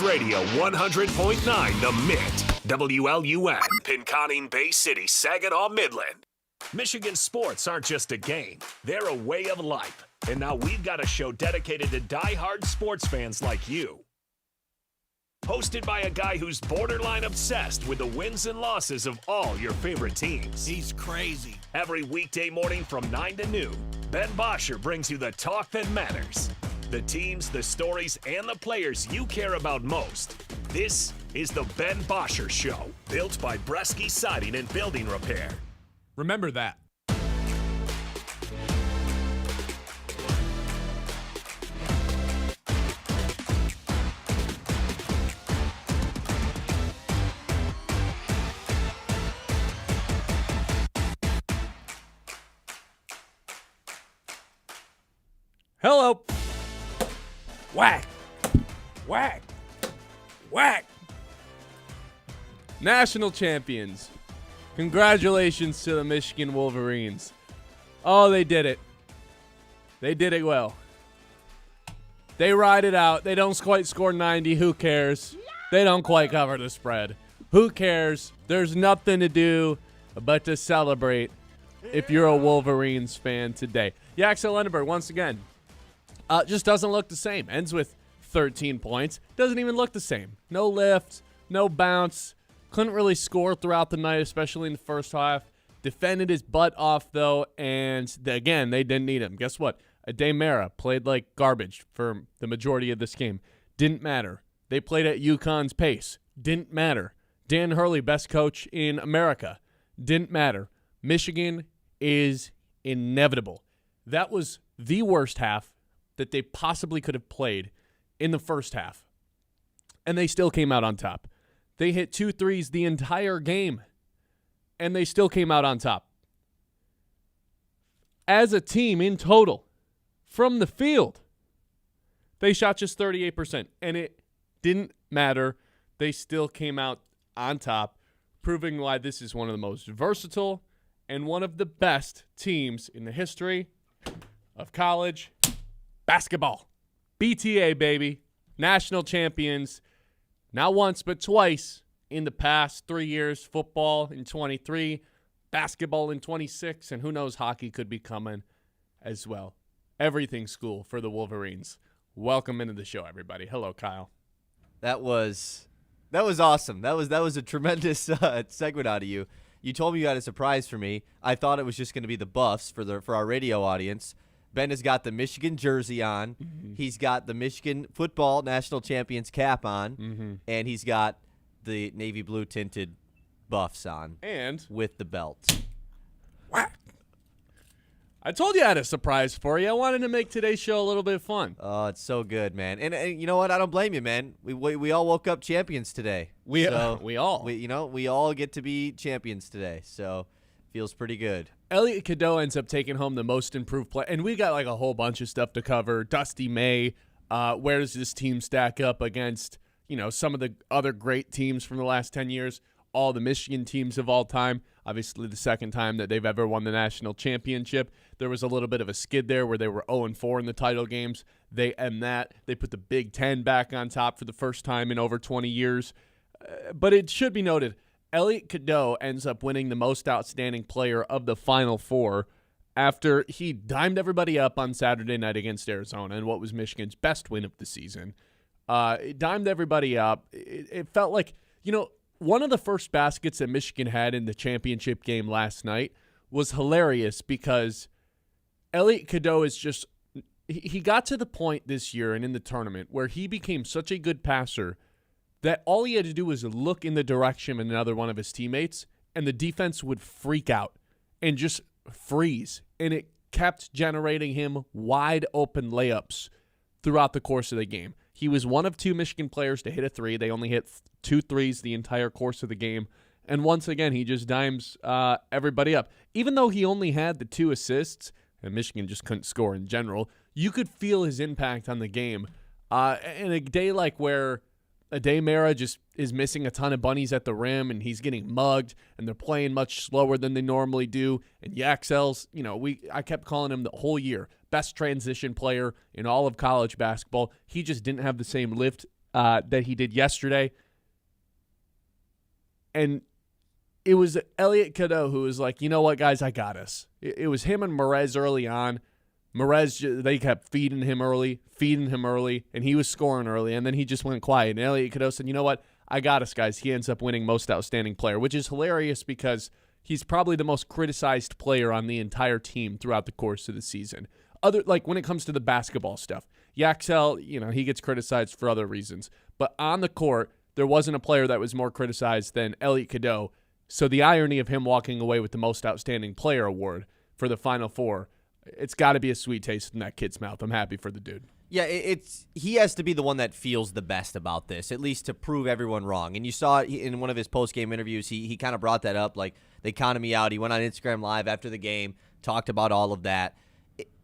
Radio 100.9 The Mitt, WLUM, Pinconning Bay City, Saginaw, Midland. Michigan sports aren't just a game, they're a way of life. And now we've got a show dedicated to die-hard sports fans like you. Hosted by a guy who's borderline obsessed with the wins and losses of all your favorite teams. He's crazy. Every weekday morning from 9 to noon, Ben Bosscher brings you the talk that matters. The teams, the stories, and the players you care about most. This is the Ben Bosscher Show, built by Bresky Siding and Building Repair. Remember that. Hello. Whack. Whack. Whack. National champions. Congratulations to the Michigan Wolverines. Oh, they did it. They did it well. They ride it out. They don't quite score 90. Who cares? They don't quite cover the spread. Who cares? There's nothing to do but to celebrate if you're a Wolverines fan today. Yaxel Lendeborg, once again, just doesn't look the same. Ends with 13 points. Doesn't even look the same. No lift, no bounce. Couldn't really score throughout the night, especially in the first half. Defended his butt off, though, and again, they didn't need him. Guess what? Ademera played like garbage for the majority of this game. Didn't matter. They played at UConn's pace. Didn't matter. Dan Hurley, best coach in America. Didn't matter. Michigan is inevitable. That was the worst half that they possibly could have played in the first half. And they still came out on top. They hit 2 threes the entire game, and they still came out on top. As a team in total, from the field, they shot just 38%, and it didn't matter. They still came out on top, proving why this is one of the most versatile and one of the best teams in the history of college basketball. BTA, baby. National champions. Not once, but twice in the past 3 years. Football in 23, basketball in 26, and who knows, hockey could be coming as well. Everything school for the Wolverines. Welcome into the show, everybody. Hello, Kyle. That was awesome. That was a tremendous segment out of you. You told me you had a surprise for me. I thought it was just going to be the Buffs for our radio audience. Ben has got the Michigan jersey on. Mm-hmm. He's got the Michigan football national champions cap on, and he's got the navy blue tinted Buffs on, and with the belt. Whack. I told you I had a surprise for you. I wanted to make today's show a little bit fun. Oh, it's so good, man. And you know what? I don't blame you, man. We all woke up champions today. We all get to be champions today. So feels pretty good. Elliot Cadeau ends up taking home the most improved player, and we got like a whole bunch of stuff to cover. Dusty May, where does this team stack up against some of the other great teams from the last 10 years? All the Michigan teams of all time. Obviously, the second time that they've ever won the national championship. There was a little bit of a skid there where they were 0-4 in the title games. They end that. They put the Big Ten back on top for the first time in over 20 years. But it should be noted, Elliot Cadeau ends up winning the most outstanding player of the Final Four after he dimed everybody up on Saturday night against Arizona in what was Michigan's best win of the season. It dimed everybody up. It felt like, one of the first baskets that Michigan had in the championship game last night was hilarious because Elliot Cadeau is just – he got to the point this year and in the tournament where he became such a good passer that all he had to do was look in the direction of another one of his teammates and the defense would freak out and just freeze. And it kept generating him wide open layups throughout the course of the game. He was one of two Michigan players to hit a three. They only hit 2 threes the entire course of the game. And once again, he just dimes everybody up. Even though he only had the 2 assists, and Michigan just couldn't score in general, you could feel his impact on the game. In a day like where Ade Mara just is missing a ton of bunnies at the rim, and he's getting mugged, and they're playing much slower than they normally do. And Yaxel's, I kept calling him the whole year, best transition player in all of college basketball. He just didn't have the same lift that he did yesterday. And it was Elliot Cadeau who was like, you know what, guys, I got us. It was him and Merez early on. Merez, they kept feeding him early, and he was scoring early, and then he just went quiet. And Elliot Cadeau said, you know what, I got us, guys. He ends up winning most outstanding player, which is hilarious because he's probably the most criticized player on the entire team throughout the course of the season. When it comes to the basketball stuff, Yaxel, he gets criticized for other reasons. But on the court, there wasn't a player that was more criticized than Elliot Cadeau. So the irony of him walking away with the most outstanding player award for the Final Four, it's got to be a sweet taste in that kid's mouth. I'm happy for the dude. Yeah, he has to be the one that feels the best about this, at least to prove everyone wrong. And you saw it in one of his post-game interviews. He kind of brought that up, like, they counted me out. He went on Instagram Live after the game, talked about all of that.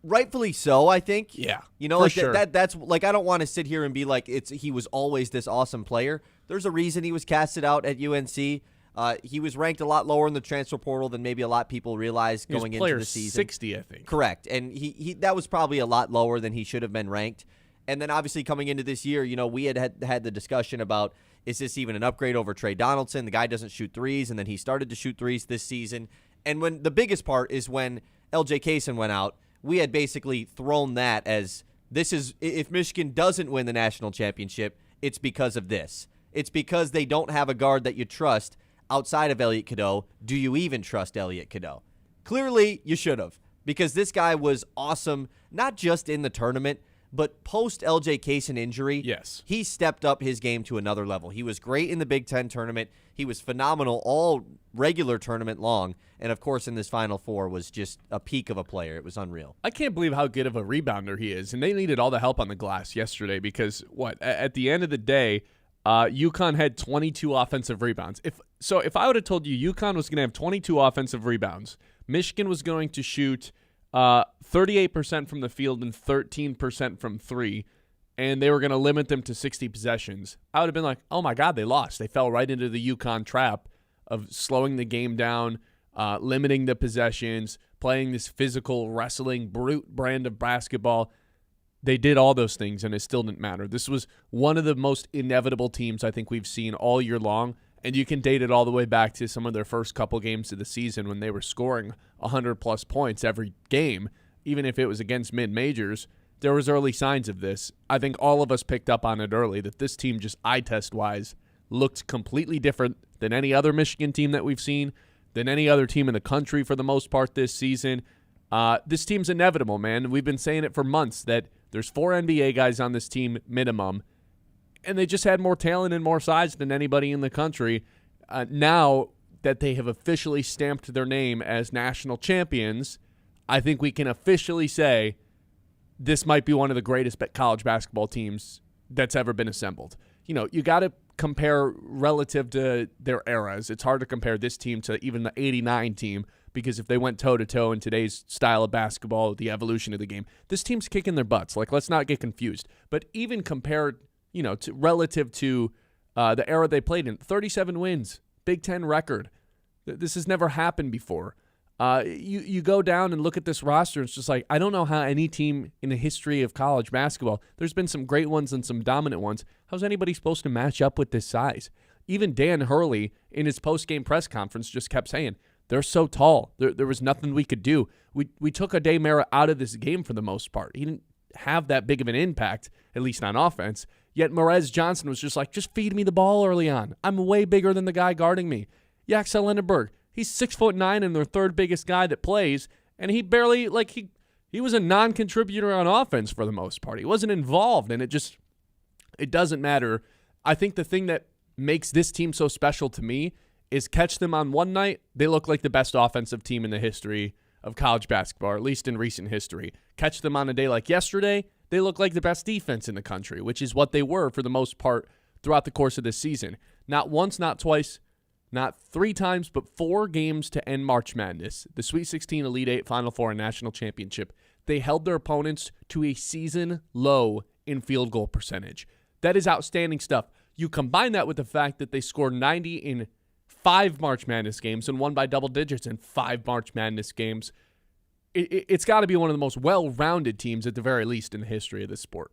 Rightfully so, I think. Yeah, sure. That's like, I don't want to sit here and be like he was always this awesome player. There's a reason he was casted out at UNC. He was ranked a lot lower in the transfer portal than maybe a lot of people realized going into the season. 60, I think. Correct, and he that was probably a lot lower than he should have been ranked. And then obviously coming into this year, we had the discussion about, is this even an upgrade over Trey Donaldson? The guy doesn't shoot threes, and then he started to shoot threes this season. And when the biggest part is when LJ Kaysen went out, we had basically thrown that as, this is, if Michigan doesn't win the national championship, it's because of this. It's because they don't have a guard that you trust outside of Elliot Cadeau. Do you even trust Elliot Cadeau? Clearly, you should have, because this guy was awesome, not just in the tournament, but post-LJ Kaysen injury. Yes. He stepped up his game to another level. He was great in the Big Ten tournament. He was phenomenal all regular tournament long. And, of course, in this Final Four was just a peak of a player. It was unreal. I can't believe how good of a rebounder he is. And they needed all the help on the glass yesterday because, at the end of the day, UConn had 22 offensive rebounds. If I would have told you UConn was going to have 22 offensive rebounds, Michigan was going to shoot 38% from the field and 13% from three, and they were going to limit them to 60 possessions, I would have been like, oh my God, they lost. They fell right into the UConn trap of slowing the game down, limiting the possessions, playing this physical, wrestling, brute brand of basketball. They did all those things, and it still didn't matter. This was one of the most inevitable teams I think we've seen all year long, and you can date it all the way back to some of their first couple games of the season when they were scoring 100-plus points every game, even if it was against mid-majors. there was early signs of this. I think all of us picked up on it early that this team, just eye test wise, looked completely different than any other Michigan team that we've seen, than any other team in the country for the most part this season. This team's inevitable, man. We've been saying it for months that there's 4 NBA guys on this team minimum, and they just had more talent and more size than anybody in the country. Now that they have officially stamped their name as national champions, I think we can officially say this might be one of the greatest college basketball teams that's ever been assembled. You know, you got to compare relative to their eras. It's hard to compare this team to even the 89 team, because if they went toe-to-toe in today's style of basketball, the evolution of the game, this team's kicking their butts. Like, let's not get confused. But even compared, you know, to relative to the era they played in, 37 wins, Big Ten record. This has never happened before. You go down and look at this roster, it's just like, I don't know how any team in the history of college basketball, there's been some great ones and some dominant ones, how's anybody supposed to match up with this size? Even Dan Hurley in his post-game press conference just kept saying, they're so tall. There was nothing we could do. We took Ade Mara out of this game for the most part. He didn't have that big of an impact, at least on offense. Yet Morez Johnson was just like, just feed me the ball early on. I'm way bigger than the guy guarding me. Yaxel Lendeborg, he's 6'9" and their third biggest guy that plays, and he barely, like, he was a non-contributor on offense for the most part. He wasn't involved, and it doesn't matter. I think the thing that makes this team so special to me is catch them on one night, they look like the best offensive team in the history of college basketball, or at least in recent history. Catch them on a day like yesterday, they look like the best defense in the country, which is what they were for the most part throughout the course of this season. Not once, not twice, not 3 times, but 4 games to end March Madness, the Sweet 16, Elite 8, Final Four, and National Championship. They held their opponents to a season low in field goal percentage. That is outstanding stuff. You combine that with the fact that they scored 90 in 5 March Madness games and won by double digits in 5 March Madness games. It's got to be one of the most well-rounded teams, at the very least, in the history of this sport.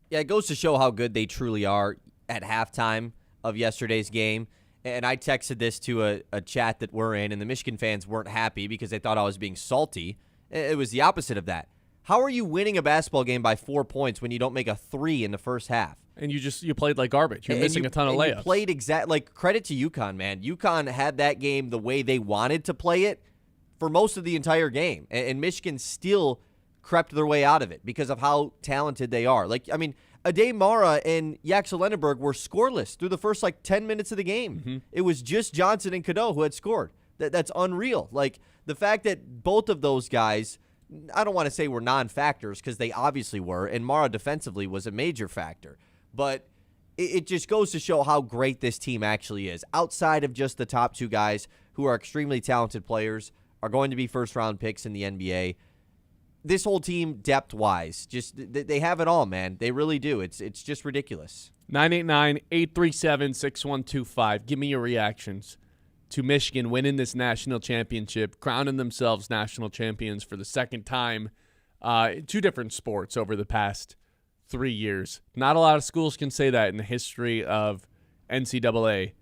Yeah, it goes to show how good they truly are at halftime of yesterday's game. And I texted this to a chat that we're in, and the Michigan fans weren't happy because they thought I was being salty. It was the opposite of that. How are you winning a basketball game by 4 points when you don't make a 3 in the first half? And you played like garbage. You're missing a ton of layups. You played like, credit to UConn, man. UConn had that game the way they wanted to play it for most of the entire game. And Michigan still crept their way out of it because of how talented they are. Like, I mean, Ade Mara and Yaxel Lendeborg were scoreless through the first, 10 minutes of the game. Mm-hmm. It was just Johnson and Cadeau who had scored. That's unreal. Like, the fact that both of those guys, I don't want to say were non-factors because they obviously were, and Mara defensively was a major factor. But it just goes to show how great this team actually is. Outside of just the top 2 guys who are extremely talented players, are going to be first-round picks in the NBA, this whole team, depth-wise, just they have it all, man. They really do. It's just ridiculous. 989-837-6125. Give me your reactions to Michigan winning this national championship, crowning themselves national champions for the second time. 2 different sports over the past 3 years. Not a lot of schools can say that in the history of NCAA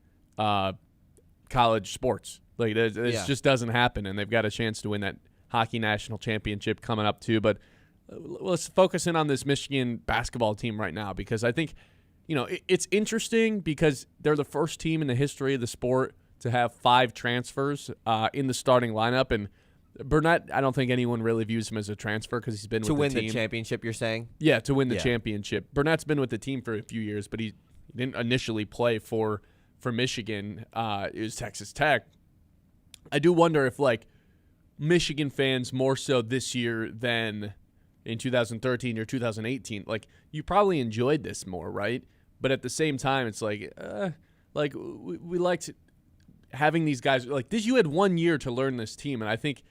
college sports. Like, it just doesn't happen, and they've got a chance to win that hockey national championship coming up too. But let's focus in on this Michigan basketball team right now, because I think, it's interesting because they're the first team in the history of the sport to have 5 transfers in the starting lineup. And Burnett, I don't think anyone really views him as a transfer because he's been with the team. To win the championship, you're saying? Yeah, to win the championship. Burnett's been with the team for a few years, but he didn't initially play for Michigan. It was Texas Tech. I do wonder if, Michigan fans more so this year than in 2013 or 2018, you probably enjoyed this more, right? But at the same time, it's we liked having these guys. You had 1 year to learn this team, and I think,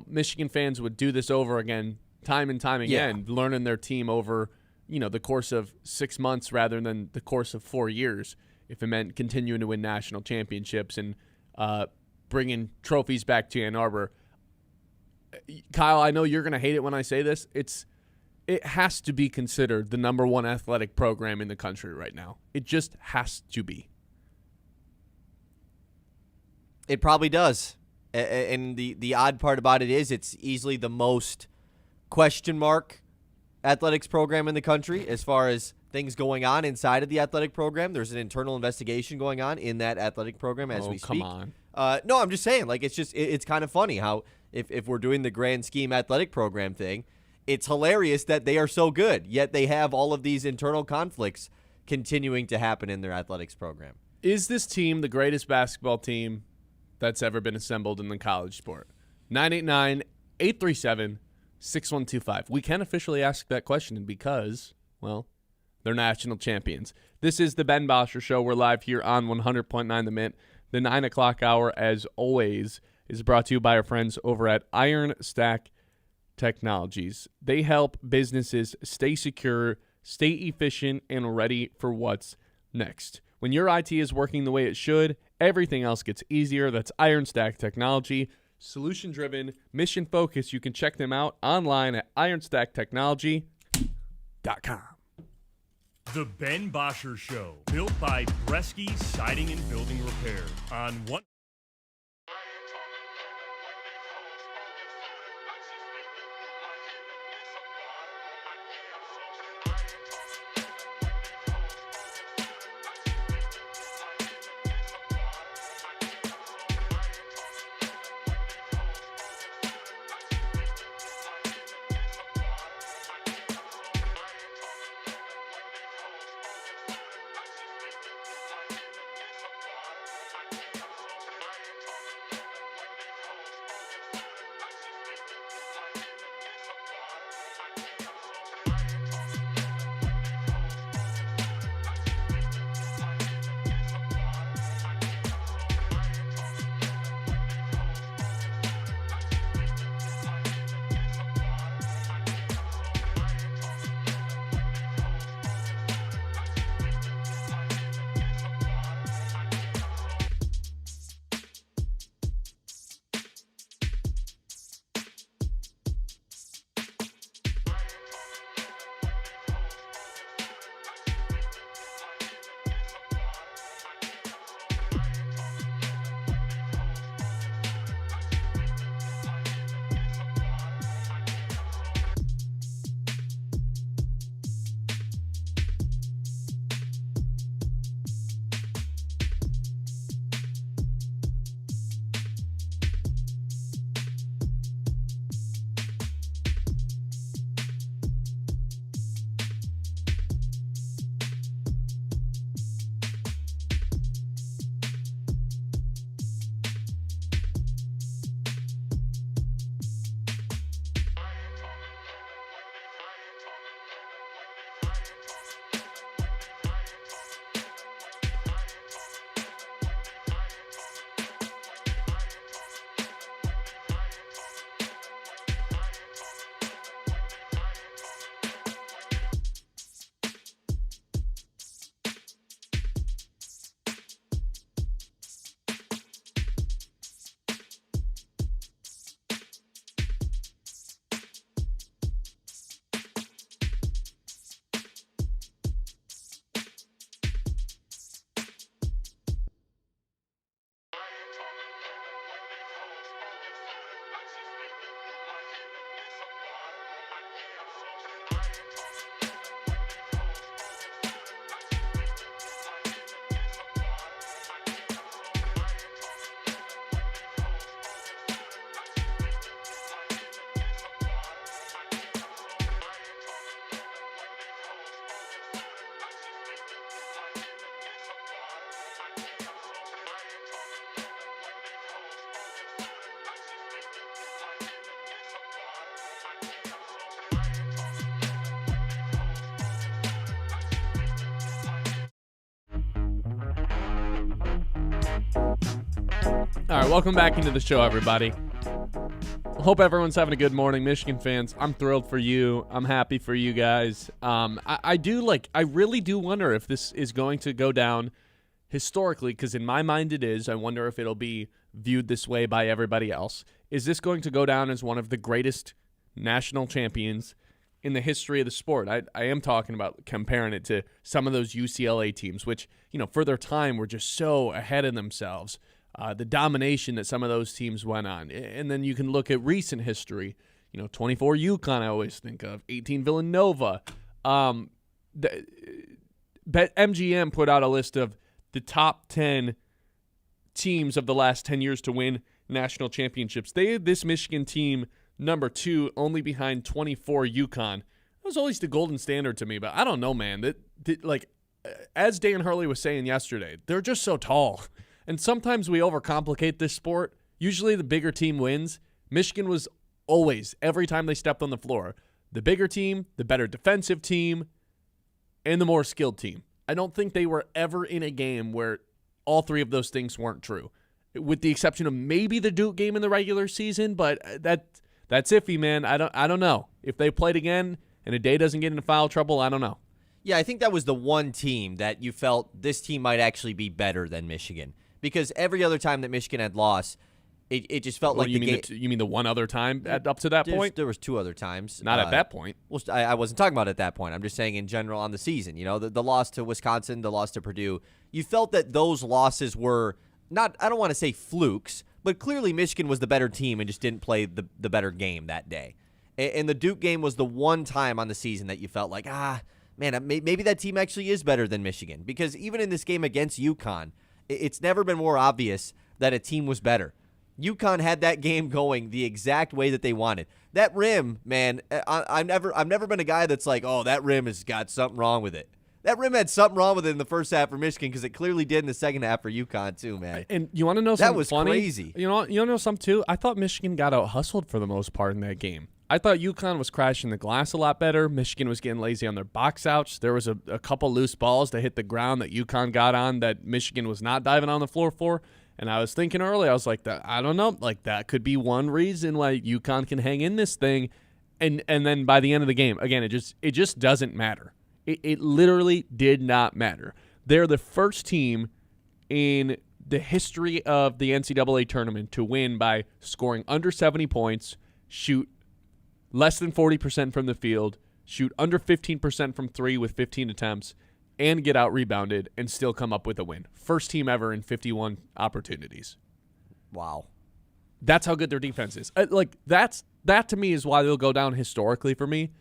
Michigan fans would do this over again, time and time again, learning their team over, the course of 6 months rather than the course of 4 years, if it meant continuing to win national championships and bringing trophies back to Ann Arbor. Kyle, I know you're going to hate it when I say this. It has to be considered the number 1 athletic program in the country right now. It just has to be. It probably does. And the odd part about it is it's easily the most question mark athletics program in the country as far as things going on inside of the athletic program. There's an internal investigation going on in that athletic program as we speak. Come on. No, I'm just saying, like, it's kind of funny how if we're doing the grand scheme athletic program thing, it's hilarious that they are so good, yet they have all of these internal conflicts continuing to happen in their athletics program. Is this team the greatest basketball team that's ever been assembled in the college sport? 989-837-6125. We can officially ask that question because, well, they're national champions. This is the Ben Bosscher Show. We're live here on 100.9 The Mint. The 9 o'clock hour, as always, is brought to you by our friends over at Iron Stack Technologies. They help businesses stay secure, stay efficient, and ready for what's next. When your IT is working the way it should, everything else gets easier. That's Iron Stack Technology. Solution-driven, mission-focused. You can check them out online at ironstacktechnology.com. The Ben Bosscher Show, built by Bresky Siding and Building Repair on one. All right, welcome back into the show, everybody. Hope everyone's having a good morning, Michigan fans. I'm thrilled for you. I'm happy for you guys. I really do wonder if this is going to go down historically, because in my mind it is. I wonder if it'll be viewed this way by everybody else. Is this going to go down as one of the greatest national champions in the history of the sport? I am talking about comparing it to some of those UCLA teams, which, for their time were just so ahead of themselves. The domination that some of those teams went on. And then you can look at recent history. 24 UConn I always think of, 18 Villanova. MGM put out a list of the top 10 teams of the last 10 years to win national championships. They had this Michigan team number 2, only behind 24 UConn. That was always the golden standard to me, but I don't know, man. As Dan Hurley was saying yesterday, they're just so tall. And sometimes we overcomplicate this sport. Usually the bigger team wins. Michigan was always, every time they stepped on the floor, the bigger team, the better defensive team, and the more skilled team. I don't think they were ever in a game where all three of those things weren't true, with the exception of maybe the Duke game in the regular season, but that's iffy, man. I don't know. If they played again and a day doesn't get into foul trouble, I don't know. Yeah, I think that was the one team that you felt this team might actually be better than Michigan, because every other time that Michigan had lost, it just felt like you mean the one other time up to that point? There was 2 other times. Not at that point. Well, I wasn't talking about at that point. I'm just saying in general on the season. The loss to Wisconsin, the loss to Purdue. You felt that those losses were not, I don't want to say flukes, but clearly Michigan was the better team and just didn't play the better game that day. And the Duke game was the one time on the season that you felt like, man, maybe that team actually is better than Michigan. Because even in this game against UConn, it's never been more obvious that a team was better. UConn had that game going the exact way that they wanted. That rim, man, I've never been a guy that's like, oh, that rim has got something wrong with it. That rim had something wrong with it in the first half for Michigan, because it clearly did in the second half for UConn too, man. And you want to know something that was funny? Crazy. You know something too? I thought Michigan got out hustled for the most part in that game. I thought UConn was crashing the glass a lot better. Michigan was getting lazy on their box outs. There was a couple loose balls that hit the ground that UConn got on that Michigan was not diving on the floor for. And I was thinking earlier, I was like, I don't know, like that could be one reason why UConn can hang in this thing. And then by the end of the game, again, it just doesn't matter. It literally did not matter. They're the first team in the history of the NCAA tournament to win by scoring under 70 points, shoot less than 40% from the field, shoot under 15% from 3 with 15 attempts, and get out-rebounded and still come up with a win. First team ever in 51 opportunities. Wow. That's how good their defense is. That to me is why they'll go down historically for me,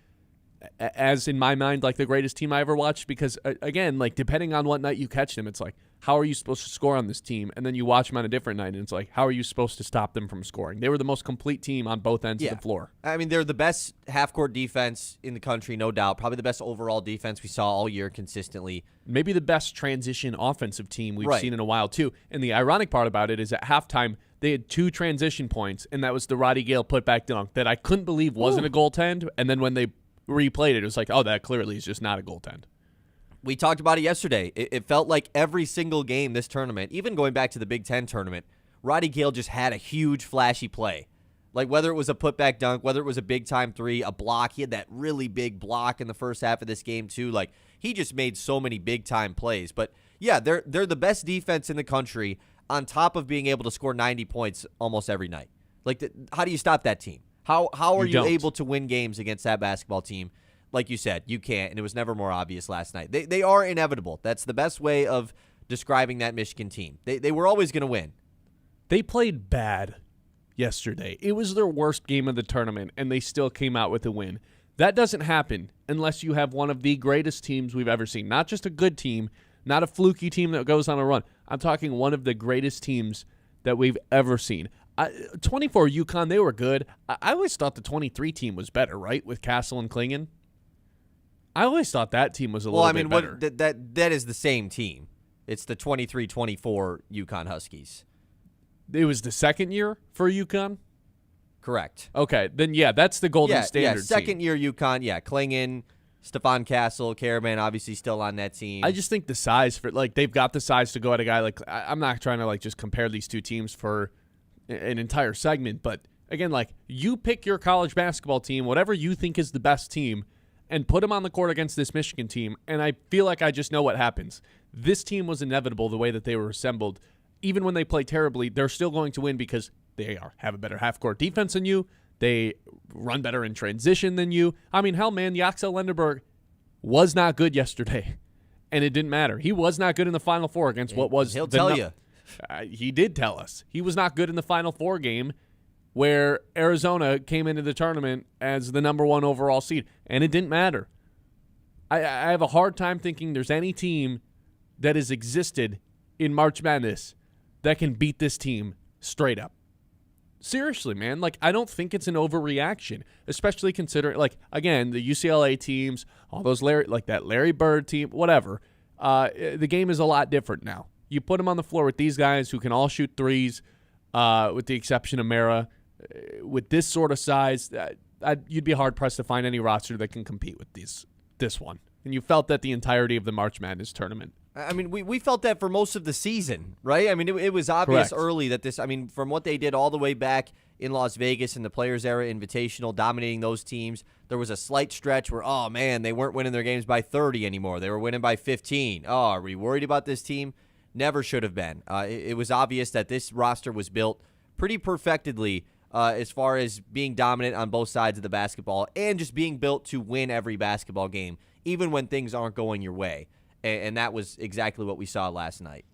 as in my mind, like the greatest team I ever watched, because, again, like depending on what night you catch them, it's like, how are you supposed to score on this team? And then you watch them on a different night, and it's like, how are you supposed to stop them from scoring? They were the most complete team on both ends of the floor. I mean, they're the best half-court defense in the country, no doubt. Probably the best overall defense we saw all year consistently. Maybe the best transition offensive team we've seen in a while, too. And the ironic part about it is at halftime, they had 2 transition points, and that was the Roddy Gale putback dunk that I couldn't believe wasn't a goaltend. And then when they replayed it was like, oh, that clearly is just not a goaltend. We talked about it yesterday. It felt like every single game this tournament, even going back to the Big Ten tournament, Roddy Gale just had a huge flashy play. Like whether it was a putback dunk, whether it was a big-time 3, a block. He had that really big block in the first half of this game too. Like he just made so many big-time plays. But yeah, they're the best defense in the country on top of being able to score 90 points almost every night. Like how do you stop that team? How are you able to win games against that basketball team? Like you said, you can't, and it was never more obvious last night. They are inevitable. That's the best way of describing that Michigan team. They were always going to win. They played bad yesterday. It was their worst game of the tournament, and they still came out with a win. That doesn't happen unless you have one of the greatest teams we've ever seen. Not just a good team, not a fluky team that goes on a run. I'm talking one of the greatest teams that we've ever seen. 24 UConn, they were good. I always thought the 23 team was better, right, with Castle and Klingon? I always thought that team was a little bit better. That is the same team. It's the 23-24 UConn Huskies. It was the second year for UConn? Correct. Okay, then that's the golden standard team. Second year UConn, Klingon, Stephon Castle, Caravan obviously still on that team. I just think the size for they've got the size to go at a guy like I'm not trying to just compare these two teams for an entire segment, but again, you pick your college basketball team, whatever you think is the best team, and put them on the court against this Michigan team, and I feel like I just know what happens. This team was inevitable the way that they were assembled. Even when they play terribly, they're still going to win because they have a better half-court defense than you. They run better in transition than you. I mean, hell, man, Yaxel Lendeborg was not good yesterday, and it didn't matter. He was not good in the Final Four against what was... He'll tell you. He did tell us. He was not good in the Final Four game, where Arizona came into the tournament as the number 1 overall seed, and it didn't matter. I have a hard time thinking there's any team that has existed in March Madness that can beat this team straight up. Seriously, man. Like, I don't think it's an overreaction, especially considering, like, again, the UCLA teams, all those Larry Bird team, whatever. The game is a lot different now. You put them on the floor with these guys who can all shoot threes, with the exception of Mara. With this sort of size, you'd be hard-pressed to find any roster that can compete with this one. And you felt that the entirety of the March Madness tournament. I mean, we felt that for most of the season, right? I mean, it was obvious Correct. early that this, I mean, from what they did all the way back in Las Vegas in the Players Era Invitational, dominating those teams, there was a slight stretch where, oh, man, they weren't winning their games by 30 anymore. They were winning by 15. Oh, are we worried about this team? Never should have been. It was obvious that this roster was built pretty perfectly as far as being dominant on both sides of the basketball and just being built to win every basketball game, even when things aren't going your way. And that was exactly what we saw last night.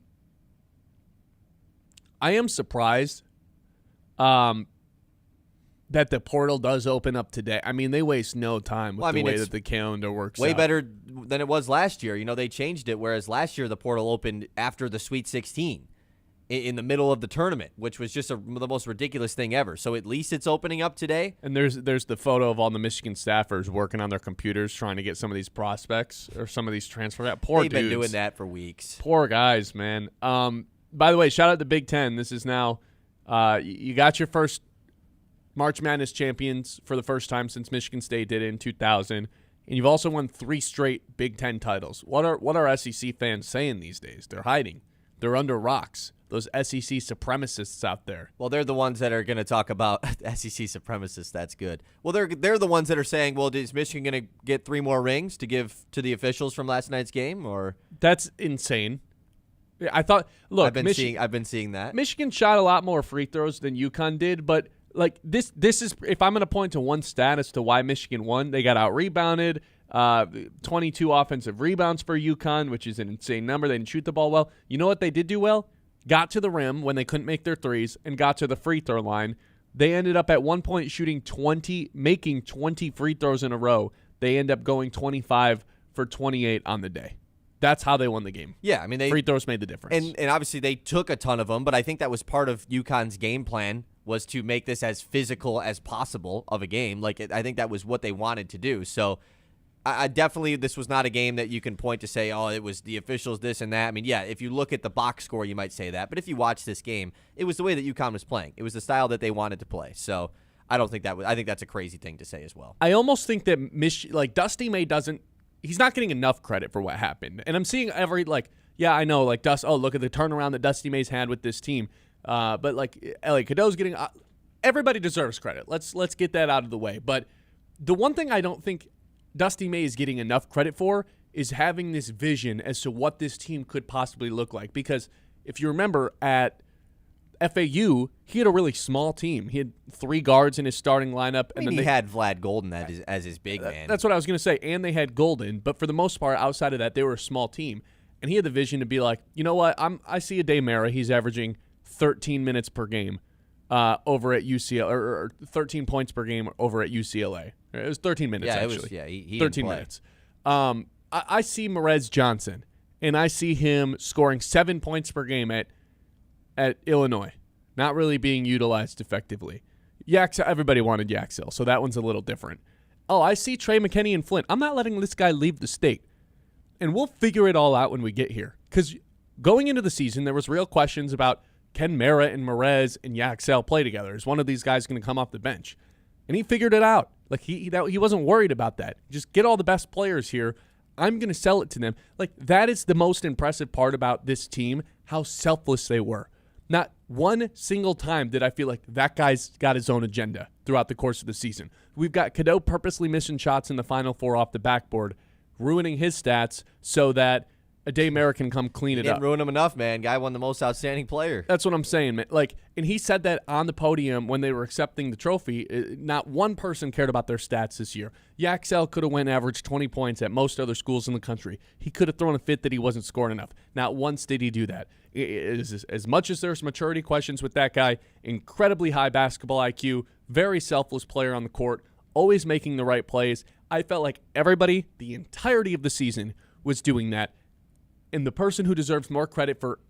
I am surprised that the portal does open up today. I mean, they waste no time with the way that the calendar works way out. better than it was last year. You know, they changed it, whereas last year the portal opened after the Sweet 16 in the middle of the tournament, which was just the most ridiculous thing ever. So at least it's opening up today. And there's the photo of all the Michigan staffers working on their computers trying to get some of these prospects or some of these transfer. Poor They've dudes. been doing that for weeks. Poor guys, man. By the way, shout out to Big Ten. This is now you got your first March Madness champions for the first time since Michigan State did it in 2000, and you've also won 3 straight Big Ten titles. What are SEC fans saying these days? They're hiding. They're under rocks. Those SEC supremacists out there. Well, they're the ones that are going to talk about SEC supremacists. That's good. Well, they're the ones that are saying, well, is Michigan going to get 3 more rings to give to the officials from last night's game? Or that's insane. I thought. Look, I've been seeing that. Michigan shot a lot more free throws than UConn did, but like this is if I'm going to point to one stat as to why Michigan won, they got out rebounded. 22 offensive rebounds for UConn, which is an insane number. They didn't shoot the ball well. You know what they did do well? Got to the rim when they couldn't make their threes and got to the free throw line. They ended up at one point making 20 free throws in a row. They end up going 25 for 28 on the day. That's how they won the game. Yeah, I mean, free throws made the difference. And obviously they took a ton of them, but I think that was part of UConn's game plan, was to make this as physical as possible of a game. I think that was what they wanted to do. So I definitely, this was not a game that you can point to say, oh, it was the officials, this and that. I mean, yeah, if you look at the box score, you might say that. But if you watch this game, it was the way that UConn was playing. It was the style that they wanted to play. So I don't think I think that's a crazy thing to say as well. I almost think that Dusty May he's not getting enough credit for what happened. And I'm seeing I know, look at the turnaround that Dusty May's had with this team. But Elliot Cadeau's getting, everybody deserves credit. Let's get that out of the way. But the one thing I don't think Dusty May is getting enough credit for is having this vision as to what this team could possibly look like. Because if you remember at FAU, he had a really small team. He had 3 guards in his starting lineup. And then he had Vlad Golden as his big man. That's what I was going to say. And they had Golden. But for the most part, outside of that, they were a small team. And he had the vision to be like, you know what? I see a Daymara. He's averaging 13 minutes per game over at UCLA, or 13 points per game over at UCLA. It was 13 minutes, actually. He 13 minutes. I see Merez Johnson, and I see him scoring 7 points per game at Illinois, not really being utilized effectively. Yaxel, everybody wanted Yaxel, so that one's a little different. Oh, I see Trey McKinney and Flint. I'm not letting this guy leave the state. And we'll figure it all out when we get here. Because going into the season, there was real questions about, can Mara and Merez and Yaxel play together? Is one of these guys going to come off the bench? And he figured it out. He wasn't worried about that. Just get all the best players here. I'm going to sell it to them. That is the most impressive part about this team, how selfless they were. Not one single time did I feel like that guy's got his own agenda throughout the course of the season. We've got Cadeau purposely missing shots in the Final Four off the backboard, ruining his stats so that a Daymare can come clean it Didn't up. ruin him enough, man. Guy won the most outstanding player. That's what I'm saying, man. Like, and he said that on the podium when they were accepting the trophy. Not one person cared about their stats this year. Yaxel could have went average 20 points at most other schools in the country. He could have thrown a fit that he wasn't scoring enough. Not once did he do that. As much as there's maturity questions with that guy, incredibly high basketball IQ, very selfless player on the court, always making the right plays. I felt like everybody, the entirety of the season, was doing that. And the person who deserves more credit for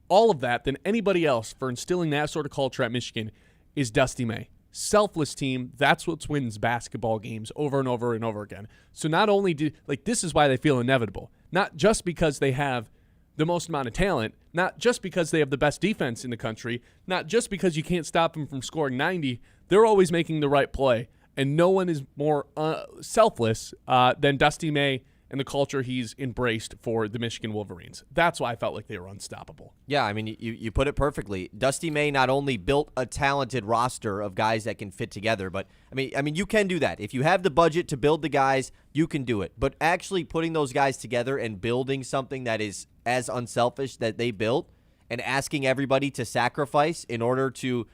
all of that than anybody else for instilling that sort of culture at Michigan is Dusty May. Selfless team, that's what wins basketball games over and over and over again. So not only this is why they feel inevitable. Not just because they have the most amount of talent, not just because they have the best defense in the country, not just because you can't stop them from scoring 90. They're always making the right play. And no one is more selfless than Dusty May and the culture he's embraced for the Michigan Wolverines. That's why I felt like they were unstoppable. Yeah, I mean, you put it perfectly. Dusty May not only built a talented roster of guys that can fit together, but I mean, you can do that. If you have the budget to build the guys, you can do it. But actually putting those guys together and building something that is as unselfish that they built and asking everybody to sacrifice in order to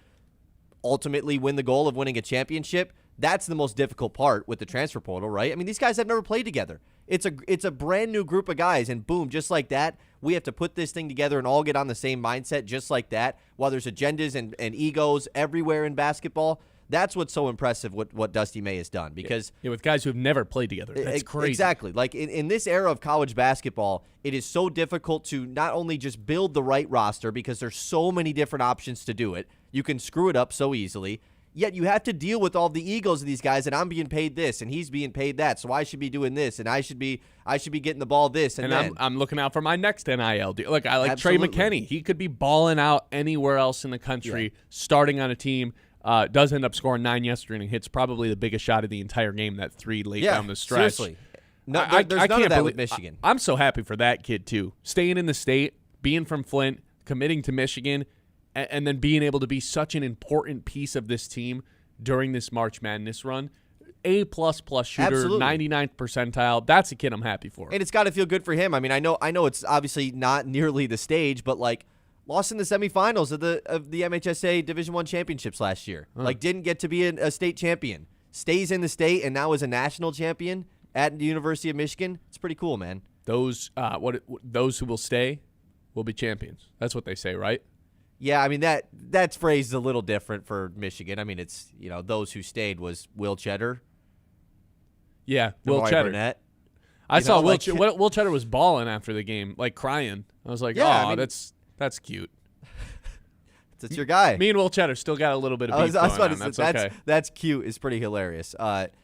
ultimately win the goal of winning a championship, that's the most difficult part with the transfer portal, right? I mean, these guys have never played together. It's a brand new group of guys, and boom, just like that, we have to put this thing together and all get on the same mindset just like that. While there's agendas and egos everywhere in basketball, that's what's so impressive what Dusty May has done. Because with guys who have never played together. That's crazy. Exactly. Like in this era of college basketball, it is so difficult to not only just build the right roster because there's so many different options to do it. You can screw it up so easily. Yet you have to deal with all the egos of these guys, and I'm being paid this, and he's being paid that, so I should be doing this, and I should be getting the ball this, and then I'm looking out for my next NIL deal. Like I like Absolutely. Trey McKinney. He could be balling out anywhere else in the country, starting on a team. Does end up scoring 9 yesterday and hits probably the biggest shot of the entire game. That 3 late down the stretch. Seriously, there's none of that with Michigan. I'm so happy for that kid too. Staying in the state, being from Flint, committing to Michigan, and then being able to be such an important piece of this team during this March Madness run. A++ shooter, Absolutely. 99th percentile. That's a kid I'm happy for. And it's got to feel good for him. I mean, I know it's obviously not nearly the stage, but like lost in the semifinals of the MHSA Division I championships last year. Like didn't get to be a state champion. Stays in the state and now is a national champion at the University of Michigan. It's pretty cool, man. Those those who will stay will be champions. That's what they say, right? Yeah, I mean that's phrased a little different for Michigan. I mean, it's those who stayed was Will Cheddar. Yeah, Will Demari Cheddar. Burnett. I saw Will, like- Will Cheddar was balling after the game, like crying. I was like, Yeah, I mean- that's cute. It's your guy. Me and Will Cheddar still got a little bit of I beef was going about on. to say, That's okay. that's cute. It's pretty hilarious.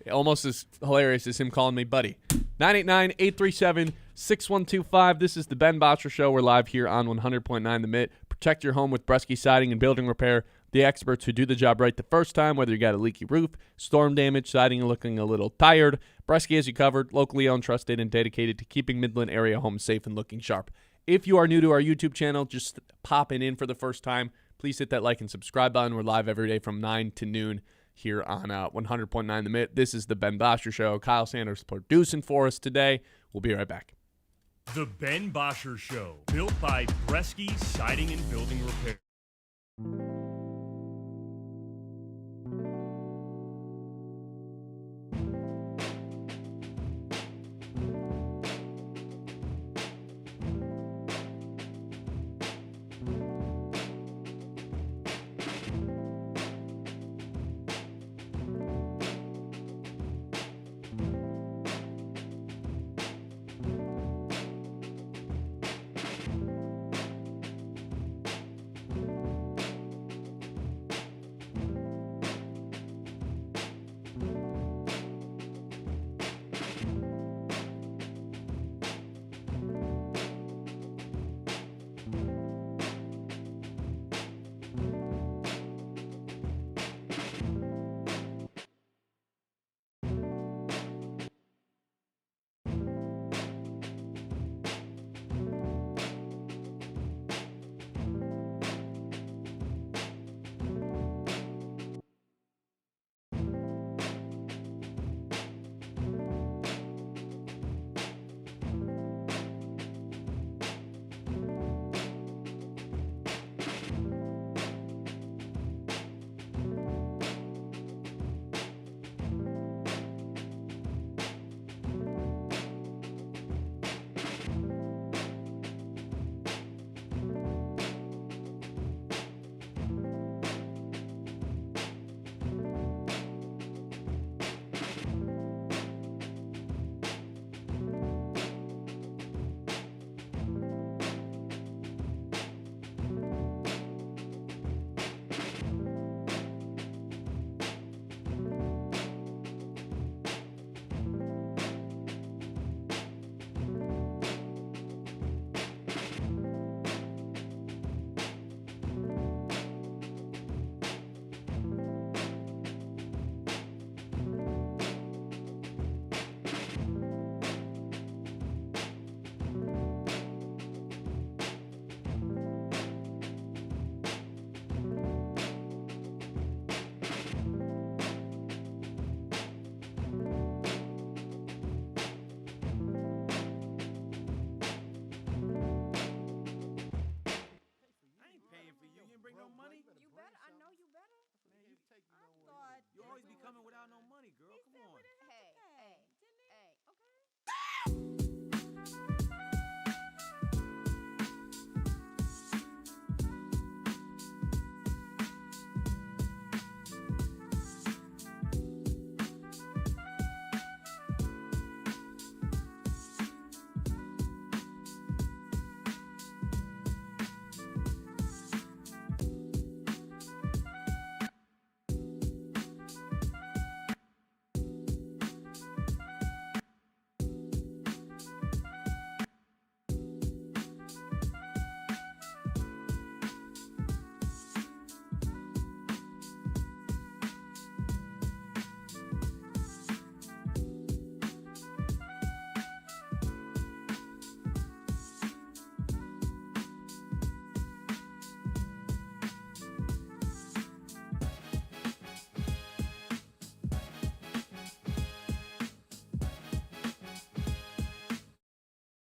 Almost as hilarious as him calling me buddy. 989-837-6125. This is the Ben Bosscher Show. We're live here on 100.9 The Mitt. Protect your home with Bresky Siding and Building Repair. The experts who do the job right the first time, whether you got a leaky roof, storm damage, siding looking a little tired. Bresky has you covered, locally owned, trusted, and dedicated to keeping Midland area homes safe and looking sharp. If you are new to our YouTube channel, just popping in for the first time, please hit that like and subscribe button. We're live every day from 9 to noon here on 100.9 The Mitt. This is the Ben Bosscher Show. Kyle Sanders producing for us today. We'll be right back. The Ben Bosscher Show, built by Bresky Siding and Building Repair.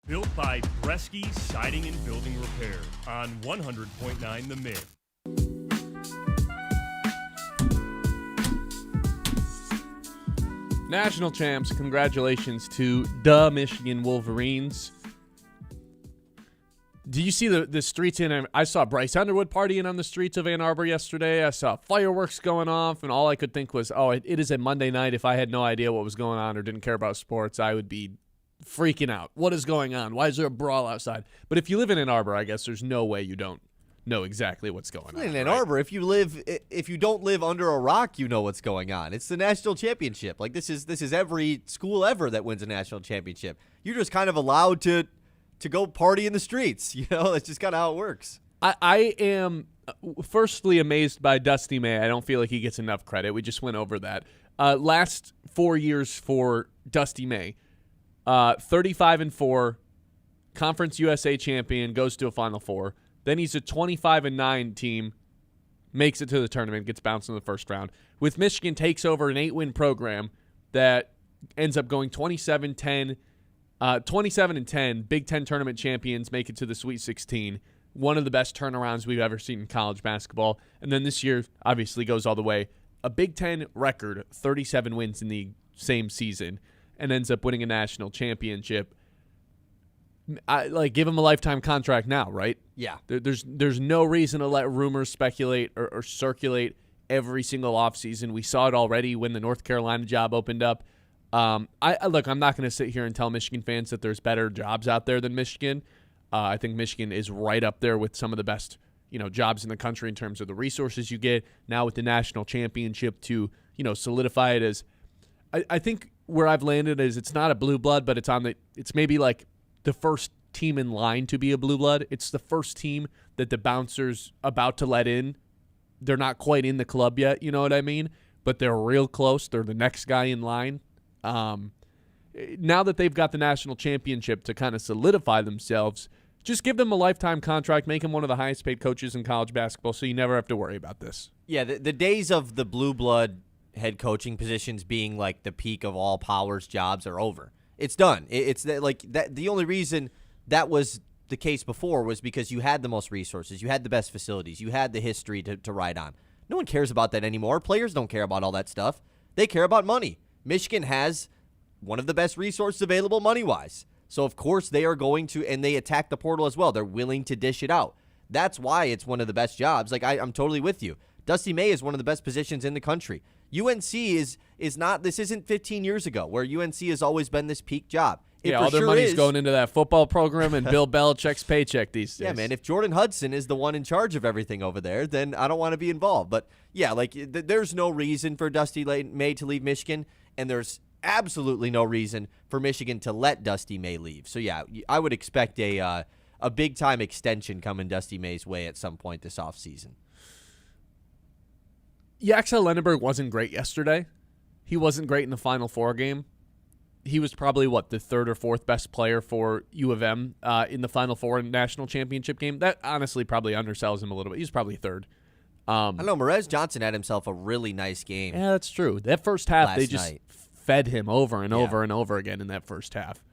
built by Bresky Siding and Building Repair on 100.9 The Mitt. National champs, congratulations to the Michigan Wolverines. Do you see the streets in? I saw Bryce Underwood partying on the streets of Ann Arbor yesterday. I saw fireworks going off, and all I could think was, oh, it is a Monday night. If I had no idea what was going on or didn't care about sports, I would be freaking out. What is going on? Why is there a brawl outside? But if you live in Ann Arbor, I guess there's no way you don't know exactly what's going on. In Ann Arbor, if you don't live under a rock, you know what's going on. It's the national championship. Like this is every school ever that wins a national championship. You're just kind of allowed to go party in the streets. You know, that's just kind of how it works. I am firstly amazed by Dusty May. I don't feel like he gets enough credit. We just went over that. Last 4 years for Dusty May, 35-4, Conference USA champion, goes to a Final Four. Then he's a 25-9 team, makes it to the tournament, gets bounced in the first round. With Michigan, takes over an 8-win program that ends up going 27-10, 27-10. Big Ten tournament champions make it to the Sweet 16. One of the best turnarounds we've ever seen in college basketball. And then this year, obviously, goes all the way. A Big Ten record, 37 wins in the same season, and ends up winning a national championship. Give him a lifetime contract now, right? Yeah. There's no reason to let rumors speculate or circulate every single offseason. We saw it already when the North Carolina job opened up. I'm not going to sit here and tell Michigan fans that there's better jobs out there than Michigan. I think Michigan is right up there with some of the best, jobs in the country in terms of the resources you get. Now with the national championship to, solidify it as, I think where I've landed is it's not a blue blood, but it's maybe like the first team in line to be a blue blood. It's the first team that the bouncer's about to let in. They're not quite in the club yet, you know what I mean? But they're real close. They're the next guy in line. Now that they've got the national championship to kind of solidify themselves, just give them a lifetime contract, make them one of the highest paid coaches in college basketball so you never have to worry about this. Yeah, the days of the blue blood head coaching positions being like the peak of all powers jobs are over. It's done. It's like that. The only reason that was the case before was because you had the most resources, you had the best facilities, you had the history to ride on. No one cares about that anymore. Players don't care about all that stuff. They care about money. Michigan has one of the best resources available money-wise. So, of course, they are going to, and they attack the portal as well. They're willing to dish it out. That's why it's one of the best jobs. Like, I'm totally with you. Dusty May is one of the best positions in the country. UNC is not, this isn't 15 years ago where UNC has always been this peak job. All their money's going into that football program and Bill Belichick's paycheck these days. Yeah, man, if Jordan Hudson is the one in charge of everything over there, then I don't want to be involved. But, yeah, there's no reason for Dusty May to leave Michigan, and there's absolutely no reason for Michigan to let Dusty May leave. So, yeah, I would expect a big-time extension coming Dusty May's way at some point this offseason. Yaxel Lendeborg wasn't great yesterday. He wasn't great in the Final Four game. He was probably, the third or fourth best player for UofM in the Final Four national championship game. That honestly probably undersells him a little bit. He's probably third. I know Merez Johnson had himself a really nice game. Yeah, that's true. That first half, they just night. Fed him over and over and over again in that first half.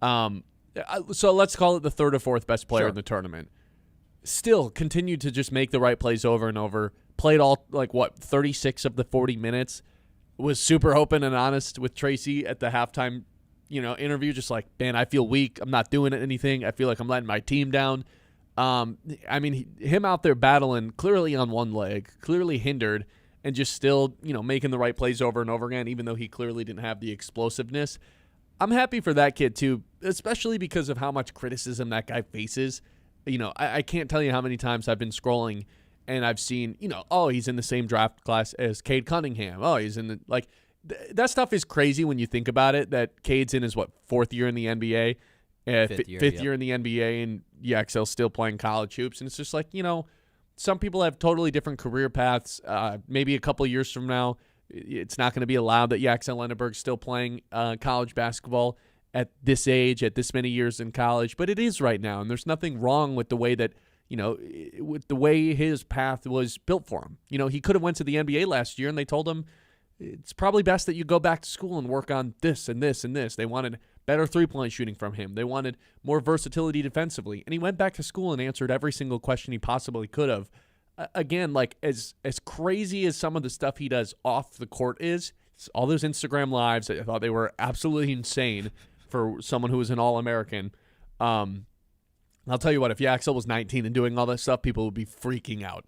So let's call it the third or fourth best player in the tournament. Still continued to just make the right plays over and over. Played all, 36 of the 40 minutes. Was super open and honest with Tracy at the halftime, interview. Just like, man, I feel weak. I'm not doing anything. I feel like I'm letting my team down. Him out there battling, clearly on one leg, clearly hindered, and just still, making the right plays over and over again, even though he clearly didn't have the explosiveness. I'm happy for that kid, too, especially because of how much criticism that guy faces. I can't tell you how many times I've been scrolling and I've seen, he's in the same draft class as Cade Cunningham. Oh, he's in the, that stuff is crazy when you think about it, that Cade's in his, fourth year in the NBA, fifth year in the NBA, and Yaxel's still playing college hoops. And it's just some people have totally different career paths. Maybe a couple of years from now, it's not going to be allowed that Yaxel Lendeborg's still playing college basketball at this age, at this many years in college. But it is right now, and there's nothing wrong with the way that, with the way his path was built for him. He could have went to the NBA last year, and they told him it's probably best that you go back to school and work on this and this and this. They wanted better three-point shooting from him. They wanted more versatility defensively. And he went back to school and answered every single question he possibly could have. Again, like as crazy as some of the stuff he does off the court is, all those Instagram lives, I thought they were absolutely insane for someone who was an All-American. I'll tell you what, if Yaxel was 19 and doing all this stuff, people would be freaking out.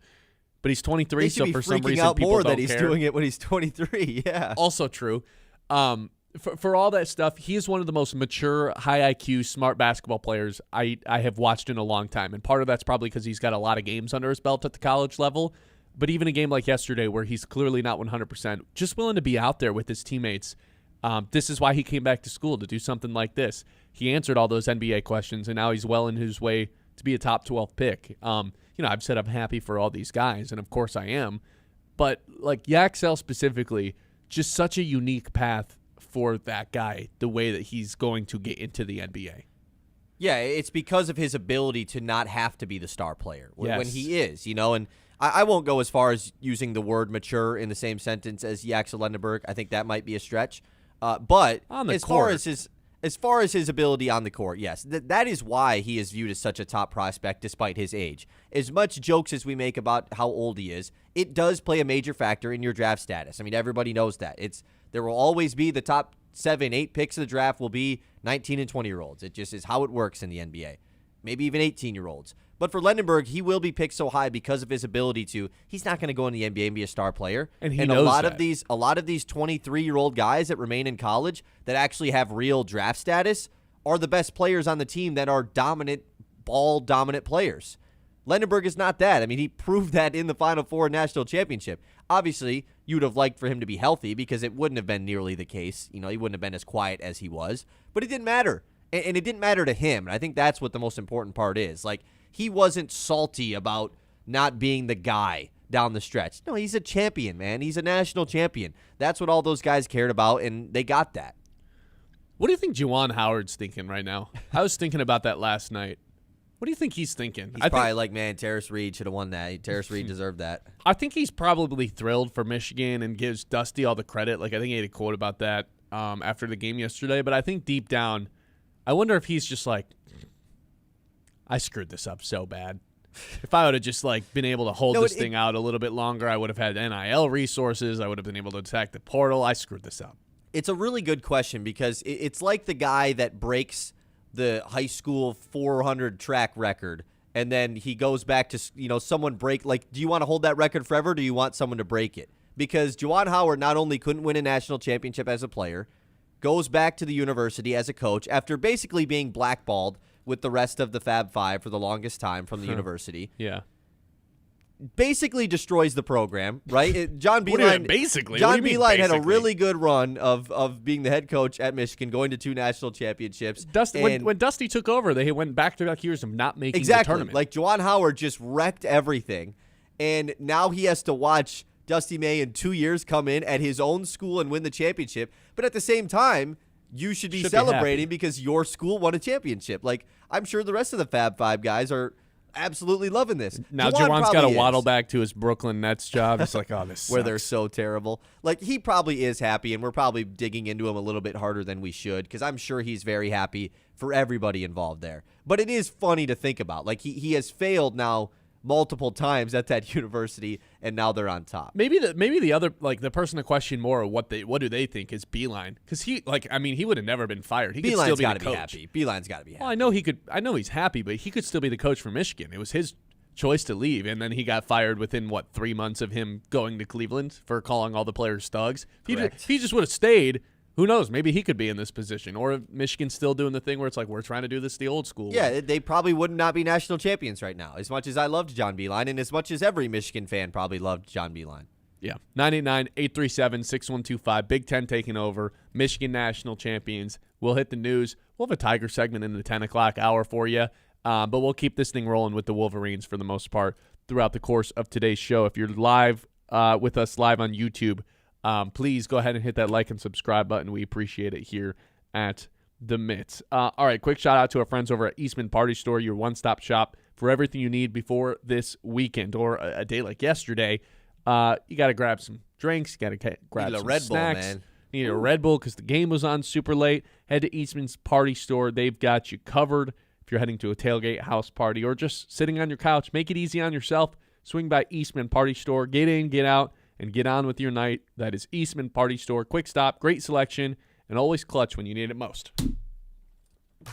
But he's 23, so for some reason out people more don't that he's care. doing it when he's 23. Yeah. Also true. For all that stuff, he is one of the most mature, high IQ, smart basketball players I have watched in a long time. And part of that's probably because he's got a lot of games under his belt at the college level. But even a game like yesterday where he's clearly not 100%, just willing to be out there with his teammates. This is why he came back to school, to do something like this. He answered all those NBA questions, and now he's well in his way to be a top 12 pick. I've said I'm happy for all these guys, and of course I am. But like Yaxel specifically, just such a unique path for that guy, the way that he's going to get into the NBA. Yeah, it's because of his ability to not have to be the star player when Yes. he is, and I won't go as far as using the word mature in the same sentence as Yaxel Lendeborg. I think that might be a stretch. But On the as court. far as his ability on the court, yes, that is why he is viewed as such a top prospect despite his age. As much jokes as we make about how old he is, it does play a major factor in your draft status. I mean, everybody knows that. There will always be the top 7, 8 picks of the draft will be 19 and 20-year-olds. It just is how it works in the NBA. Maybe even 18-year-olds. But for Lendeborg, he will be picked so high because of his ability to. He's not going to go in the NBA and be a star player. And he a knows lot that. of these 23-year-old guys that remain in college that actually have real draft status are the best players on the team that are ball-dominant players. Lendeborg is not that. I mean, he proved that in the Final Four national championship. Obviously, you would have liked for him to be healthy because it wouldn't have been nearly the case. He wouldn't have been as quiet as he was. But it didn't matter. And it didn't matter to him. And I think that's what the most important part is. Like, he wasn't salty about not being the guy down the stretch. No, he's a champion, man. He's a national champion. That's what all those guys cared about, and they got that. What do you think Juwan Howard's thinking right now? I was thinking about that last night. What do you think he's thinking? He's probably like, man, Terrace Reed should have won that. Terrace Reed deserved that. I think he's probably thrilled for Michigan and gives Dusty all the credit. Like, I think he had a quote about that after the game yesterday. But I think deep down, I wonder if he's just like, I screwed this up so bad. If I would have just been able to hold this thing out a little bit longer, I would have had NIL resources. I would have been able to attack the portal. I screwed this up. It's a really good question because it's like the guy that breaks the high school 400 track record, and then he goes back to, someone break. Do you want to hold that record forever, or do you want someone to break it? Because Juwan Howard not only couldn't win a national championship as a player, goes back to the university as a coach after basically being blackballed with the rest of the Fab Five for the longest time from the university. Yeah. Basically destroys the program, right? John What do you Beilein mean, basically? John What do you mean, Beilein had a basically? really good run of being the head coach at Michigan, going to 2 national championships. When Dusty took over, they went back-to-back years of not making the Exactly. tournament. Like, Juwan Howard just wrecked everything, and now he has to watch Dusty May in 2 years come in at his own school and win the championship. But at the same time, you should be celebrating because your school won a championship. Like, I'm sure the rest of the Fab Five guys are absolutely loving this. Now Juwan Juwan's got to probably waddle is, back to his Brooklyn Nets job. It's like, oh, this where sucks. they're so terrible. Like, he probably is happy, and we're probably digging into him a little bit harder than we should because I'm sure he's very happy for everybody involved there. But it is funny to think about. Like, he has failed now multiple times at that university, and now they're on top. Maybe the other, the person to question more of what do they think is Beilein, because he would have never been fired. He could still Beilein's be got the to coach. be happy. Beilein's got to be happy. Well, I know he's happy, but he could still be the coach for Michigan. It was his choice to leave, and then he got fired within 3 months of him going to Cleveland for calling all the players thugs. If he just would have stayed, who knows? Maybe he could be in this position, or if Michigan's still doing the thing where it's like, we're trying to do this the old school way. Yeah, they probably would not be national champions right now, as much as I loved John Beilein and as much as every Michigan fan probably loved John Beilein. Yeah, 989-837-6125. Big Ten taking over. Michigan national champions. We'll hit the news. We'll have a Tiger segment in the 10 o'clock hour for you, but we'll keep this thing rolling with the Wolverines for the most part throughout the course of today's show. If you're live with us live on YouTube, please go ahead and hit that like and subscribe button. We appreciate it here at the Mitt. All right, quick shout out to our friends over at Eastman Party Store, your one-stop shop for everything you need before this weekend or a day like yesterday. You got to grab some drinks, you got to grab some Red Bull, snacks. man. Needed a Red Bull because the game was on super late. Head to Eastman's Party Store. They've got you covered. If you're heading to a tailgate, house party, or just sitting on your couch, make it easy on yourself. Swing by Eastman Party Store. Get in, get out, and get on with your night. That is Eastman Party Store. Quick stop, great selection, and always clutch when you need it most.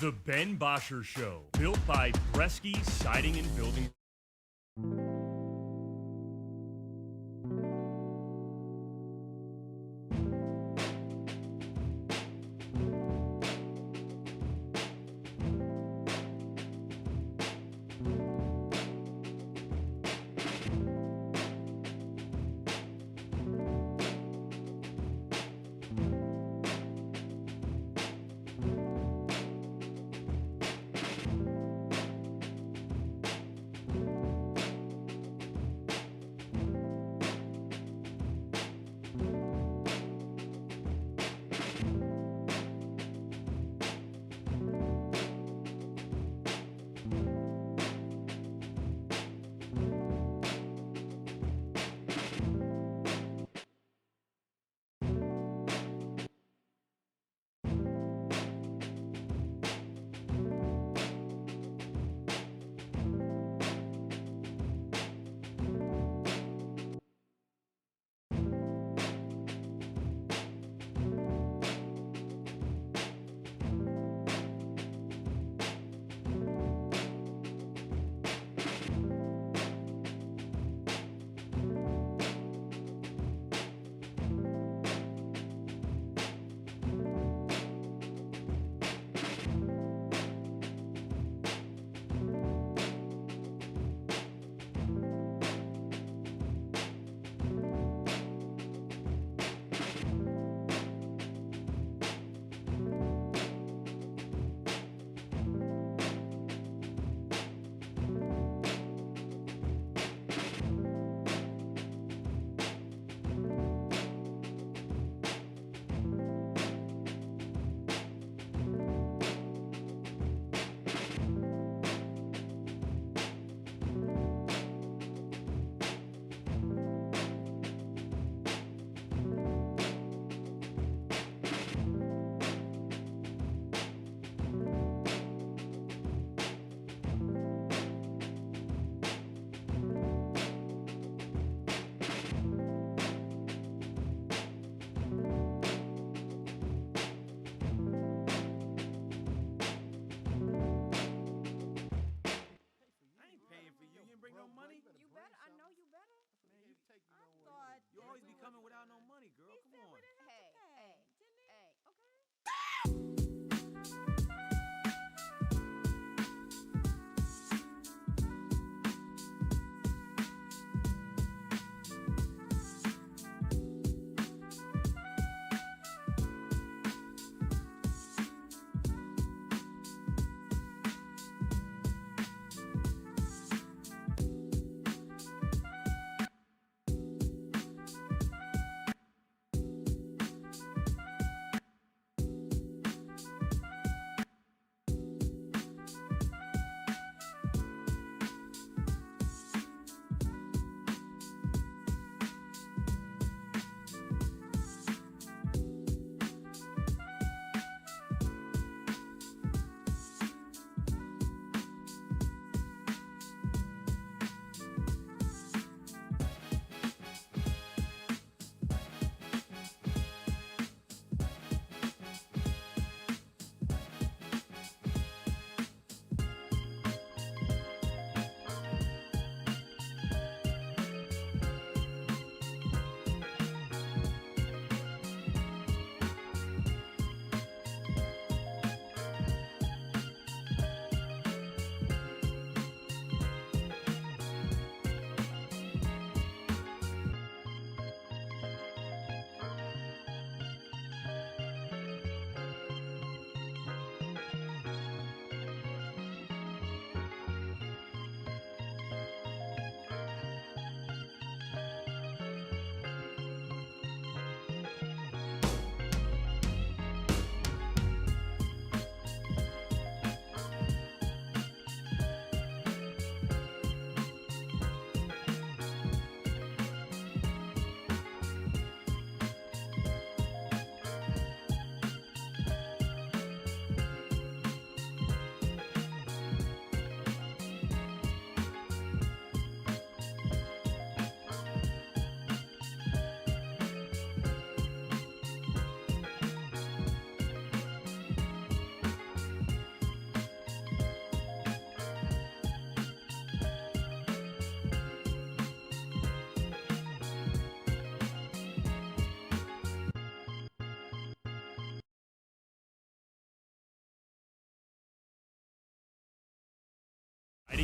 The Ben Bosscher Show, built by Bresky Siding and Building.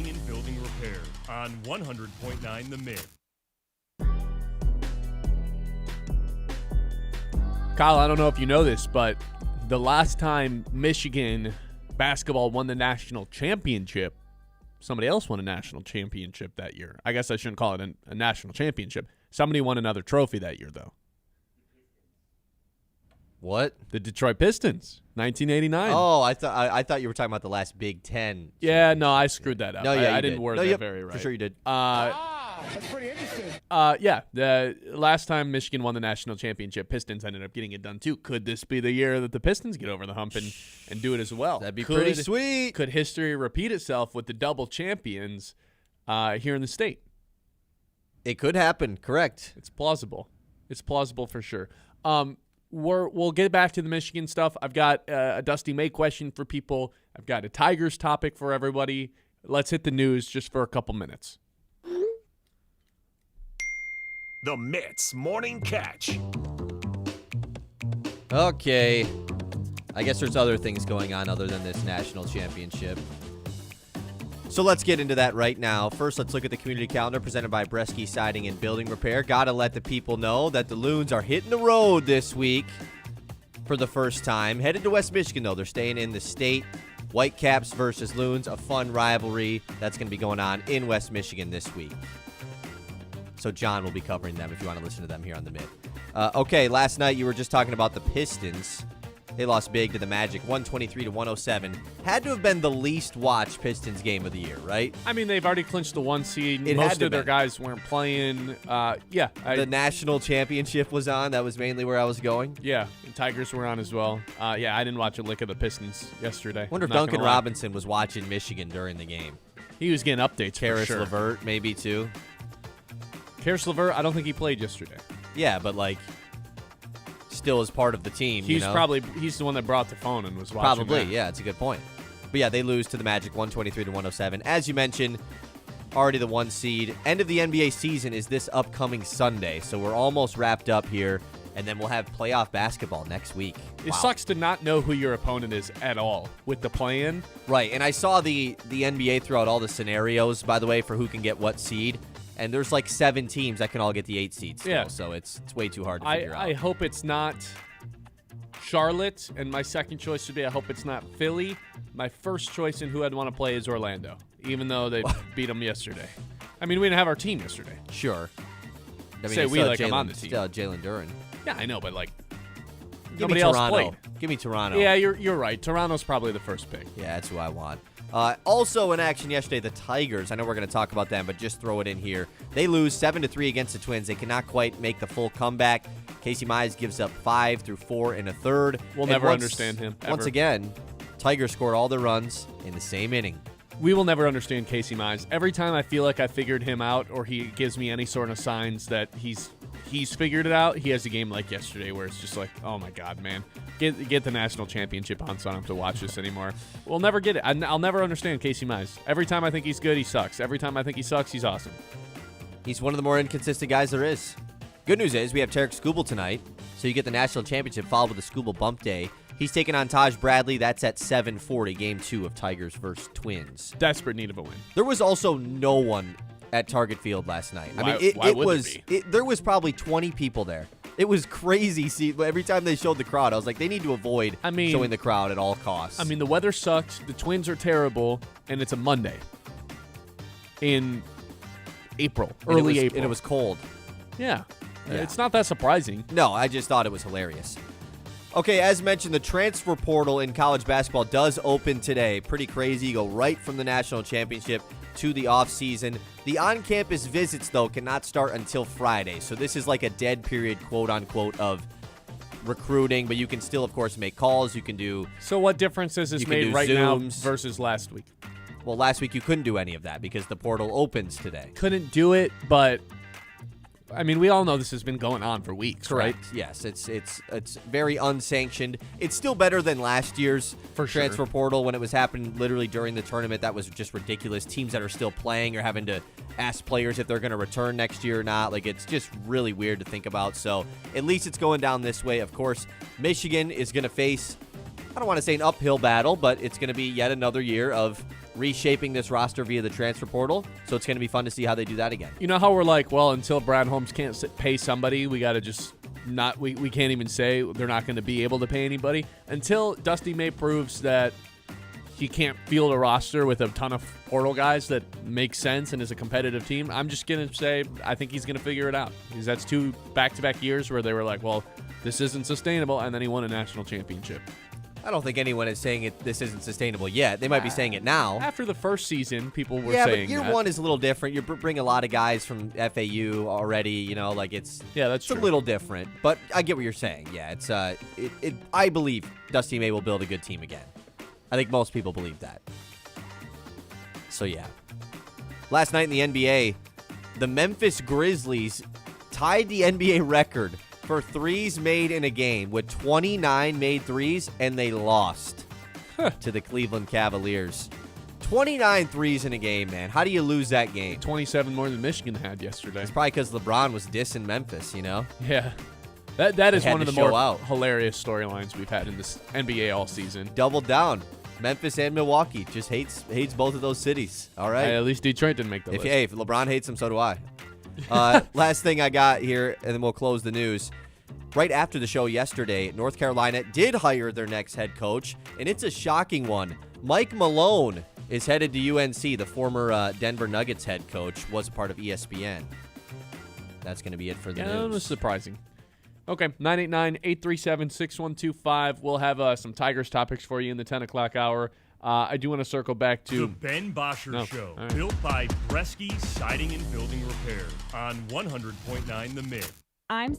Siding and Building Repair on 100.9 The Mitt. Kyle, I don't know if you know this, but the last time Michigan basketball won the national championship, somebody else won a national championship that year. I guess I shouldn't call it a national championship. Somebody won another trophy that year, though. What? The Detroit Pistons, 1989. Oh, I thought you were talking about the last Big Ten. Yeah, no, I screwed that up. No, yeah, I you didn't did. word No, that yep, very right. For sure you did. That's pretty interesting. Yeah, the last time Michigan won the national championship, Pistons ended up getting it done too. Could this be the year that the Pistons get over the hump and do it as well? That'd be pretty sweet. Could history repeat itself with the double champions here in the state? It could happen, correct. It's plausible. It's plausible for sure. We'll get back to the Michigan stuff. I've got a Dusty May question for people. I've got a Tigers topic for everybody. Let's hit the news just for a couple minutes. The Mitt's Morning Catch. Okay. I guess there's other things going on other than this national championship. So let's get into that right now. First, let's look at the community calendar presented by Bresky Siding and Building Repair. Gotta let the people know that the Loons are hitting the road this week for the first time. Headed to West Michigan, though. They're staying in the state. Whitecaps versus Loons, a fun rivalry that's going to be going on in West Michigan this week. So John will be covering them if you want to listen to them here on the Mitt. Okay, last night you were just talking about the Pistons. They lost big to the Magic, 123-107. Had to have been the least watched Pistons game of the year, right? I mean, they've already clinched the 1 seed. It had Most to of their been. guys weren't playing. The national championship was on. That was mainly where I was going. Yeah, and Tigers were on as well. I didn't watch a lick of the Pistons yesterday. I wonder if Not Duncan gonna lie. Robinson was watching Michigan during the game. He was getting updates for Karis sure. LeVert, maybe, too. Karis LeVert, I don't think he played yesterday. Yeah, but, still is part of the team, He's the one that brought the phone and was watching. Probably, that. yeah, it's a good point. But yeah, they lose to the Magic 123-107. As you mentioned, already the 1 seed. End of the NBA season is this upcoming Sunday, so we're almost wrapped up here, and then we'll have playoff basketball next week. It Wow. sucks to not know who your opponent is at all with the play-in. Right, and I saw the NBA throw out all the scenarios, by the way, for who can get what seed, and there's 7 teams that can all get the 8 seeds still, Yeah. so it's way too hard to figure out. I hope it's not Charlotte, and my second choice would be I hope it's not Philly. My first choice in who I'd want to play is Orlando, even though they beat them yesterday. I mean, we didn't have our team yesterday. Sure. I Say it's we still like I'm on the Jalen- team. still Jalen Duren. Yeah, I know, but Give nobody me else Toronto. played. Give me Toronto. Yeah, you're right. Toronto's probably the first pick. Yeah, that's who I want. Also in action yesterday, the Tigers. I know we're going to talk about them, but just throw it in here. They lose 7-3 against the Twins. They cannot quite make the full comeback. Casey Mize gives up 5 through 4 in a third. We'll And never understand him, Once ever. again, Tigers scored all their runs in the same inning. We will never understand Casey Mize. Every time I feel like I figured him out or he gives me any sort of signs that he's figured it out, he has a game like yesterday where it's just like, oh my God, man. Get the national championship on so I don't have to watch this anymore. We'll never get it. I'll never understand Casey Mize. Every time I think he's good, he sucks. Every time I think he sucks, he's awesome. He's one of the more inconsistent guys there is. Good news is we have Tarek Skubal tonight, so you get the national championship followed with the Skubal bump day. He's taking on Taj Bradley. That's at 7:40, Game 2 of Tigers versus Twins. Desperate need of a win. There was also no one at Target Field last night. Why would there was probably 20 people there. It was crazy. See, every time they showed the crowd, I was like, they need to avoid showing the crowd at all costs. I mean, the weather sucks. The Twins are terrible, and it's a Monday in April, early April. And it was cold. Yeah. Yeah. It's not that surprising. No, I just thought it was hilarious. Okay, as mentioned, the transfer portal in college basketball does open today. Pretty crazy. You go right from the national championship to the offseason. The on-campus visits, though, cannot start until Friday. So this is like a dead period, quote-unquote, of recruiting. But you can still, of course, make calls. You can do... So what difference has this You can made do right now Zooms. versus last week? Well, last week you couldn't do any of that because the portal opens today. Couldn't do it, but I mean, we all know this has been going on for weeks, right? Yes, it's very unsanctioned. It's still better than last year's transfer portal when it was happening literally during the tournament. That was just ridiculous. Teams that are still playing are having to ask players if they're going to return next year or not. It's just really weird to think about. So at least it's going down this way. Of course, Michigan is going to face I don't want to say an uphill battle, but it's going to be yet another year of reshaping this roster via the transfer portal. So it's going to be fun to see how they do that again. You know how we're like, well, until Brad Holmes can't pay somebody, we got to just not. We can't even say they're not going to be able to pay anybody until Dusty May proves that he can't field a roster with a ton of portal guys that make sense and is a competitive team. I'm just going to say I think he's going to figure it out. Because that's 2 back-to-back years where they were like, well, this isn't sustainable, and then he won a national championship. I don't think anyone is saying this isn't sustainable yet. They might be saying it now. After the first season, people were saying that. Yeah, but year that. 1 is a little different. You bring a lot of guys from FAU already, like it's that's a true. little different. But I get what you're saying. Yeah, it's I believe Dusty May will build a good team again. I think most people believe that. So, yeah. Last night in the NBA, the Memphis Grizzlies tied the NBA record for threes made in a game with 29 made threes, and they lost to the Cleveland Cavaliers. 29 threes in a game, man. How do you lose that game? 27 more than Michigan had yesterday. It's probably because LeBron was dissing Memphis, Yeah. That is one of the show more out. Hilarious storylines we've had in this NBA all season. Doubled down. Memphis and Milwaukee just hates both of those cities. All right. Hey, at least Detroit didn't make the list. If LeBron hates them, so do I. Last thing I got here, and then we'll close the news. Right after the show yesterday, North Carolina did hire their next head coach, and it's a shocking one. Mike Malone is headed to UNC. The former Denver Nuggets head coach was a part of ESPN. That's going to be it for the news. That was surprising. Okay, 989-837-6125. We'll have some Tigers topics for you in the 10 o'clock hour. I do want to circle back to The Ben Bosscher Show, All right. built by Bresky Siding and Building Repair on 100.9 The Mitt. I'm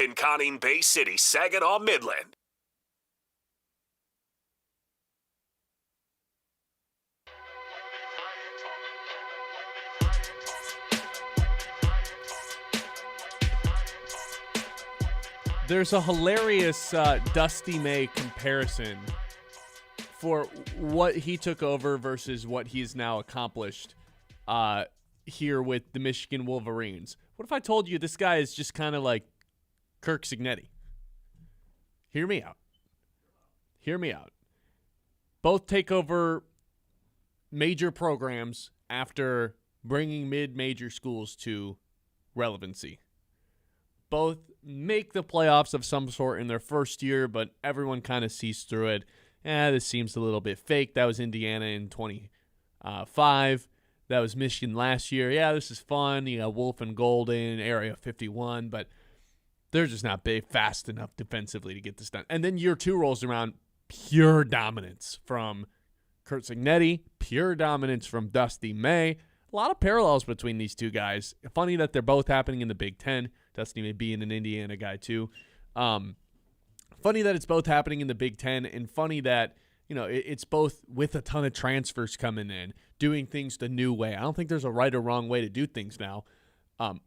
Pinconning, Bay City, Saginaw, Midland. There's a hilarious Dusty May comparison for what he took over versus what he's now accomplished here with the Michigan Wolverines. What if I told you this guy is just kind of like Curt Cignetti? Hear me out. Hear me out. Both take over major programs after bringing mid-major schools to relevancy. Both make the playoffs of some sort in their first year, but everyone kind of sees through it. This seems a little bit fake. That was Indiana in 25. That was Michigan last year. Yeah, this is fun. You know, Wolf and Golden, Area 51, but they're just not big, fast enough defensively to get this done. And then year 2 rolls around, pure dominance from Curt Cignetti, pure dominance from Dusty May. A lot of parallels between these two guys. Funny that they're both happening in the Big Ten. Dusty May being an Indiana guy too. Funny that it's both happening in the Big Ten, and funny that, you know, it's both with a ton of transfers coming in, doing things the new way. I don't think there's a right or wrong way to do things now,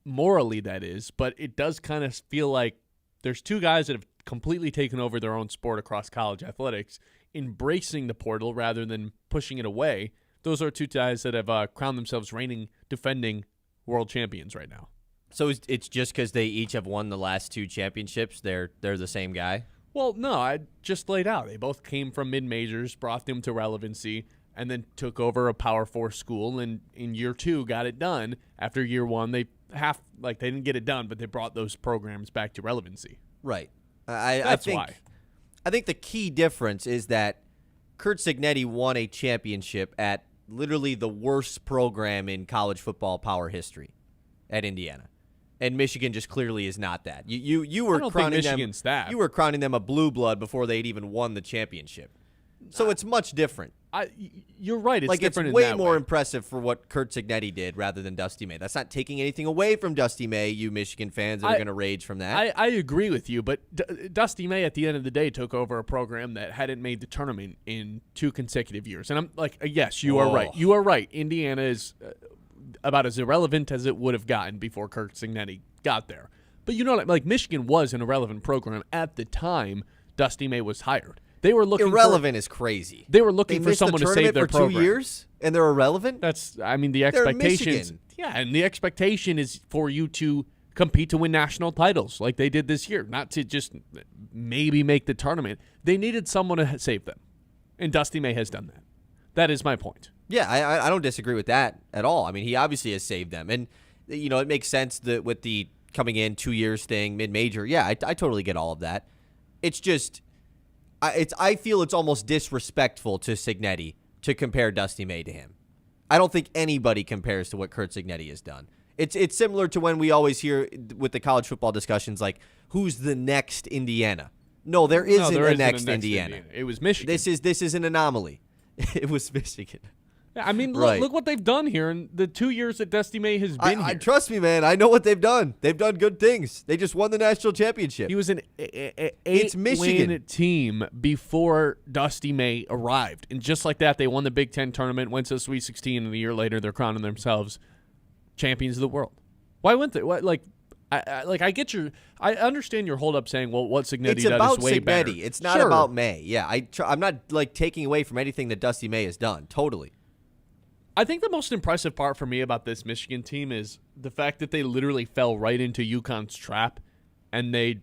morally that is, but it does kind of feel like there's two guys that have completely taken over their own sport across college athletics, embracing the portal rather than pushing it away. Those are two guys that have crowned themselves reigning, defending world champions right now. So it's just because they each have won the last 2 championships, they're the same guy? Well, no, I just laid out. They both came from mid-majors, brought them to relevancy, and then took over a Power 4 school, and in year 2 got it done. After year 1, they didn't get it done, but they brought those programs back to relevancy. Right. That's why. I think the key difference is that Curt Cignetti won a championship at literally the worst program in college football power history at Indiana. And Michigan just clearly is not that. You were crowning them. You were crowning them a blue blood before they'd even won the championship. So it's much different. You're right. It's different. It's way more impressive for what Curt Cignetti did rather than Dusty May. That's not taking anything away from Dusty May. You Michigan fans are going to rage from that. I agree with you, but Dusty May at the end of the day took over a program that hadn't made the tournament in 2 consecutive years. And I'm like, yes, you are right. You are right. Indiana is about as irrelevant as it would have gotten before Curt Cignetti got there. But you know, like Michigan was an irrelevant program at the time Dusty May was hired. They were looking irrelevant is crazy. They were looking for someone to save their program. For 2 years, and they're irrelevant. The expectations. Yeah, and the expectation is for you to compete to win national titles like they did this year, not to just maybe make the tournament. They needed someone to save them, and Dusty May has done that. That is my point. Yeah, I don't disagree with that at all. I mean, he obviously has saved them, and you know it makes sense that with the coming in 2 years thing, mid-major. Yeah, I totally get all of that. It's just. I feel it's almost disrespectful to Cignetti to compare Dusty May to him. I don't think anybody compares to what Curt Cignetti has done. It's similar to when we always hear with the college football discussions, like, who's the next Indiana? No, there isn't a next Indiana. It was Michigan. This is an anomaly. It was Michigan. Yeah, I mean, right. Look what they've done here in the 2 years that Dusty May has been here. Trust me, man. I know what they've done. They've done good things. They just won the national championship. He was an 8-win team before Dusty May arrived. And just like that, they won the Big Ten tournament, went to the Sweet 16, and a year later, they're crowning themselves champions of the world. Why wouldn't they? I understand your hold up saying, well, what Cignetti does is way better. It's not about May. Yeah, I'm not taking away from anything that Dusty May has done. Totally. I think the most impressive part for me about this Michigan team is the fact that they literally fell right into UConn's trap, and they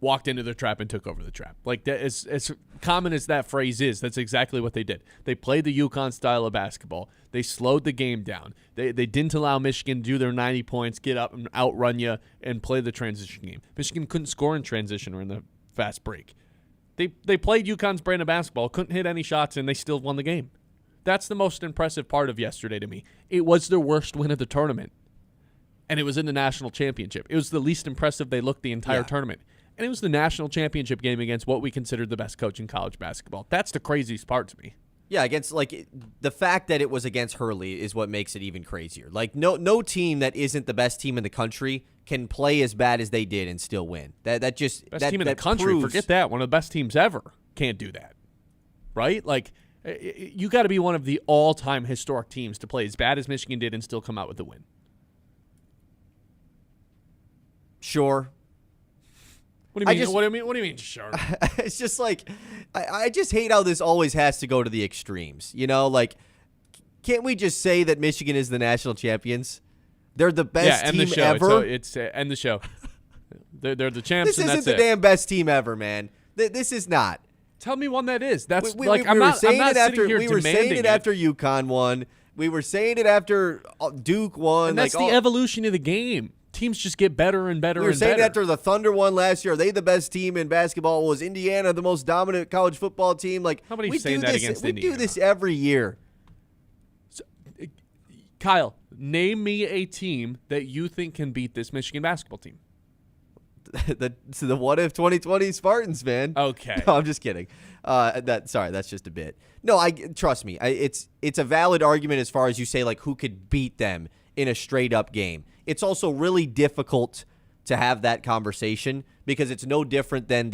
walked into the trap and took over the trap. Like, that is, as common as that phrase is, that's exactly what they did. They played the UConn style of basketball. They slowed the game down. They didn't allow Michigan to do their 90 points, get up and outrun you, and play the transition game. Michigan couldn't score in transition or in the fast break. They played UConn's brand of basketball, couldn't hit any shots, and they still won the game. That's the most impressive part of yesterday to me. It was their worst win of the tournament, and it was in the national championship. It was the least impressive they looked the entire tournament, and it was the national championship game against what we considered the best coach in college basketball. That's the craziest part to me. Yeah, against the fact that it was against Hurley is what makes it even crazier. Like no team that isn't the best team in the country can play as bad as they did and still win. That just best team in the country. Forget that. One of the best teams ever can't do that, right? Like you got to be one of the all-time historic teams to play as bad as Michigan did and still come out with the win. Sure. What do you mean? What do you mean? Sure. It's just like I just hate how this always has to go to the extremes. You know, like can't we just say that Michigan is the national champions? They're the best end team the show. ever. It's end the show. They're the champs. This and isn't that's the it. damn best team ever, man. This is not. Tell me one that is. That's we like were I'm saying not it after here we were saying it after UConn won. We were saying it after Duke won. And that's the evolution of the game. Teams just get better and better. We were and saying better. after the Thunder won last year, are they the best team in basketball? Was Indiana the most dominant college football team? Like Nobody's saying that against Indiana. We do this every year. So, Kyle, name me a team that you think can beat this Michigan basketball team. the what if 2020 Spartans, man. Okay. No, I'm just kidding. That's just a bit. No, trust me. It's a valid argument as far as you say, like who could beat them in a straight up game. It's also really difficult to have that conversation because it's no different than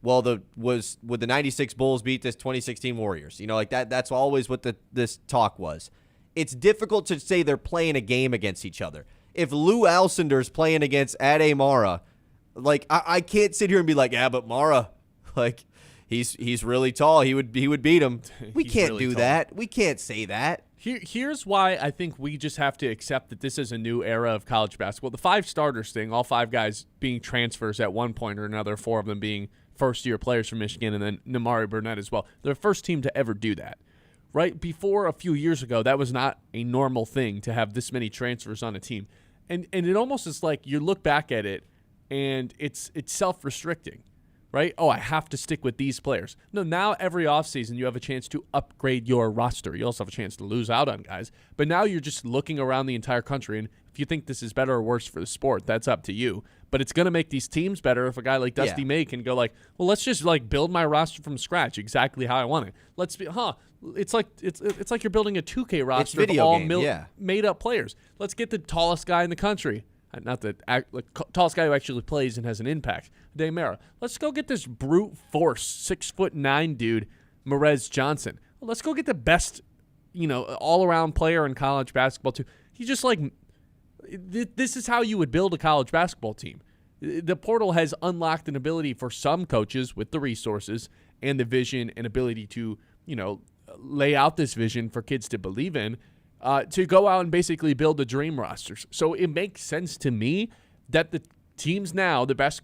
would the 96 Bulls beat this 2016 Warriors? You know, like that's always what this talk was. It's difficult to say they're playing a game against each other. If Lou Alcindor's playing against Ade Mara, like I can't sit here and be like, yeah, but Mara, like he's really tall. He would beat him. We can't really do that. We can't say that. Here's why I think we just have to accept that this is a new era of college basketball. The 5 starters thing, all 5 guys being transfers at one point or another, 4 of them being first-year players from Michigan, and then Namari Burnett as well. They're the first team to ever do that. Right before a few years ago, that was not a normal thing to have this many transfers on a team. And it almost is like you look back at it, and it's self-restricting. Right? Oh, I have to stick with these players. No, now every offseason you have a chance to upgrade your roster. You also have a chance to lose out on guys. But now you're just looking around the entire country, and if you think this is better or worse for the sport, that's up to you. But it's going to make these teams better if a guy like Dusty May can go like, well, let's just like build my roster from scratch exactly how I want it. It's like you're building a 2K roster of all made up players. Let's get the tallest guy in the country. Not the tallest guy who actually plays and has an impact. Demera. Let's go get this brute force 6'9" dude, Merez Johnson. Let's go get the best, all-around player in college basketball too. He's just like, this is how you would build a college basketball team. The portal has unlocked an ability for some coaches with the resources and the vision and ability to, lay out this vision for kids to believe in. To go out and basically build the dream rosters. So it makes sense to me that the teams now, the best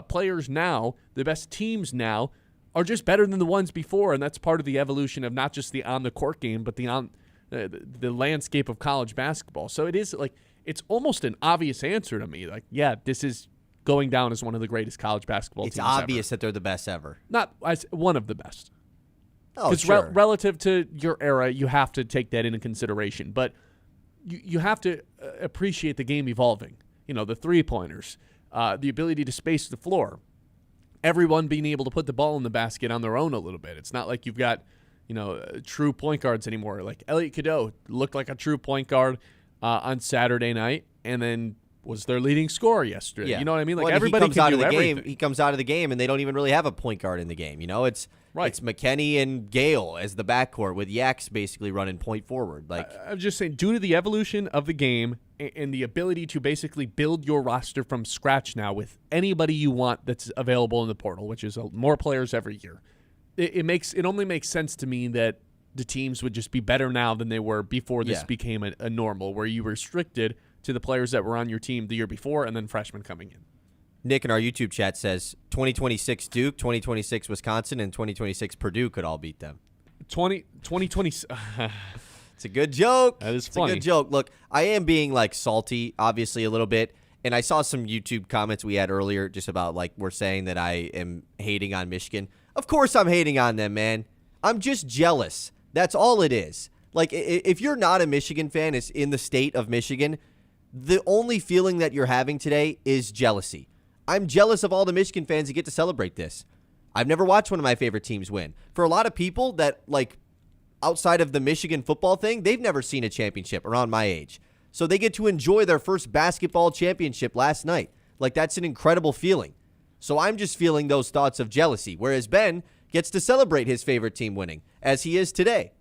players now, the best teams now are just better than the ones before, and that's part of the evolution of not just the on-the-court game, but the landscape of college basketball. So it is like it's almost an obvious answer to me. Like, yeah, this is going down as one of the greatest college basketball teams ever. It's obvious that they're the best ever. Not as one of the best. Because relative to your era, you have to take that into consideration. But you have to appreciate the game evolving. The three-pointers, the ability to space the floor, everyone being able to put the ball in the basket on their own a little bit. It's not like you've got, true point guards anymore. Like Elliot Cadeau looked like a true point guard on Saturday night and then was their leading scorer yesterday. Yeah. You know what I mean? Like everybody can do everything. Game, he comes out of the game, and they don't even really have a point guard in the game. It's right. It's McKinney and Gale as the backcourt with Yax basically running point forward. Like I'm just saying, due to the evolution of the game and the ability to basically build your roster from scratch now with anybody you want that's available in the portal, which is more players every year, it only makes sense to me that the teams would just be better now than they were before this became a normal, where you were restricted to the players that were on your team the year before and then freshmen coming in. Nick in our YouTube chat says 2026 Duke, 2026 Wisconsin, and 2026 Purdue could all beat them. 2020. It's a good joke. That is funny. It's a good joke. Look, I am being salty, obviously a little bit, and I saw some YouTube comments we had earlier just about we're saying that I am hating on Michigan. Of course I'm hating on them, man. I'm just jealous. That's all it is. Like, if you're not a Michigan fan, is in the state of Michigan, the only feeling that you're having today is jealousy. I'm jealous of all the Michigan fans who get to celebrate this. I've never watched one of my favorite teams win. For a lot of people that outside of the Michigan football thing, they've never seen a championship around my age. So they get to enjoy their first basketball championship last night. Like, that's an incredible feeling. So I'm just feeling those thoughts of jealousy, whereas Ben gets to celebrate his favorite team winning, as he is today.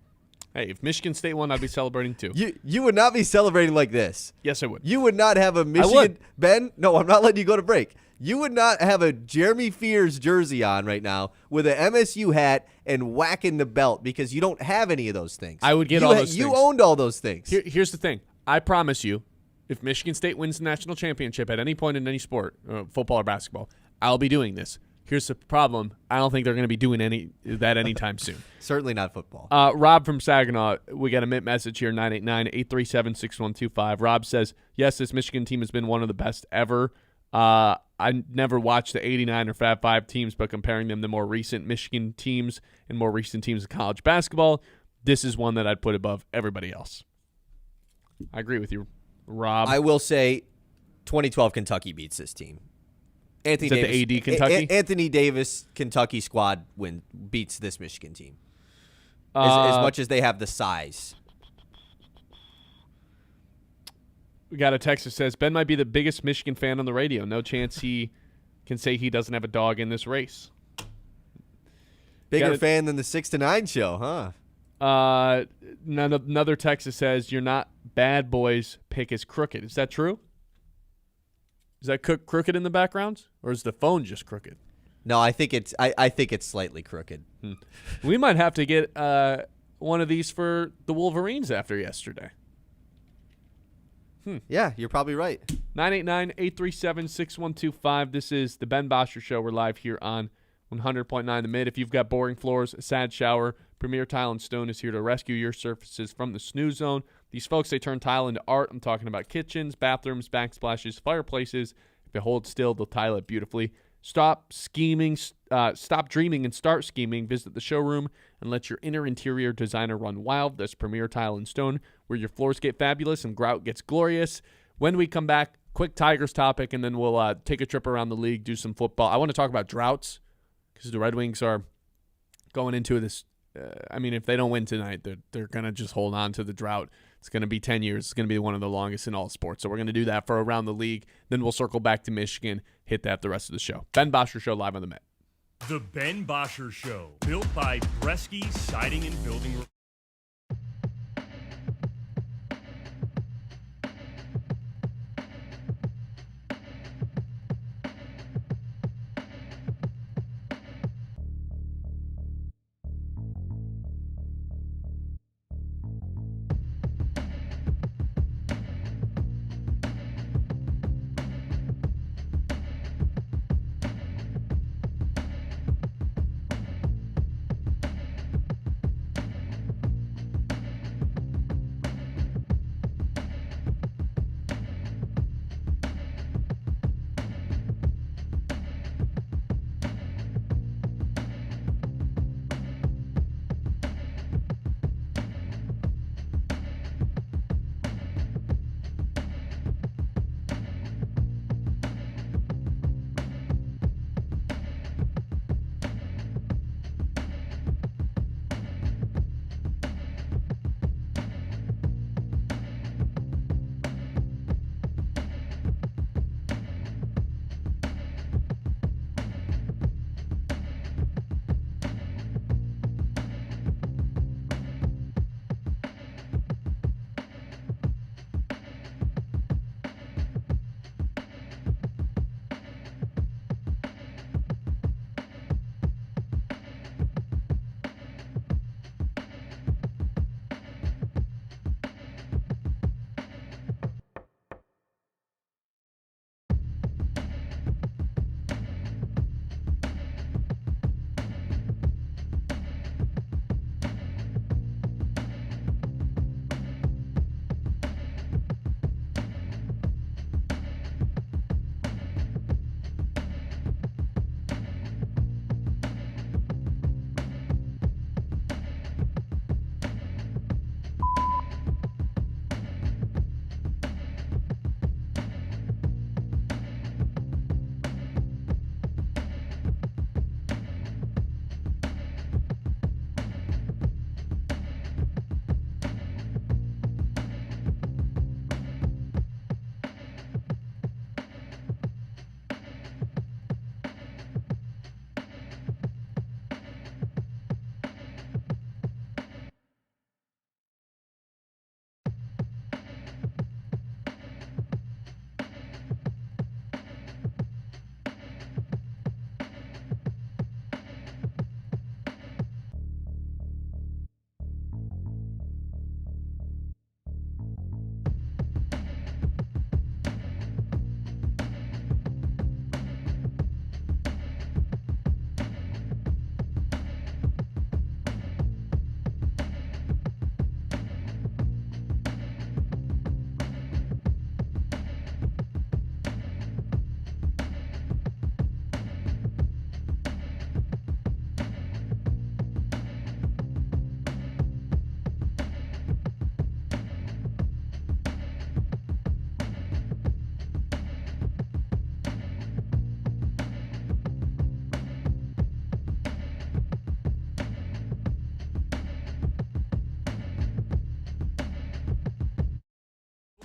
Hey, if Michigan State won, I'd be celebrating too. You would not be celebrating like this. Yes, I would. You would not have a Michigan. Ben, no, I'm not letting you go to break. You would not have a Jeremy Fears jersey on right now with an MSU hat and whacking the belt because you don't have any of those things. I would get all those things. You owned all those things. Here's the thing. I promise you, if Michigan State wins the national championship at any point in any sport, football or basketball, I'll be doing this. Here's the problem. I don't think they're going to be doing that anytime soon. Certainly not football. Rob from Saginaw, we got a Mitt message here, 989-837-6125. Rob says, yes, this Michigan team has been one of the best ever. I never watched the 89 or Fab 5 teams, but comparing them to more recent Michigan teams and more recent teams in college basketball, this is one that I'd put above everybody else. I agree with you, Rob. I will say 2012 Kentucky beats this team. Anthony Davis, the AD Kentucky? Anthony Davis Kentucky squad beats this Michigan team. As much as they have the size. We got a text that says, Ben might be the biggest Michigan fan on the radio. No chance he can say he doesn't have a dog in this race. Bigger fan than the 6 to 9 show, huh? Another text that says, you're not bad boys, pick is crooked. Is that true? Is that crooked in the background, or is the phone just crooked? No, I think it's slightly crooked. We might have to get one of these for the Wolverines after yesterday. Yeah, you're probably right. 989-837-6125. This is the Ben Bosscher Show. We're live here on 100.9 The Mid. If you've got boring floors, a sad shower, Premier Tile & Stone is here to rescue your surfaces from the snooze zone. These folks, they turn tile into art. I'm talking about kitchens, bathrooms, backsplashes, fireplaces. If it holds still, they'll tile it beautifully. Stop scheming, stop dreaming and start scheming. Visit the showroom and let your inner interior designer run wild. That's Premier Tile & Stone, where your floors get fabulous and grout gets glorious. When we come back, quick Tigers topic, and then we'll take a trip around the league, do some football. I want to talk about droughts because the Red Wings are going into this. If they don't win tonight, they're going to just hold on to the drought. It's going to be 10 years. It's going to be one of the longest in all sports. So we're going to do that for around the league. Then we'll circle back to Michigan, hit that the rest of the show. Ben Bosscher Show live on the Met. The Ben Bosscher Show, built by Bresky Siding and Building.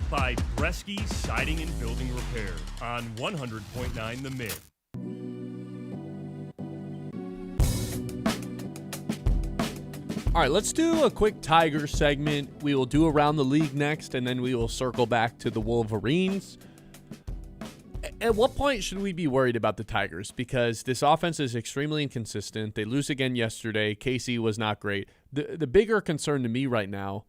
by Bresky Siding and Building Repair on 100.9 The Mid. All right, let's do a quick Tigers segment. We will do around the league next, and then we will circle back to the Wolverines. At what point should we be worried about the Tigers? Because this offense is extremely inconsistent. They lose again yesterday. Casey was not great. The bigger concern to me right now,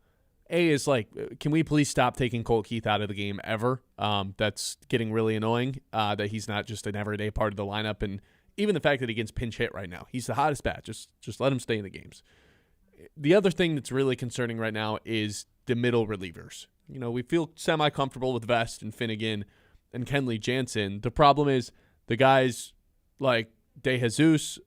is like, can we please stop taking Colt Keith out of the game ever? That's getting really annoying, that he's not just an everyday part of the lineup. And even the fact that he gets pinch hit right now. He's the hottest bat. Just let him stay in the games. The other thing that's really concerning right now is the middle relievers. You know, we feel semi-comfortable with Vest and Finnegan and Kenley Jansen. The problem is the guys like De Jesus,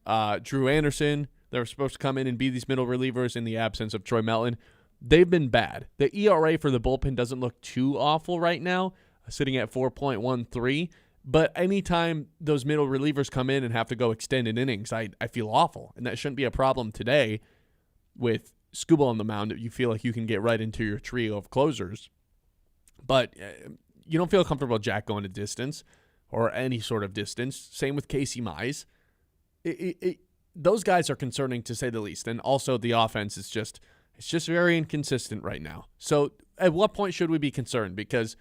Drew Anderson, that were supposed to come in and be these middle relievers in the absence of Troy Melton, they've been bad. The ERA for the bullpen doesn't look too awful right now, sitting at 4.13. But anytime those middle relievers come in and have to go extended innings, I feel awful. And that shouldn't be a problem today with Skubal on the mound. You feel like you can get right into your trio of closers. But you don't feel comfortable with Jack going a distance or any sort of distance. Same with Casey Mize. Those guys are concerning to say the least. And also the offense is just very inconsistent right now. So at what point should we be concerned? Because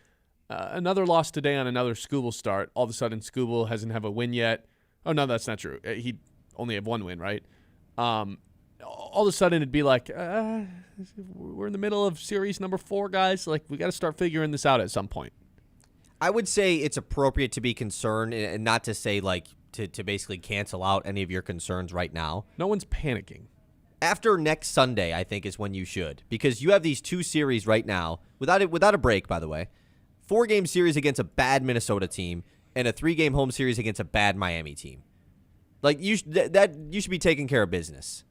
another loss today on another Skubal start, all of a sudden Skubal hasn't have a win yet. Oh, no, that's not true. He only have one win, right? All of a sudden it'd be like, we're in the middle of series number 4, guys. Like, we got to start figuring this out at some point. I would say it's appropriate to be concerned and not to say, like, to basically cancel out any of your concerns right now. No one's panicking. After next Sunday, I think, is when you should. Because you have these 2 series right now, without a break, by the way. 4-game series against a bad Minnesota team and a 3-game home series against a bad Miami team. Like, you should be taking care of business.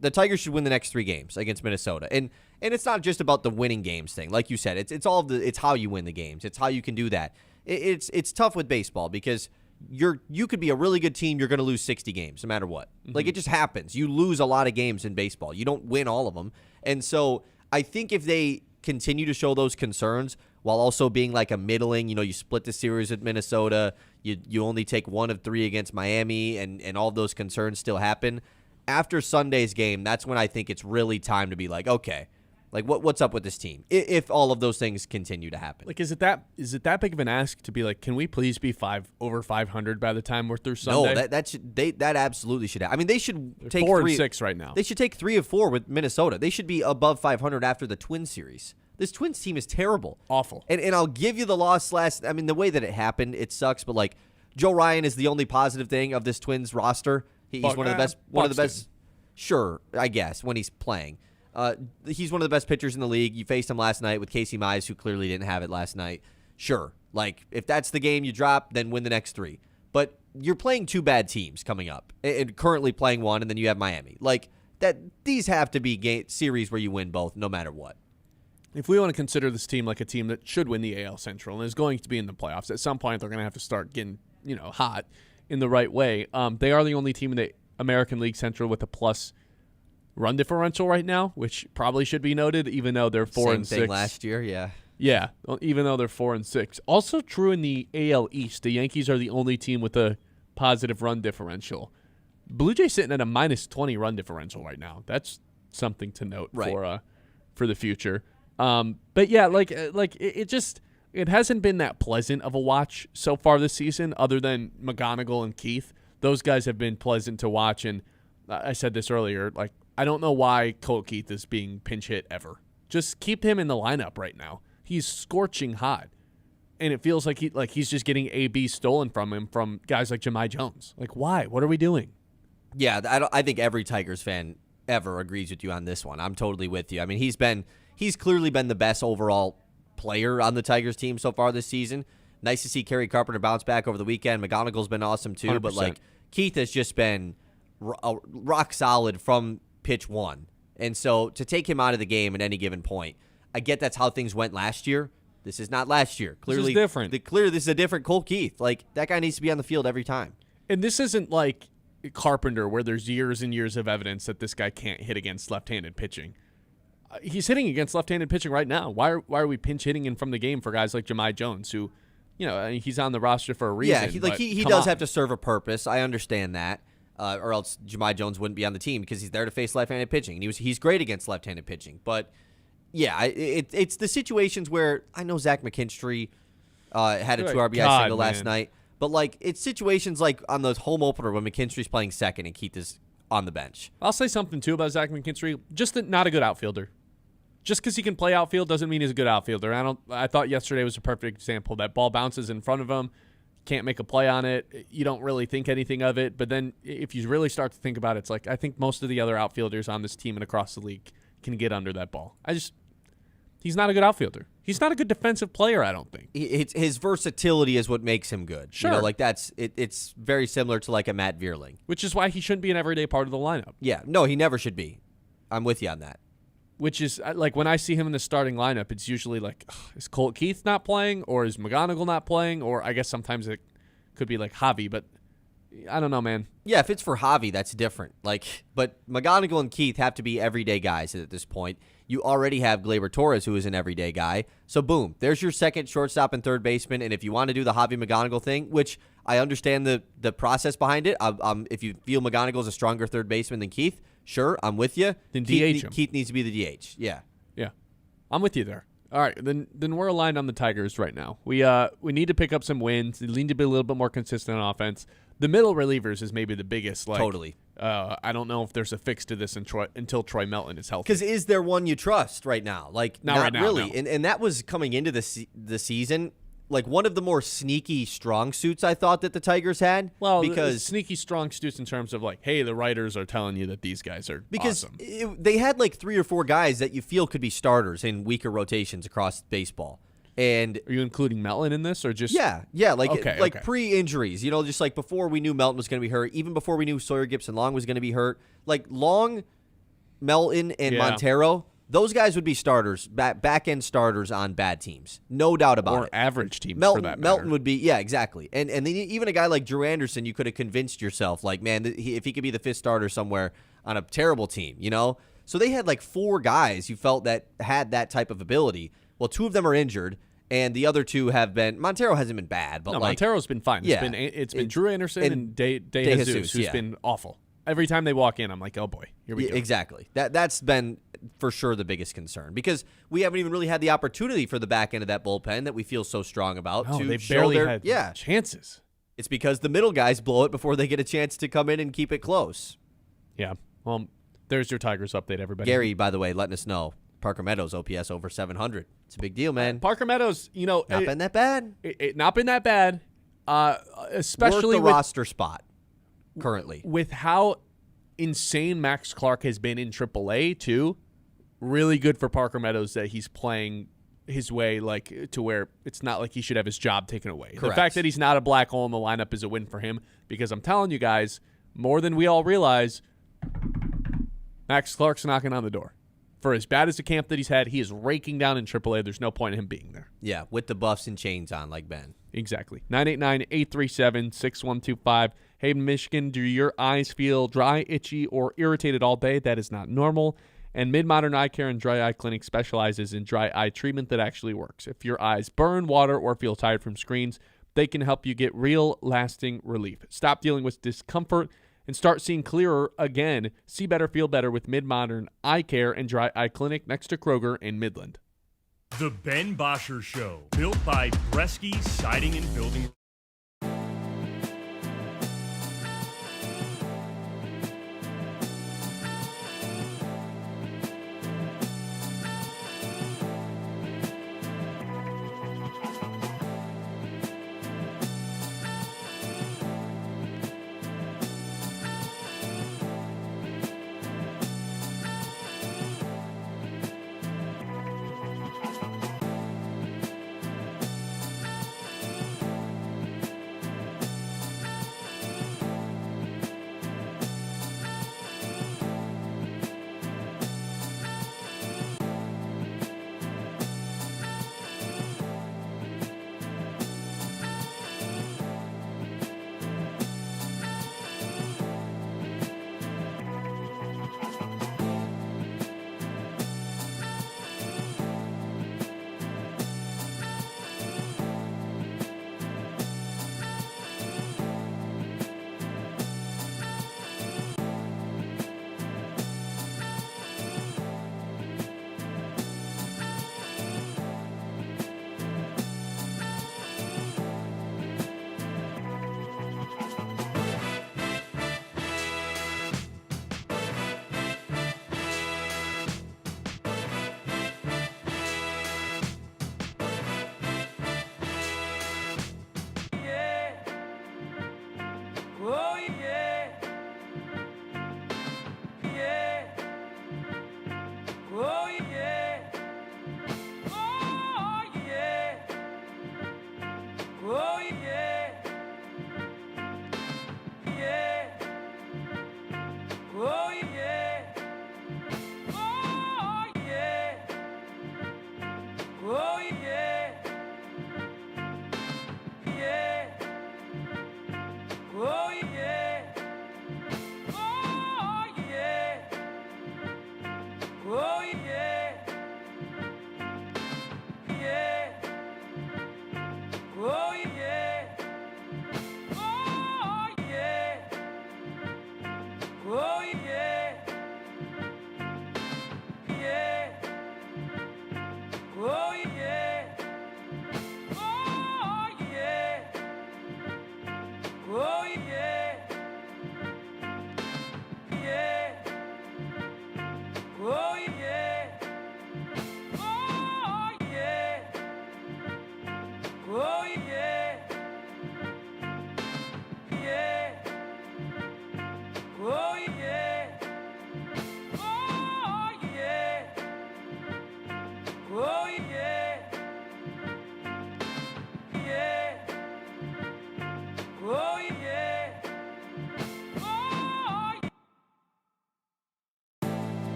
The Tigers should win the next 3 games against Minnesota. And it's not just about the winning games thing. Like you said, it's how you win the games. It's how you can do that. It's tough with baseball because you could be a really good team. You're going to lose 60 games no matter what. Mm-hmm. Like, it just happens. You lose a lot of games in baseball. You don't win all of them. And so I think if they continue to show those concerns while also being like a middling, you split the series with Minnesota, you only take 1 of 3 against Miami, and all of those concerns still happen. After Sunday's game, that's when I think it's really time to be like, okay, like what's up with this team? If all of those things continue to happen, like, is it that big of an ask to be like, can we please be over 500 by the time we're through Sunday? No, that absolutely should happen. I mean, they should take 4-6 right now. They should take 3 of 4 with Minnesota. They should be above 500 after the Twins series. This Twins team is terrible, awful. And I'll give you the loss last. I mean, the way that it happened, it sucks. But like, Joe Ryan is the only positive thing of this Twins roster. He's one of the best. One of the best. Sure, I guess, when he's playing. He's one of the best pitchers in the league. You faced him last night with Casey Mize, who clearly didn't have it last night. Sure, like, if that's the game you drop, then win the next 3. But you're playing 2 bad teams coming up, and currently playing 1, and then you have Miami. Like, these have to be series where you win both, no matter what. If we want to consider this team like a team that should win the AL Central and is going to be in the playoffs, at some point they're going to have to start getting, hot in the right way. They are the only team in the American League Central with a plus run differential right now, which probably should be noted, even though they're 4-6. Same thing last year, yeah. Yeah, even though they're 4-6. Also true in the AL East. The Yankees are the only team with a positive run differential. Blue Jays sitting at a -20 run differential right now. That's something to note for the future. But yeah, it hasn't been that pleasant of a watch so far this season, other than McGonigal and Keith. Those guys have been pleasant to watch, and I said this earlier, like, I don't know why Colt Keith is being pinch hit ever. Just keep him in the lineup right now. He's scorching hot, and it feels like he's just getting AB stolen from him from guys like Jahmai Jones. Like, why? What are we doing? Yeah, I think every Tigers fan ever agrees with you on this one. I'm totally with you. I mean, he's clearly been the best overall player on the Tigers team so far this season. Nice to see Kerry Carpenter bounce back over the weekend. McGonigal's been awesome too, 100%. But like, Keith has just been rock solid from pitch 1. And so to take him out of the game at any given point, I get that's how things went last year. This is not last year. Clearly, this is different. Clearly, this is a different Colt Keith. Like, that guy needs to be on the field every time. And this isn't like Carpenter, where there's years and years of evidence that this guy can't hit against left-handed pitching. he's hitting against left-handed pitching right now. Why are we pinch hitting him from the game for guys like Jahmai Jones, who, he's on the roster for a reason? Yeah, he does have to serve a purpose. I understand that. Or else Jahmai Jones wouldn't be on the team because he's there to face left-handed pitching, and he's great against left-handed pitching. But yeah, it's the situations where I know Zach McKinstry had a 2 RBI single last night, but it's situations like on the home opener when McKinstry's playing second and Keith is on the bench. I'll say something too about Zach McKinstry. Just that not a good outfielder. Just because he can play outfield doesn't mean he's a good outfielder. I thought yesterday was a perfect example. That ball bounces in front of him, can't make a play on it. You don't really think anything of it. But then if you really start to think about it, it's like I think most of the other outfielders on this team and across the league can get under that ball. He's not a good outfielder. He's not a good defensive player, I don't think. His versatility is what makes him good. Sure. It's very similar to like a Matt Vierling. Which is why he shouldn't be an everyday part of the lineup. Yeah, no, he never should be. I'm with you on that. Which is, like, when I see him in the starting lineup, it's usually like, is Colt Keith not playing? Or is McGonigal not playing? Or I guess sometimes it could be like Javi, but I don't know, man. Yeah, if it's for Javi, that's different. But McGonigal and Keith have to be everyday guys at this point. You already have Gleyber Torres, who is an everyday guy. So, boom, there's your second shortstop and third baseman. And if you want to do the Javi McGonigal thing, which I understand the process behind it, if you feel McGonigal is a stronger third baseman than Keith, sure, I'm with you. Then DH him. Keith needs to be the DH. Yeah. Yeah. I'm with you there. All right, then we're aligned on the Tigers right now. We need to pick up some wins. They need to be a little bit more consistent on offense. The middle relievers is maybe the biggest. Totally. I don't know if there's a fix to this until Troy Melton is healthy. Because is there one you trust right now? Not right now, really. no. And that was coming into the season. One of the more sneaky strong suits I thought that the Tigers had. Well, because sneaky strong suits in terms of hey, the writers are telling you that these guys are awesome. They had 3 or 4 guys that you feel could be starters in weaker rotations across baseball. And are you including Melton in this or just okay. Pre-injuries, just before we knew Melton was going to be hurt, even before we knew Sawyer Gipson-Long was going to be hurt, Long, Melton, and Montero. Those guys would be starters, back-end starters on bad teams. No doubt about it. Or average teams, for that matter. Melton would be, yeah, exactly. And then even a guy like Drew Anderson, you could have convinced yourself, if he could be the 5th starter somewhere on a terrible team, So they had 4 guys you felt that had that type of ability. Well, 2 of them are injured, and the other 2 have been – Montero hasn't been bad. But Montero's been fine. It's been Drew Anderson and De Jesus, who's been awful. Every time they walk in, I'm like, oh, boy, here we go. Exactly. That's been for sure the biggest concern because we haven't even really had the opportunity for the back end of that bullpen that we feel so strong about. No, they barely had chances. It's because the middle guys blow it before they get a chance to come in and keep it close. Yeah. Well, there's your Tigers update, everybody. Gary, by the way, letting us know. Parker Meadows OPS over 700. It's a big deal, man. Parker Meadows, not been that bad. Not been that bad, especially worth the roster spot currently. With how insane Max Clark has been in AAA too. Really good for Parker Meadows that he's playing his way to where it's not like he should have his job taken away. Correct. The fact that he's not a black hole in the lineup is a win for him because I'm telling you guys, more than we all realize, Max Clark's knocking on the door. For as bad as the camp that he's had, he is raking down in AAA. There's no point in him being there. Yeah, with the buffs and chains on like Ben. Exactly. 989-837-6125. Hey, Michigan, do your eyes feel dry, itchy, or irritated all day? That is not normal. And Mid-Modern Eye Care and Dry Eye Clinic specializes in dry eye treatment that actually works. If your eyes burn, water, or feel tired from screens, they can help you get real, lasting relief. Stop dealing with discomfort and start seeing clearer again. See better, feel better with Mid-Modern Eye Care and Dry Eye Clinic next to Kroger in Midland. The Ben Bosscher Show, built by Bresky Siding and Building.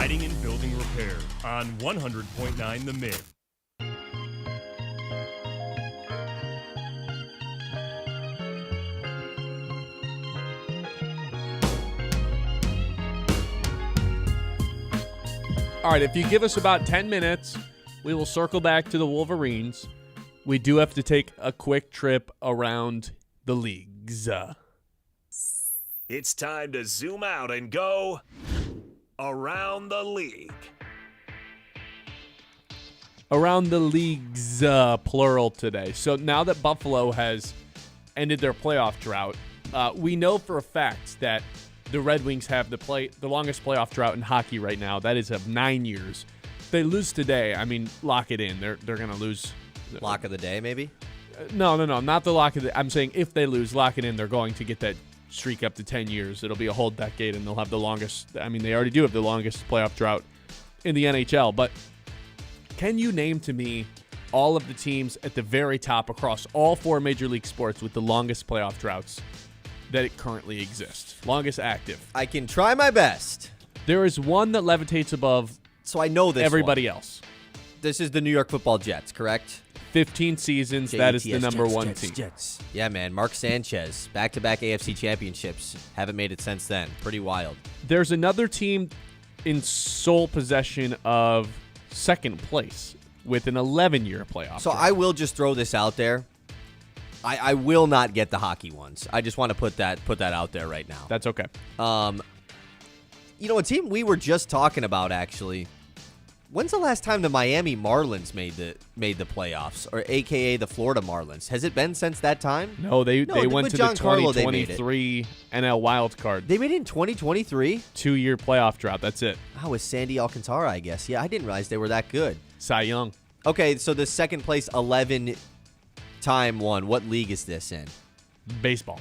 Siding and Building Repair on 100.9 The Mid. All right, if you give us about 10 minutes, we will circle back to the Wolverines. We do have to take a quick trip around the leagues. It's time to zoom out and go around the league. Around the leagues, plural today. So now that Buffalo has ended their playoff drought, we know for a fact that the Red Wings have the longest playoff drought in hockey right now. That is of 9 years. If they lose today, I mean, lock it in. They're going to lose. Lock of the day, maybe? No, not the lock of the. I'm saying if they lose, lock it in. They're going to get that streak up to 10 years. It'll be a whole decade, and they'll have the longest. I mean, they already do have the longest playoff drought in the NHL. But can you name to me all of the teams at the very top across all 4 major league sports with the longest playoff droughts that it currently exists? Longest active. I can try my best. There is one that levitates above So I know this everybody one. else. This is the New York Football Jets, correct? 15 seasons. That is the number one team. Jets. Yeah, man. Mark Sanchez, back-to-back AFC championships. Haven't made it since then. Pretty wild. There's another team in sole possession of second place with an 11-year playoff. So drought. I will just throw this out there. I will not get the hockey ones. I just want to put that out there right now. That's okay. You know, a team we were just talking about, actually. When's the last time the Miami Marlins made the playoffs, or AKA the Florida Marlins? Has it been since that time? No, they went with to the Giancarlo, 2023 NL wild card. They made it in 2023? 2-year playoff drought. That's it. Oh, with Sandy Alcantara, I guess. Yeah, I didn't realize they were that good. Cy Young. Okay, so the second place 11-time one. What league is this in? Baseball.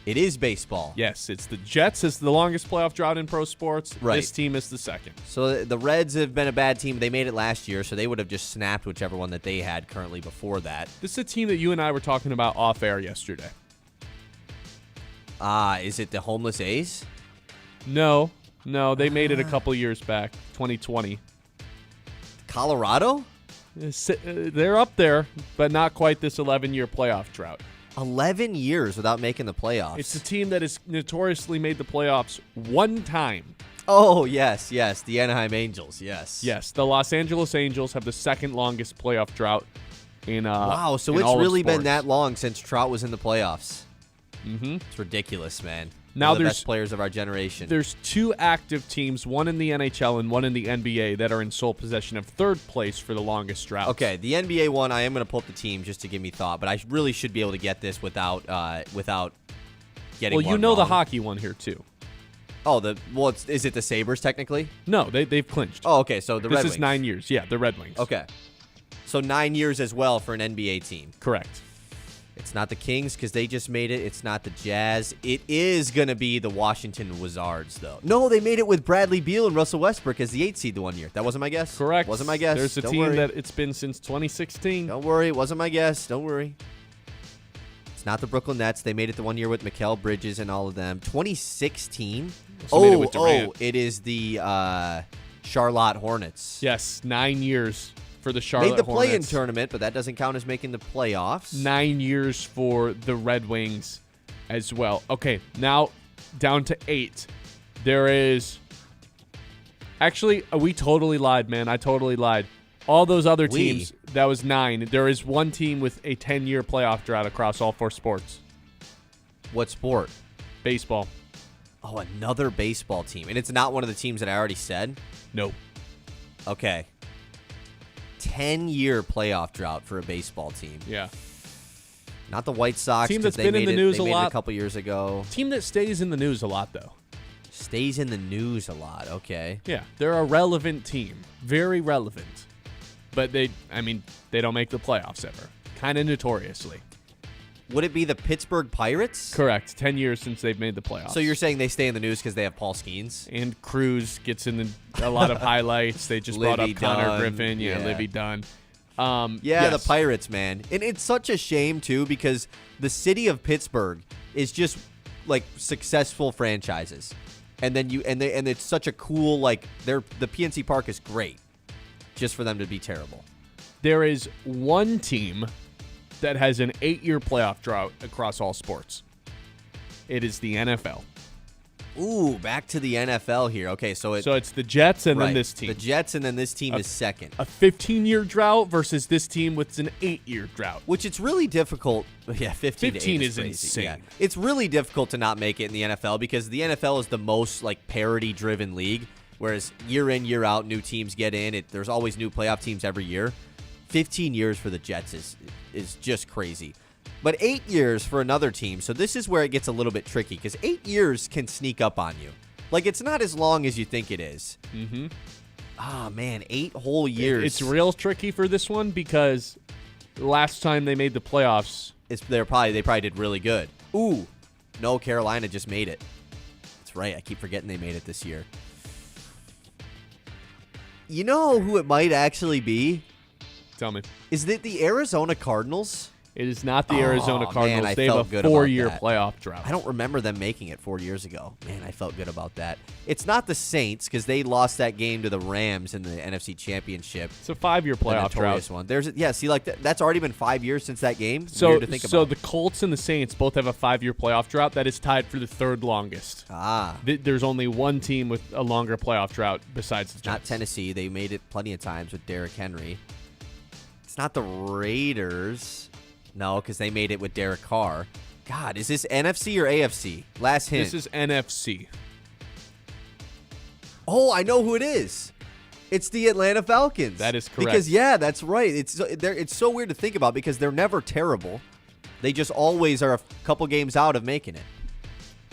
It is baseball. Yes, it's the Jets is the longest playoff drought in pro sports. Right. This team is the second. So the Reds have been a bad team. They made it last year, so they would have just snapped whichever one that they had currently before that. This is a team that you and I were talking about off air yesterday. Is it the Homeless A's? No, they made it a couple years back, 2020. Colorado? They're up there, but not quite this 11-year playoff drought. 11 years without making the playoffs. It's a team that has notoriously made the playoffs one time. Oh, yes. The Anaheim Angels, yes. Yes, the Los Angeles Angels have the second longest playoff drought in wow, so in it's all of really been sports. that long since Trout was in the playoffs. Mm-hmm. It's ridiculous, man. Now One of the there's best players of our generation. There's 2 active teams, one in the NHL and one in the NBA, that are in sole possession of third place for the longest drought. Okay, the NBA one, I am going to pull up the team just to give me thought, but I really should be able to get this without getting Well, you one know the wrong. hockey one here too. Oh, is it the Sabres technically? No, they've clinched. Oh, okay, so the this Red is Wings. 9 years. Yeah, the Red Wings. Okay. So 9 years as well for an NBA team. Correct. It's not the Kings because they just made it. It's not the Jazz. It is going to be the Washington Wizards, though. No, they made it with Bradley Beal and Russell Westbrook as the 8th seed the one year. That wasn't my guess? Correct. Wasn't my guess. There's a Don't team worry. that it's been since 2016. Don't worry. It wasn't my guess. Don't worry. It's not the Brooklyn Nets. They made it the one year with Mikal Bridges and all of them. 2016? Also made it with Durant. It is the Charlotte Hornets. Yes, 9 years for the Charlotte Made the play-in Hornets. tournament, but that doesn't count as making the playoffs. 9 years for the Red Wings as well. Okay, now down to 8. There is... Actually, we totally lied, man. I totally lied. All those other teams, that was 9. There is one team with a 10-year playoff drought across all 4 sports. What sport? Baseball. Oh, another baseball team. And it's not one of the teams that I already said? No. Okay. 10-year playoff drought for a baseball team. Yeah. Not the White Sox. Team 'cause that's they been in made the it- news they a made it lot. a couple years ago. Team that stays in the news a lot, though. Stays in the news a lot. Okay. Yeah, they're a relevant team. Very relevant. But they don't make the playoffs ever. Kind of notoriously. Would it be the Pittsburgh Pirates? Correct. 10 years since they've made the playoffs. So you're saying they stay in the news because they have Paul Skeens? And Cruz gets in a lot of highlights. They just brought up Livy Connor Dunn. Griffin. Yeah, Yeah. Livy Dunn. Yeah, yes. the Pirates, man. And it's such a shame, too, because the city of Pittsburgh is just, like, successful franchises. And then and it's such a cool, like, the PNC Park is great just for them to be terrible. There is one team that has an 8-year playoff drought across all sports. It is the NFL. Ooh, back to the NFL here. Okay, so it's the Jets and then this team. The Jets and then this team is second. A 15-year drought versus this team with an 8-year drought. Which it's really difficult. Yeah, 15 is crazy. insane. Yeah. It's really difficult to not make it in the NFL because the NFL is the most like parity-driven league, whereas year in, year out, new teams get in. There's always new playoff teams every year. 15 years for the Jets is just crazy. But 8 years for another team, so this is where it gets a little bit tricky because 8 years can sneak up on you. Like, it's not as long as you think it is. Mm-hmm. Ah, man, 8 whole years. It's real tricky for this one because last time they made the playoffs, they probably did really good. Ooh, no, Carolina just made it. That's right. I keep forgetting they made it this year. You know who it might actually be? Tell me. Is it the Arizona Cardinals? It is not the Arizona Cardinals. Man, they have a 4-year playoff drought. I don't remember them making it 4 years ago. Man, I felt good about that. It's not the Saints because they lost that game to the Rams in the NFC Championship. It's a 5-year playoff drought. One. See, like that's already been 5 years since that game. So, weird to think about. The Colts and the Saints both have a 5-year playoff drought that is tied for the third longest. There's only one team with a longer playoff drought besides the Jets. Not Tennessee. They made it plenty of times with Derrick Henry. It's not the Raiders. No, because they made it with Derek Carr. God, is this NFC or AFC? Last hint. This is NFC. Oh, I know who it is. It's the Atlanta Falcons. That is correct. Because, yeah, that's right. It's so weird to think about because they're never terrible. They just always are a couple games out of making it.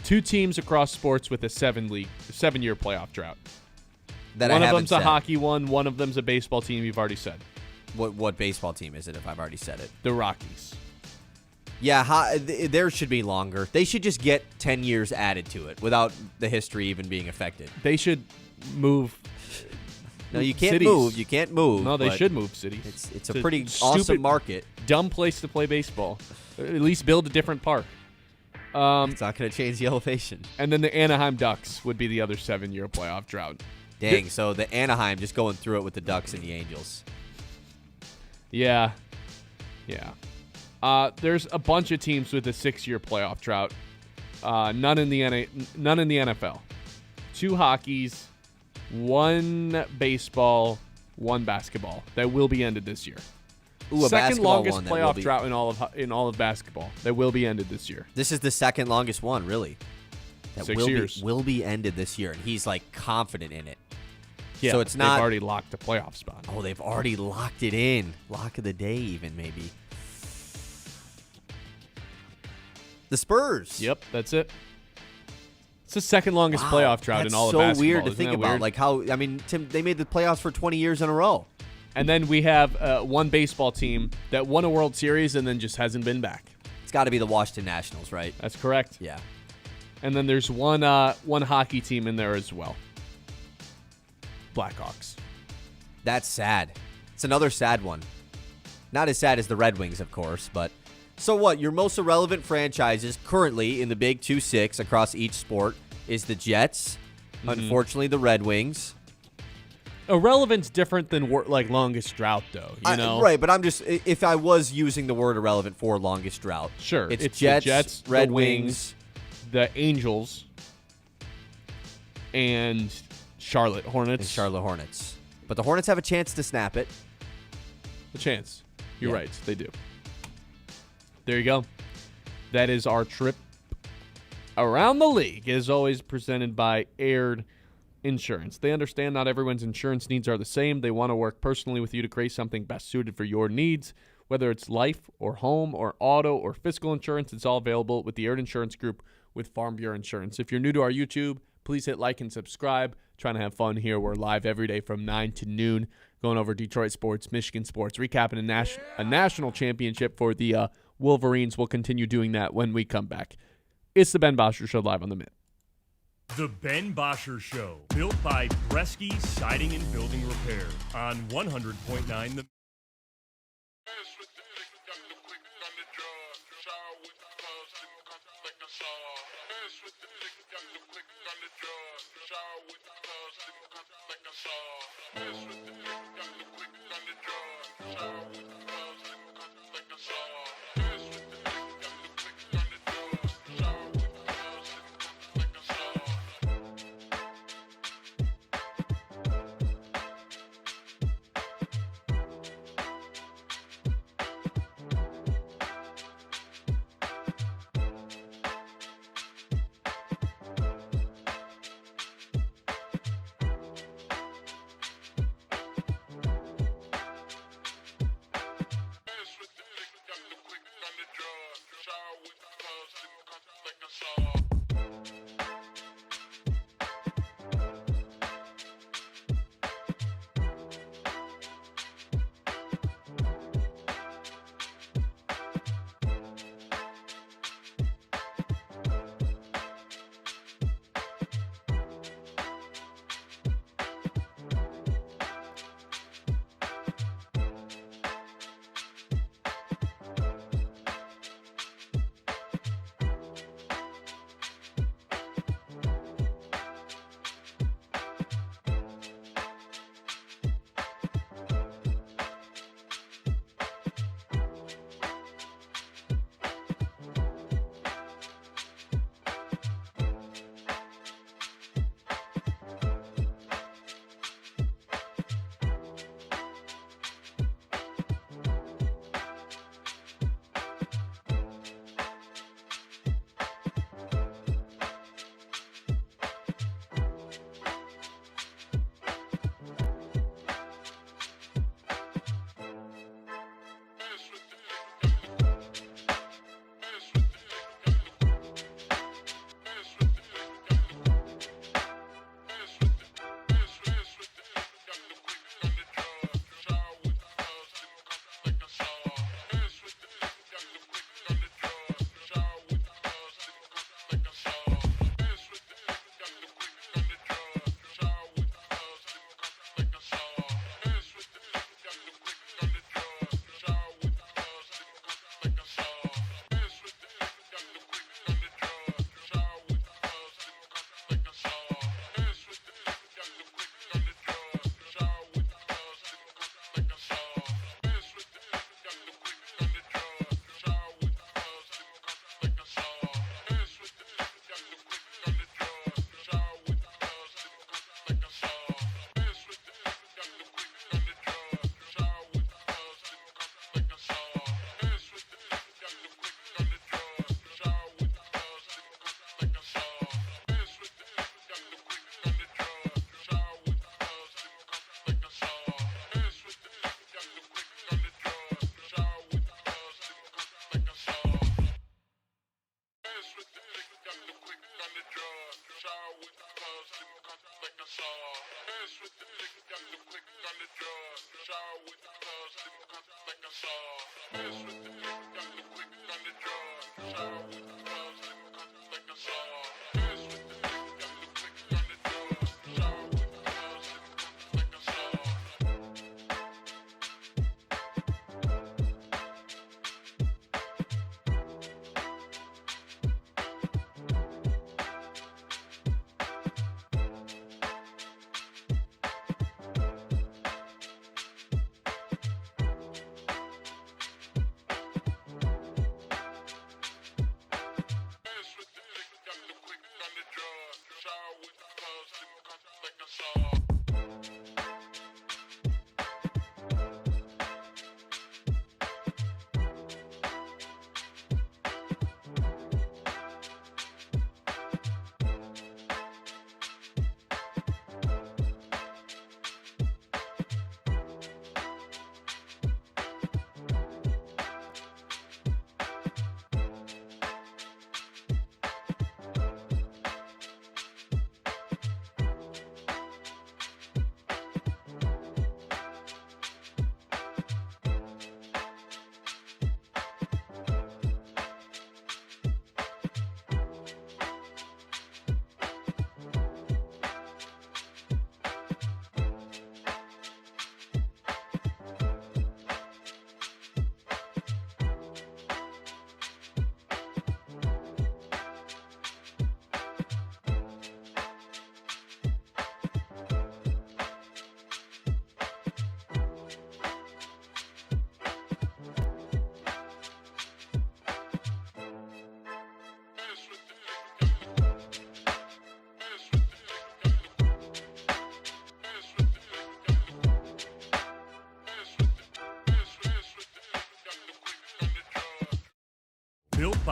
2 teams across sports with a 7-year playoff drought. One of them's a hockey one of them's a baseball team, you've already said. What baseball team is it, if I've already said it? The Rockies. Yeah, theirs should be longer. They should just get 10 years added to it without the history even being affected. They should move. No, you can't cities. Move. You can't move. No, they should move cities. It's a pretty awesome market. Dumb place to play baseball. At least build a different park. It's not going to change the elevation. And then the Anaheim Ducks would be the other 7-year playoff drought. Dang, so the Anaheim just going through it with the Ducks and the Angels. Yeah. There's a bunch of teams with a 6-year playoff drought. None in the NFL. 2 hockeys, 1 baseball, 1 basketball that will be ended this year. Ooh, a second basketball longest one playoff drought in all of basketball that will be ended this year. This is the second longest one, really. That 6 years will be ended this year, and he's like confident in it. Yeah, so it's not. They've already locked a playoff spot. Oh, they've already locked it in. Lock of the day, even maybe. The Spurs. Yep, that's it. It's the second longest playoff drought in all of basketball. That's so weird to Isn't think that about. weird? Like how, I mean, Tim, they made the playoffs for 20 years in a row. And then we have one baseball team that won a World Series and then just hasn't been back. It's got to be the Washington Nationals, right? That's correct. Yeah. And then there's one hockey team in there as well. Blackhawks. That's sad. It's another sad one. Not as sad as the Red Wings, of course, but so what? Your most irrelevant franchises currently in the Big 2-6 across each sport is the Jets, unfortunately the Red Wings. Irrelevant's different than longest drought, though. You know, right? But I'm just if I was using the word irrelevant for longest drought, sure, it's Jets, Red Wings, the Angels, and Charlotte Hornets. But the Hornets have a chance to snap it. A chance. You're right. They do. There you go. That is our trip around the league. As always, presented by Aired Insurance. They understand not everyone's insurance needs are the same. They want to work personally with you to create something best suited for your needs. Whether it's life or home or auto or physical insurance, it's all available with the Aired Insurance Group with Farm Bureau Insurance. If you're new to our YouTube, please hit like and subscribe. Trying to have fun here. We're live every day from 9 to noon, going over Detroit sports, Michigan sports, recapping a national championship for the Wolverines. We'll continue doing that when we come back. It's the Ben Bosscher Show live on the Mitt. The Ben Bosscher Show, built by Bresky Siding and Building Repair on 100.9 The.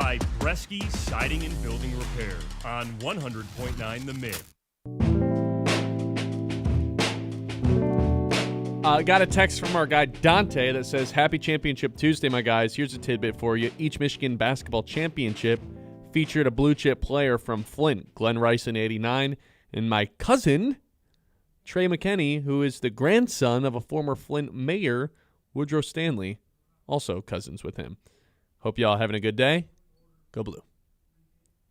by Bresky Siding and Building Repair on 100.9 The Mid. Got a text from our guy Dante that says, "Happy Championship Tuesday, my guys. Here's a tidbit for you. Each Michigan basketball championship featured a blue chip player from Flint, Glenn Rice in 89, and my cousin, Trey McKinney, who is the grandson of a former Flint mayor, Woodrow Stanley, also cousins with him. Hope y'all having a good day. Go Blue."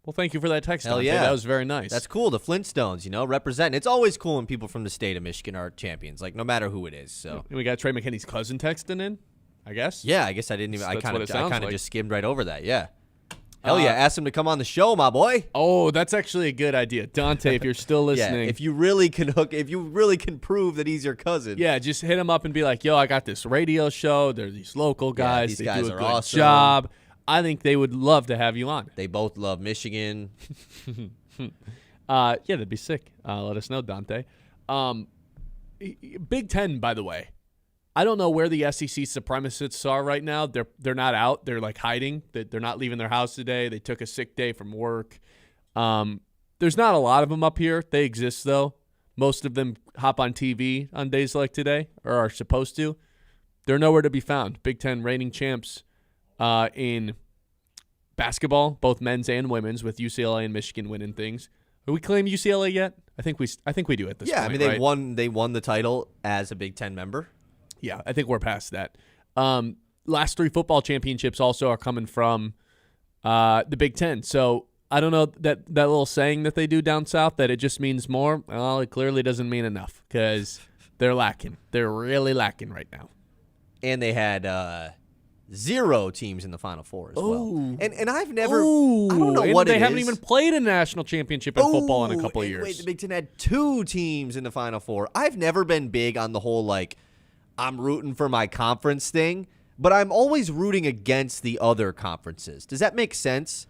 Well, thank you for that text, Hell Dante. yeah. That was very nice. That's cool. The Flintstones, represent. It's always cool when people from the state of Michigan are champions, like no matter who it is. So And we got Trey McKinney's cousin texting in, I guess. yeah, I guess I didn't even. That's I what it kind sounds of like. just skimmed right over that. Yeah. Hell yeah! Ask him to come on the show, my boy. Oh, that's actually a good idea. Dante, if you're still listening. Yeah, if you really can prove that he's your cousin. Yeah, just hit him up and be like, "Yo, I got this radio show. They're these local guys. these they guys do a are good awesome. job. I think they would love to have you on." They both love Michigan. Yeah, that'd be sick. Let us know, Dante. Big Ten, by the way. I don't know where the SEC supremacists are right now. They're not out. They're like hiding. They're not leaving their house today. They took a sick day from work. There's not a lot of them up here. They exist, though. Most of them hop on TV on days like today, or are supposed to. They're nowhere to be found. Big Ten reigning champs in basketball, both men's and women's, with UCLA and Michigan winning things. Do we claim UCLA yet? I think we do at this point. Yeah, I mean right? they won the title as a Big Ten member. Yeah, I think we're past that. Last 3 football championships also are coming from the Big Ten. So I don't know that little saying that they do down south that it just means more. Well, it clearly doesn't mean enough because they're lacking. They're really lacking right now. And they had 0 teams in the Final Four as well. And I've never. Ooh, I don't know and what they it haven't is. even played a national championship in football in a couple of years. Wait, the Big Ten had 2 teams in the Final Four. I've never been big on the whole I'm rooting for my conference thing, but I'm always rooting against the other conferences. Does that make sense?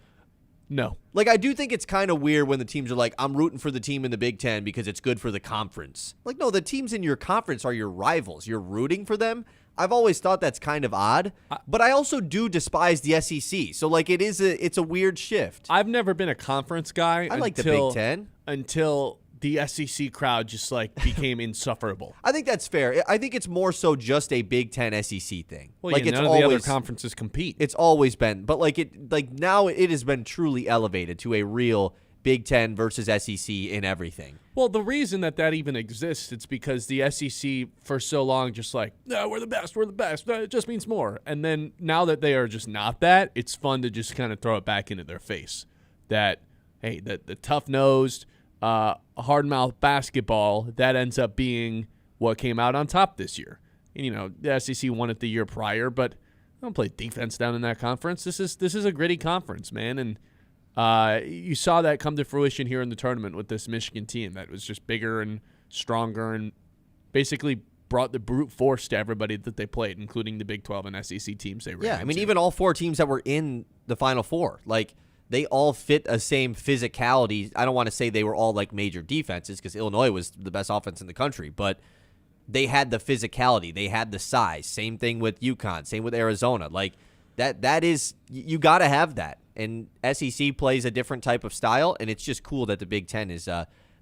No. I do think it's kind of weird when the teams are like, I'm rooting for the team in the Big Ten because it's good for the conference. No, the teams in your conference are your rivals. You're rooting for them. I've always thought that's kind of odd, but I also do despise the SEC. So, it's a weird shift. I've never been a conference guy. I like the Big Ten. Until the SEC crowd just became insufferable. I think that's fair. I think it's more so just a Big Ten SEC thing. Well, it's none of the other conferences compete. It's always been, but now it has been truly elevated to a real Big Ten versus SEC in everything. Well, the reason that even exists, it's because the SEC for so long just no, we're the best, it just means more. And then now that they are just not that, it's fun to just kind of throw it back into their face. That, hey, the tough-nosed, hard-mouth basketball, that ends up being what came out on top this year. And, the SEC won it the year prior, but they don't play defense down in that conference. This is a gritty conference, man, and you saw that come to fruition here in the tournament with this Michigan team that was just bigger and stronger and basically brought the brute force to everybody that they played, including the Big 12 and SEC teams they ran Yeah, I mean, into. even all 4 teams that were in the Final Four, they all fit a same physicality. I don't want to say they were all major defenses because Illinois was the best offense in the country, but they had the physicality. They had the size. Same thing with UConn. Same with Arizona. That is, you got to have that. And SEC plays a different type of style, and it's just cool that the Big Ten is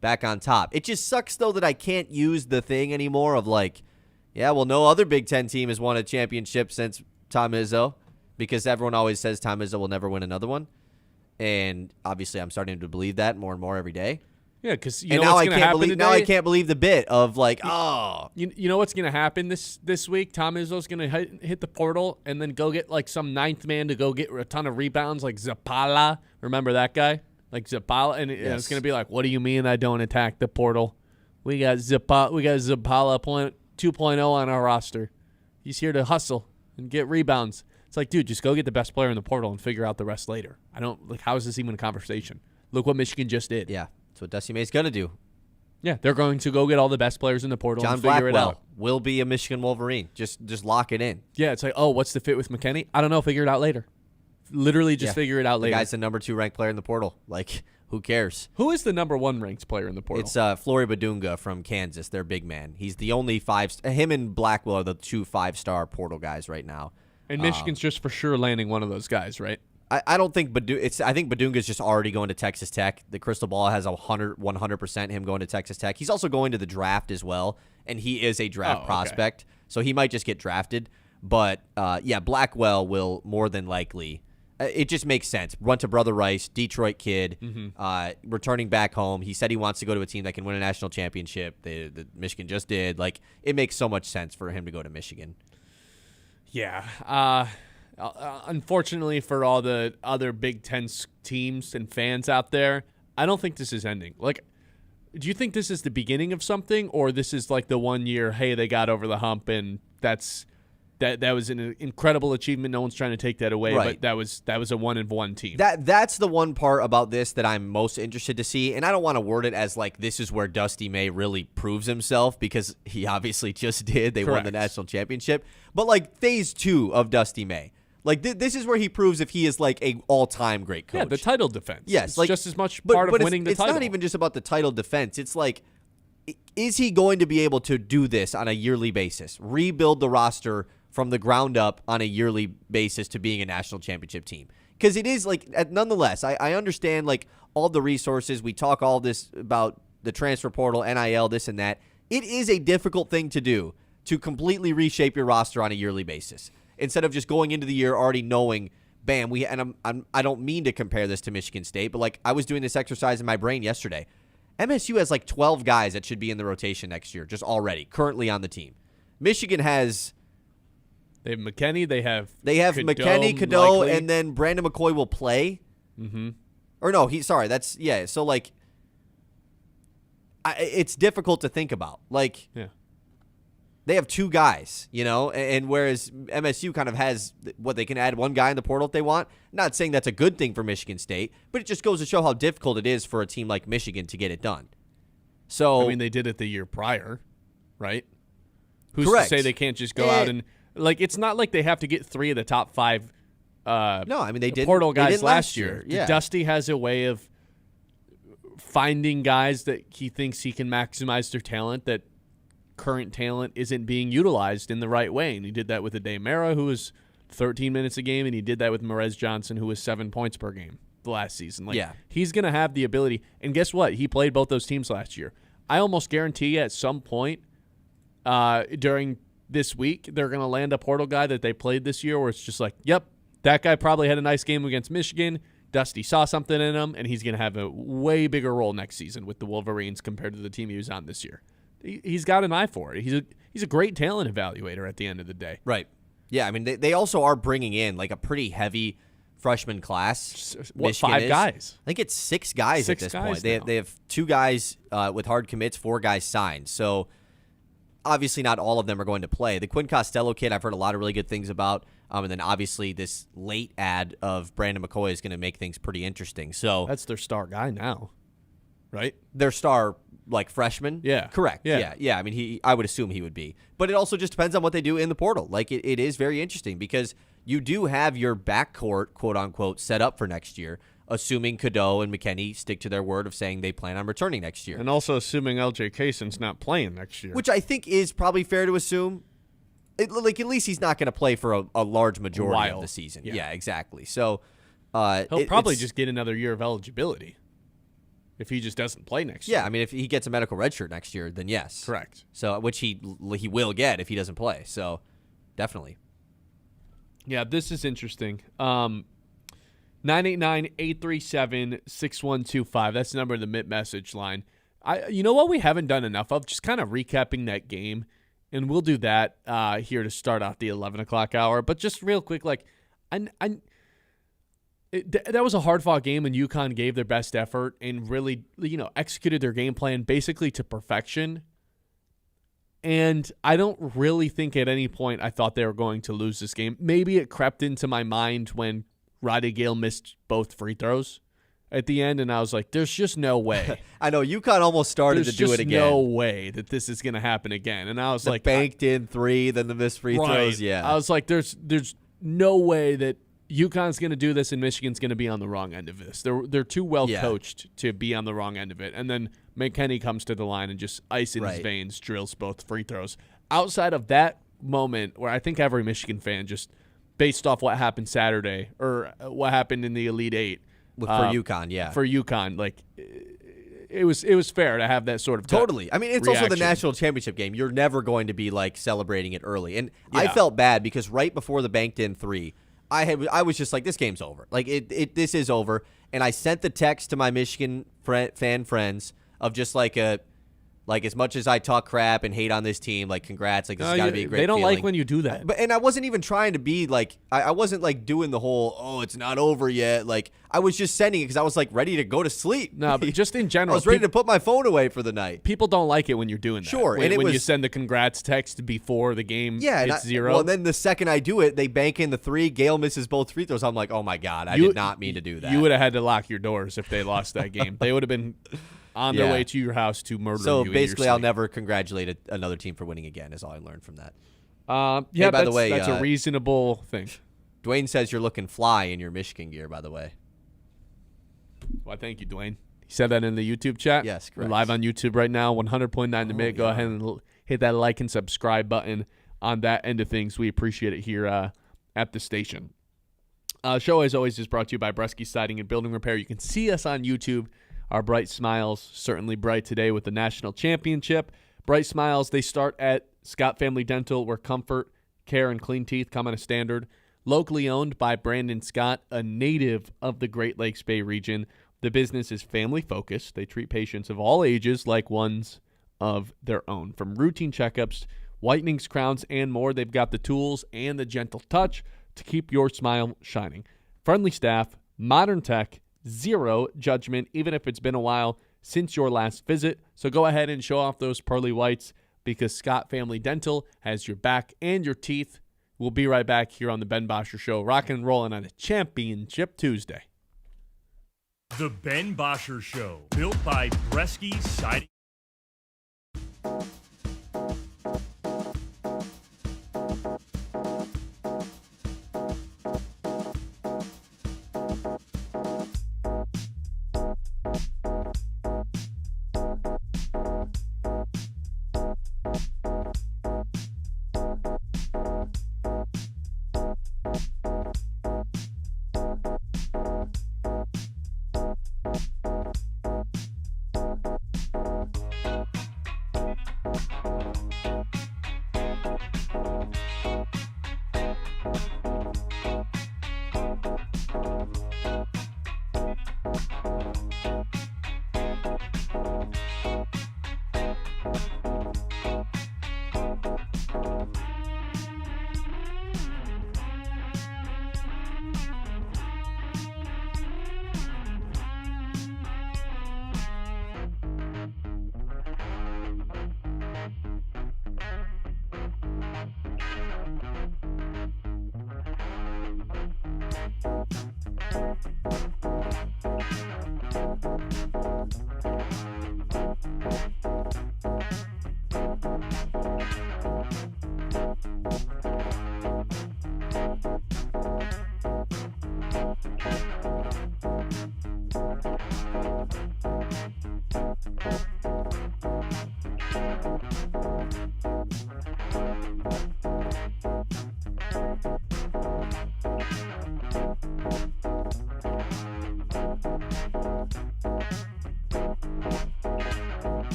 back on top. It just sucks, though, that I can't use the thing anymore of no other Big Ten team has won a championship since Tom Izzo, because everyone always says Tom Izzo will never win another one. And obviously I'm starting to believe that more and more every day. Yeah, because now I can't believe the bit of You know what's going to happen this week? Tom Izzo's going to hit the portal and then go get some ninth man to go get a ton of rebounds like Zapala. Remember that guy? Zapala. And it's going to be what do you mean I don't attack the portal? We got Zapala 2.0 on our roster. He's here to hustle and get rebounds. It's dude, just go get the best player in the portal and figure out the rest later. I don't how is this even a conversation? Look what Michigan just did. Yeah, that's what Dusty May's going to do. Yeah, they're going to go get all the best players in the portal John and figure Blackwell it out. will be a Michigan Wolverine. Just lock it in. Yeah, it's what's the fit with McKinney? I don't know. Figure it out later. Literally just figure it out later. The guy's the number 2 ranked player in the portal. Who cares? Who is the number 1 ranked player in the portal? It's Flory Badunga from Kansas, their big man. He's the only 5 – him and Blackwell are the 2 5-star portal guys right now. And Michigan's just for sure landing one of those guys, right? I don't think I think Badunga's just already going to Texas Tech. The crystal ball has 100% him going to Texas Tech. He's also going to the draft as well, and he is a draft prospect, so he might just get drafted. But, Blackwell will more than likely. It just makes sense. Run to Brother Rice, Detroit kid, returning back home. He said he wants to go to a team that can win a national championship. The Michigan just did. Like, it makes so much sense for him to go to Michigan. Yeah. Unfortunately for all the other Big Ten teams and fans out there, I don't think this is ending. Like, do you think this is the beginning of something, or this is like the 1 year, hey, they got over the hump, and that was an incredible achievement. No one's trying to take that away, right. But that was a 1-1 team. That's the one part about this that I'm most interested to see, and I don't want to word it as like this is where Dusty May really proves himself, because he obviously just did. They won the national championship. But like phase 2 of Dusty May. Like, this is where he proves if he is, like, a all-time great coach. Yeah, the title defense. Yes. It's like, just as much part of winning the title. It's not even just about the title defense. It's like, is he going to be able to do this on a yearly basis? Rebuild the roster from the ground up on a yearly basis to being a national championship team? Because it is, like, nonetheless, I understand, like, all the resources. We talk all this about the transfer portal, NIL, this and that. It is a difficult thing to do, to completely reshape your roster on a yearly basis. Instead of just going into the year already knowing, bam, I don't mean to compare this to Michigan State, but like I was doing this exercise in my brain yesterday. MSU has like 12 guys that should be in the rotation next year, just already, currently on the team. Michigan has... They have McKinney, they have McKinney, Cadeau, likely. And then Brandon McCoy will play. Mm-hmm. Or no, so like, it's difficult to think about. Like... Yeah. They have 2 guys, and whereas MSU kind of has what they can add one guy in the portal if they want. Not saying that's a good thing for Michigan State, but it just goes to show how difficult it is for a team like Michigan to get it done. So I mean, they did it the year prior, right? Who's correct. to say they can't just go out and like? It's not like they have to get 3 of the top 5. No, I mean they did portal guys did last year. Yeah. Dusty has a way of finding guys that he thinks he can maximize their talent, that current talent isn't being utilized in the right way, and he did that with Ade Mara, who was 13 minutes a game, and he did that with Merez Johnson, who was 7 points per game the last season. He's going to have the ability, and guess what? He played both those teams last year. I almost guarantee you at some point during this week, they're going to land a portal guy that they played this year where it's just like, yep, that guy probably had a nice game against Michigan. Dusty saw something in him, and he's going to have a way bigger role next season with the Wolverines compared to the team he was on this year. He's got an eye for it. He's a great talent evaluator at the end of the day. Right. Yeah, I mean, they also are bringing in like a pretty heavy freshman class. What, 5 guys? I think it's 6 guys at this point. They have 2 guys with hard commits, 4 guys signed. So obviously not all of them are going to play. The Quinn Costello kid, I've heard a lot of really good things about. And then obviously this late ad of Brandon McCoy is going to make things pretty interesting. So that's their star guy now, right? Their star, like, freshman? Yeah. Correct. Yeah. I mean, I would assume he would be. But it also just depends on what they do in the portal. Like, it is very interesting because you do have your backcourt, quote-unquote, set up for next year, assuming Cadeau and McKinney stick to their word of saying they plan on returning next year. And also assuming LJ Kaysen's not playing next year. Which I think is probably fair to assume. At least he's not going to play for a large majority of the season. Yeah, exactly. So he'll probably just get another year of eligibility if he just doesn't play next year. Yeah, I mean, if he gets a medical redshirt next year, then yes. Correct. So, which he will get if he doesn't play. So, definitely. Yeah, this is interesting. 989-837-6125. That's the number of the Mitt message line. You know what we haven't done enough of? Just kind of recapping that game. And we'll do that here to start off the 11 o'clock hour. But just real quick, like, that was a hard-fought game, and UConn gave their best effort and really, executed their game plan basically to perfection. And I don't really think at any point I thought they were going to lose this game. Maybe it crept into my mind when Roddy Gale missed both free throws at the end, and I was like, there's just no way. I know, UConn almost started to do it again. There's no way that this is going to happen again. And I was like, banked in 3, then the missed free throws, yeah. I was like, there's no way that UConn's going to do this and Michigan's going to be on the wrong end of this. They're too well coached to be on the wrong end of it. And then McKinney comes to the line and just ice in his veins, drills both free throws. Outside of that moment where I think every Michigan fan just based off what happened Saturday or what happened in the Elite Eight. For UConn, yeah. For UConn, like it was fair to have that sort of totally. I mean, it's reaction. also the national championship game. You're never going to be like celebrating it early. And Yeah. I felt bad because right before the banked in 3, I was just like, this game's over. Like this is over. And I sent the text to my Michigan fan friends of just like as much as I talk crap and hate on this team, like congrats, like this has got to be a great They don't feeling. like when you do that. And I wasn't even trying to be like, I wasn't like doing the whole, oh, it's not over yet. Like I was just sending it because I was like ready to go to sleep. No, but just in I general, was ready to put my phone away for the night. people don't like it when you're doing that. Sure, when, and it when you was- send the congrats text before the game, Yeah, it's 0. Well, and then the second I do it, they bank in the 3. Gale misses both free throws. I'm like, oh my god, I did not mean to do that. You would have had to lock your doors if they lost that game. They would have been on their Yeah. way to your house to murder you. So in your basically, I'll sleep. never congratulate another team for winning again. Is all I learned from that. Yeah, by the that's, way, that's a reasonable thing. Dwayne says you're looking fly in your Michigan gear. By the way, Well, thank you, Dwayne. He said that in the YouTube chat. Yes, We're correct. live on YouTube right now, 100.9 the minute. Go ahead and hit that like and subscribe button on that end of things. We appreciate it here at the station. Show, as always, is brought to you by Bresky Siding and Building Repair. You can see us on YouTube. Our bright smiles, certainly bright today with the national championship. Bright smiles, they start at Scott Family Dental, where comfort, care, and clean teeth come on a standard. Locally owned by Brandon Scott, a native of the Great Lakes Bay region. The business is family-focused. They treat patients of all ages like ones of their own. From routine checkups, whitenings, crowns, and more, they've got the tools and the gentle touch to keep your smile shining. Friendly staff, modern tech, zero judgment, even if it's been a while since your last visit. So go ahead and show off those pearly whites because Scott Family Dental has your back and your teeth. We'll be right back here on the Ben Bosscher Show, rocking and rolling on a Championship Tuesday. The Ben Bosscher Show, built by Bresky Siding.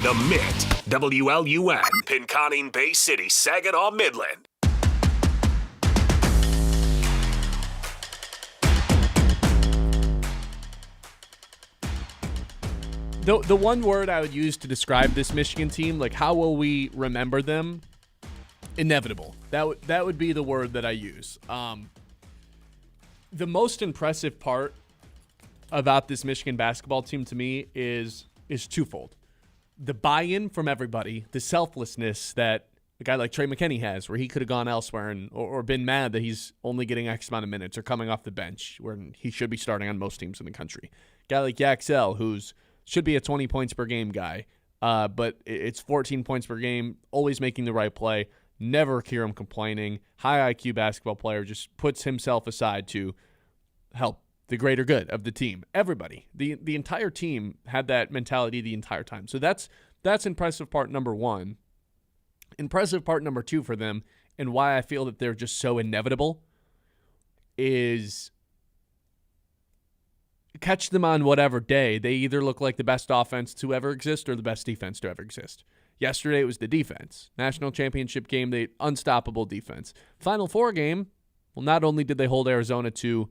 The Mitt, WLUN, Pinconning Bay City, Saginaw, Midland. The one word I would use to describe this Michigan team, like how will we remember them? Inevitable. That would be the word that I use. The most impressive part about this Michigan basketball team to me is twofold. The buy-in from everybody, the selflessness that a guy like Trey McKinney has, where he could have gone elsewhere or been mad that he's only getting X amount of minutes or coming off the bench where he should be starting on most teams in the country. A guy like Yaxel, who's should be a 20 points per game guy, but it's 14 points per game, always making the right play, never hear him complaining, high IQ basketball player, just puts himself aside to help the greater good of the team. Everybody, the entire team had that mentality the entire time. So that's impressive part number one. Impressive part number two for them, and why I feel that they're just so inevitable, is catch them on whatever day, they either look like the best offense to ever exist or the best defense to ever exist. Yesterday it was the defense. National championship game, they unstoppable defense. Final Four game, well, not only did they hold Arizona to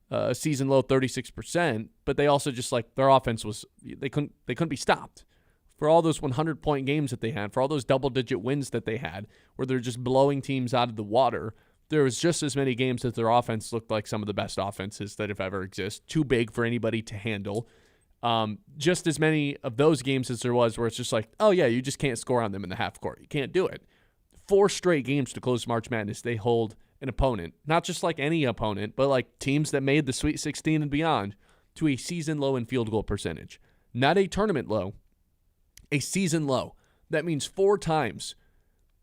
a season low 36%, but they also just like their offense was they couldn't be stopped. For all those 100-point games that they had, for all those double-digit wins that they had, where they're just blowing teams out of the water, there was just as many games that their offense looked like some of the best offenses that have ever existed, too big for anybody to handle. Just as many of those games as there was where it's just like, oh, yeah, you just can't score on them in the half court. You can't do it. 4 straight games to close March Madness, they hold an opponent, not just like any opponent, but like teams that made the Sweet 16 and beyond, to a season low in field goal percentage. Not a tournament low, a season low. That means 4 times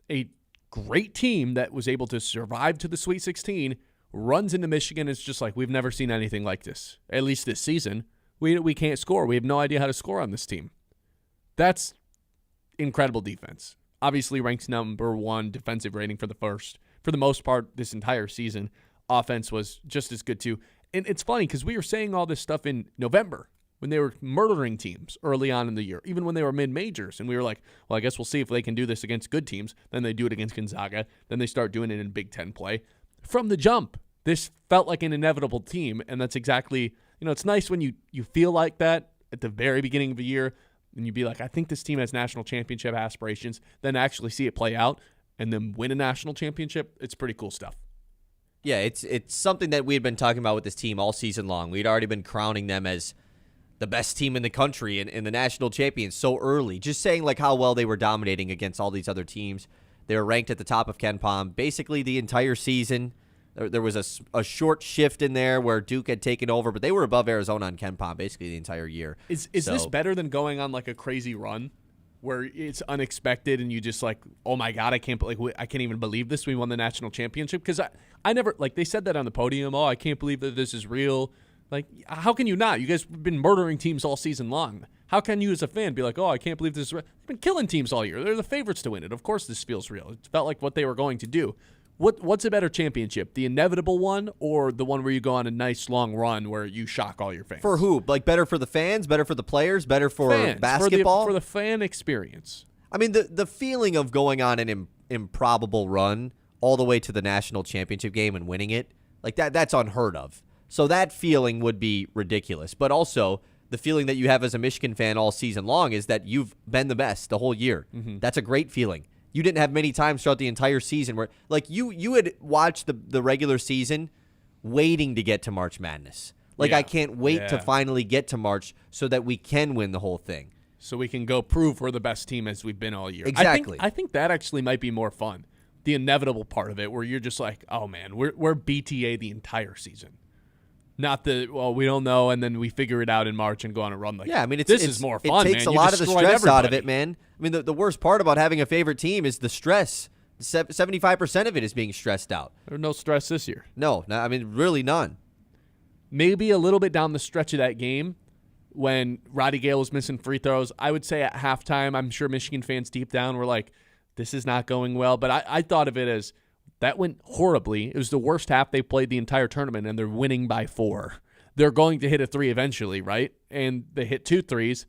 a great team that was able to survive to the Sweet 16 runs into Michigan. It's just like, we've never seen anything like this, at least this season. We can't score. We have no idea how to score on this team. That's incredible defense. Obviously ranked number 1 defensive rating for the most part this entire season. Offense was just as good too. And it's funny because we were saying all this stuff in November when they were murdering teams early on in the year, even when they were mid-majors. And we were like, well, I guess we'll see if they can do this against good teams. Then they do it against Gonzaga. Then they start doing it in Big Ten play. From the jump, this felt like an inevitable team, and that's exactly, it's nice when you feel like that at the very beginning of the year, and you'd be like, I think this team has national championship aspirations, then actually see it play out and then win a national championship. It's pretty cool stuff. Yeah, it's something that we had been talking about with this team all season long. We'd already been crowning them as the best team in the country and the national champions so early, just saying like how well they were dominating against all these other teams. They were ranked at the top of KenPom basically the entire season. There was a short shift in there where Duke had taken over, but they were above Arizona on KenPom basically the entire year. Is this better than going on like a crazy run where it's unexpected and you just like, oh my God, I can't even believe this. We won the national championship. Because I never, like they said that on the podium, oh, I can't believe that this is real. Like, how can you not? You guys have been murdering teams all season long. How can you as a fan be like, oh, I can't believe this is real? They've been killing teams all year. They're the favorites to win it. Of course this feels real. It felt like what they were going to do. What's a better championship, the inevitable one or the one where you go on a nice long run where you shock all your fans? For who? Like better for the fans, better for the players, better for fans, basketball? For the fan experience. I mean, the feeling of going on an improbable run all the way to the national championship game and winning it, like that's unheard of. So that feeling would be ridiculous. But also, the feeling that you have as a Michigan fan all season long is that you've been the best the whole year. Mm-hmm. That's a great feeling. You didn't have many times throughout the entire season where, like, you had watched the regular season waiting to get to March Madness. Like, yeah. I can't wait to finally get to March so that we can win the whole thing. So we can go prove we're the best team as we've been all year. Exactly. I think that actually might be more fun. The inevitable part of it where you're just like, oh, man, we're BTA the entire season. Not the, well, we don't know, and then we figure it out in March and go on a run. Like, yeah, I mean, this is more fun, It takes man. a lot of the stress out of it, man. I mean, the worst part about having a favorite team is the stress. 75% of it is being stressed out. There's no stress this year. No, I mean, really none. Maybe a little bit down the stretch of that game when Roddy Gale was missing free throws. I would say at halftime, I'm sure Michigan fans deep down were like, this is not going well. But I thought of it as, that went horribly. It was the worst half they played the entire tournament, and they're winning by 4. They're going to hit a 3 eventually, right? And they hit 2 threes.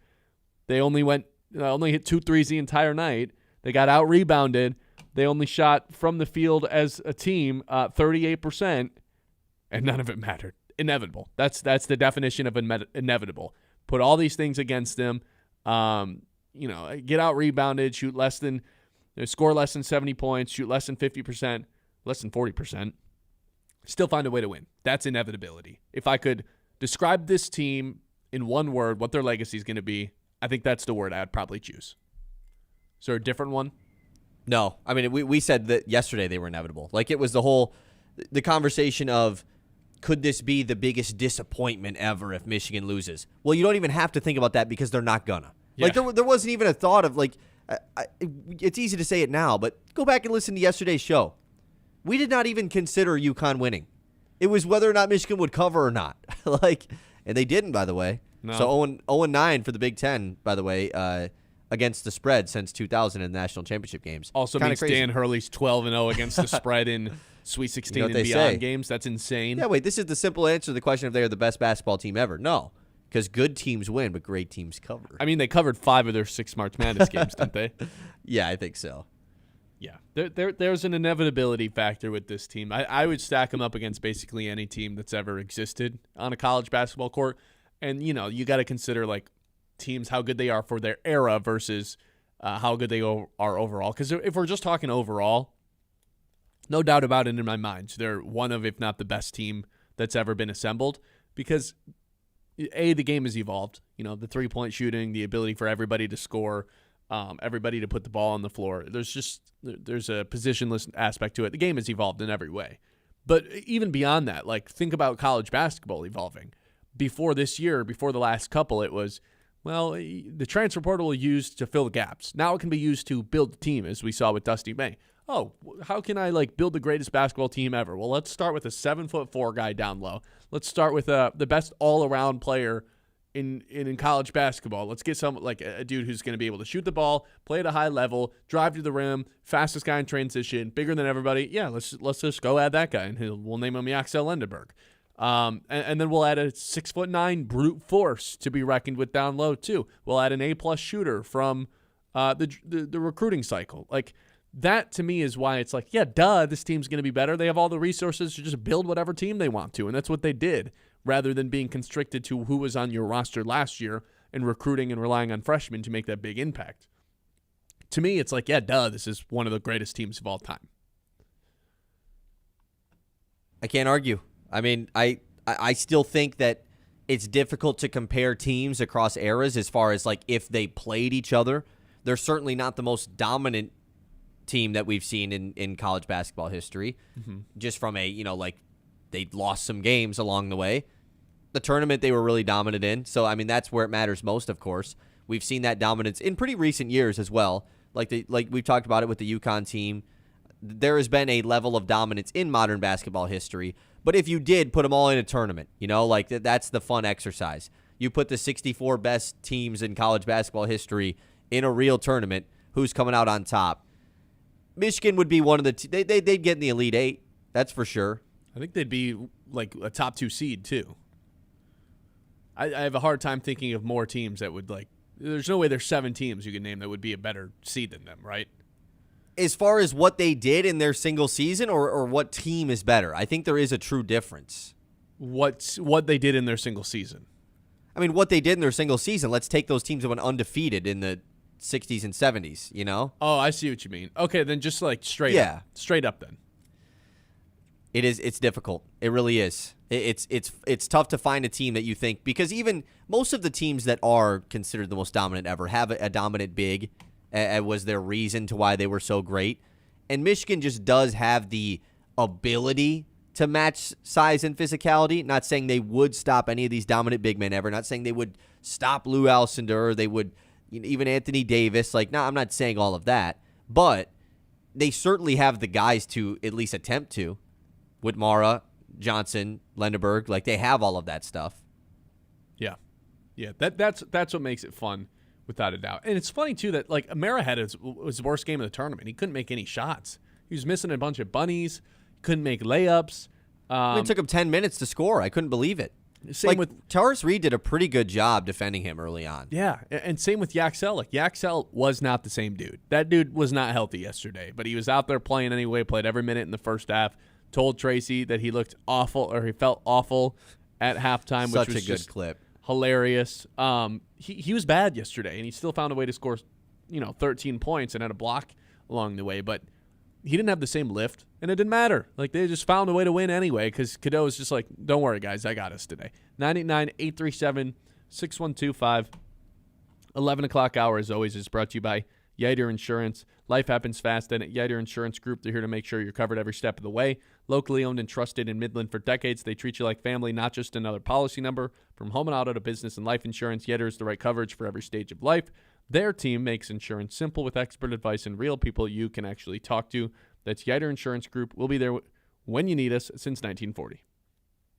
They only went only hit 2 threes the entire night. They got out-rebounded. They only shot from the field as a team 38%, and none of it mattered. Inevitable. That's the definition of inevitable. Put all these things against them. Get out-rebounded, score less than 70 points, shoot less than 50%, less than 40%. Still find a way to win. That's inevitability. If I could describe this team in one word, what their legacy is going to be, I think that's the word I would probably choose. Is there a different one? No. I mean, we said that yesterday they were inevitable. Like, it was the conversation of, could this be the biggest disappointment ever if Michigan loses? Well, you don't even have to think about that because they're not gonna. Yeah. Like, there wasn't even a thought of, like, it's easy to say it now, but go back and listen to yesterday's show. We did not even consider UConn winning. It was whether or not Michigan would cover or not. And they didn't, by the way. No. So 0-9 for the Big Ten, by the way, against the spread since 2000 in the national championship games. Also means crazy. Dan Hurley's 12-0 against the spread in Sweet 16 and beyond games. That's insane. Yeah, wait, this is the simple answer to the question if they are the best basketball team ever. No, because good teams win, but great teams cover. I mean, they covered 5 of their 6 March Madness games, didn't they? Yeah, I think so. Yeah, there's an inevitability factor with this team. I would stack them up against basically any team that's ever existed on a college basketball court. And, you got to consider, like, teams, how good they are for their era versus how good they are overall. Because if we're just talking overall, no doubt about it in my mind, they're one of, if not the best team that's ever been assembled. Because, A, the game has evolved. The three-point shooting, the ability for everybody to score, everybody to put the ball on the floor. There's a positionless aspect to it. The game has evolved in every way. But even beyond that, like, think about college basketball evolving. Before this year, before the last couple, it was, well, the transfer portal was used to fill the gaps. Now it can be used to build the team, as we saw with Dusty May. Oh, how can I, build the greatest basketball team ever? Well, let's start with a 7'4" guy down low. Let's start with the best all-around player in college basketball. Let's get some, a dude who's going to be able to shoot the ball, play at a high level, drive to the rim, fastest guy in transition, bigger than everybody. Yeah, let's just go add that guy, and we'll name him Yaxel Lendeborg. And then we'll add a 6'9" brute force to be reckoned with down low too. We'll add an A+ shooter from the recruiting cycle. That to me is why it's this team's going to be better. They have all the resources to just build whatever team they want to, and that's what they did, rather than being constricted to who was on your roster last year and recruiting and relying on freshmen to make that big impact. To me, it's this is one of the greatest teams of all time. I can't argue. I mean, I still think that it's difficult to compare teams across eras as far as, if they played each other. They're certainly not the most dominant team that we've seen in college basketball history, just from they lost some games along the way. The tournament they were really dominant in, so, I mean, that's where it matters most, of course. We've seen that dominance in pretty recent years as well. Like we've talked about it with the UConn team. There has been a level of dominance in modern basketball history. But if you did put them all in a tournament, that's the fun exercise. You put the 64 best teams in college basketball history in a real tournament, who's coming out on top? Michigan would be one of the they'd get in the Elite Eight, that's for sure. I think they'd be a top 2 seed too. I have a hard time thinking of more teams that would there's no way there's 7 teams you can name that would be a better seed than them, right? As far as what they did in their single season or what team is better, I think there is a true difference. What they did in their single season? I mean, what they did in their single season, let's take those teams that went undefeated in the 60s and 70s, Oh, I see what you mean. Okay, then just straight up. Straight up then. It's difficult. It really is. It's tough to find a team that you think, because even most of the teams that are considered the most dominant ever have a dominant big. Was their reason to why they were so great. And Michigan just does have the ability to match size and physicality. Not saying they would stop any of these dominant big men ever. Not saying they would stop Lou Alcindor or they would, even Anthony Davis. I'm not saying all of that. But they certainly have the guys to at least attempt to. Whitmara, Johnson, Lendeborg. They have all of that stuff. Yeah. Yeah, that's what makes it fun. Without a doubt. And it's funny, too, that, Amara had his worst game of the tournament. He couldn't make any shots. He was missing a bunch of bunnies, couldn't make layups. It took him 10 minutes to score. I couldn't believe it. Same with Taurus Reed did a pretty good job defending him early on. Yeah, and same with Yaxel. Like, Yaxel was not the same dude. That dude was not healthy yesterday, but he was out there playing anyway, played every minute in the first half, told Tracy that he looked awful, or he felt awful at halftime, Such which was a good just clip. hilarious. He was bad yesterday, and he still found a way to score, 13 points and had a block along the way, but he didn't have the same lift, and it didn't matter. Like, they just found a way to win anyway, because Cadeau was just like, don't worry, guys, I got us today. 989-837-6125. 11 o'clock hour, as always, is brought to you by Yiter Insurance. Life happens fast, and at Yiter Insurance Group, they're here to make sure you're covered every step of the way. Locally owned and trusted in Midland for decades, they treat you like family, not just another policy number. From home and auto to business and life insurance, Yiter is the right coverage for every stage of life. Their team makes insurance simple with expert advice and real people you can actually talk to. That's Yiter Insurance Group. We'll be there when you need us since 1940.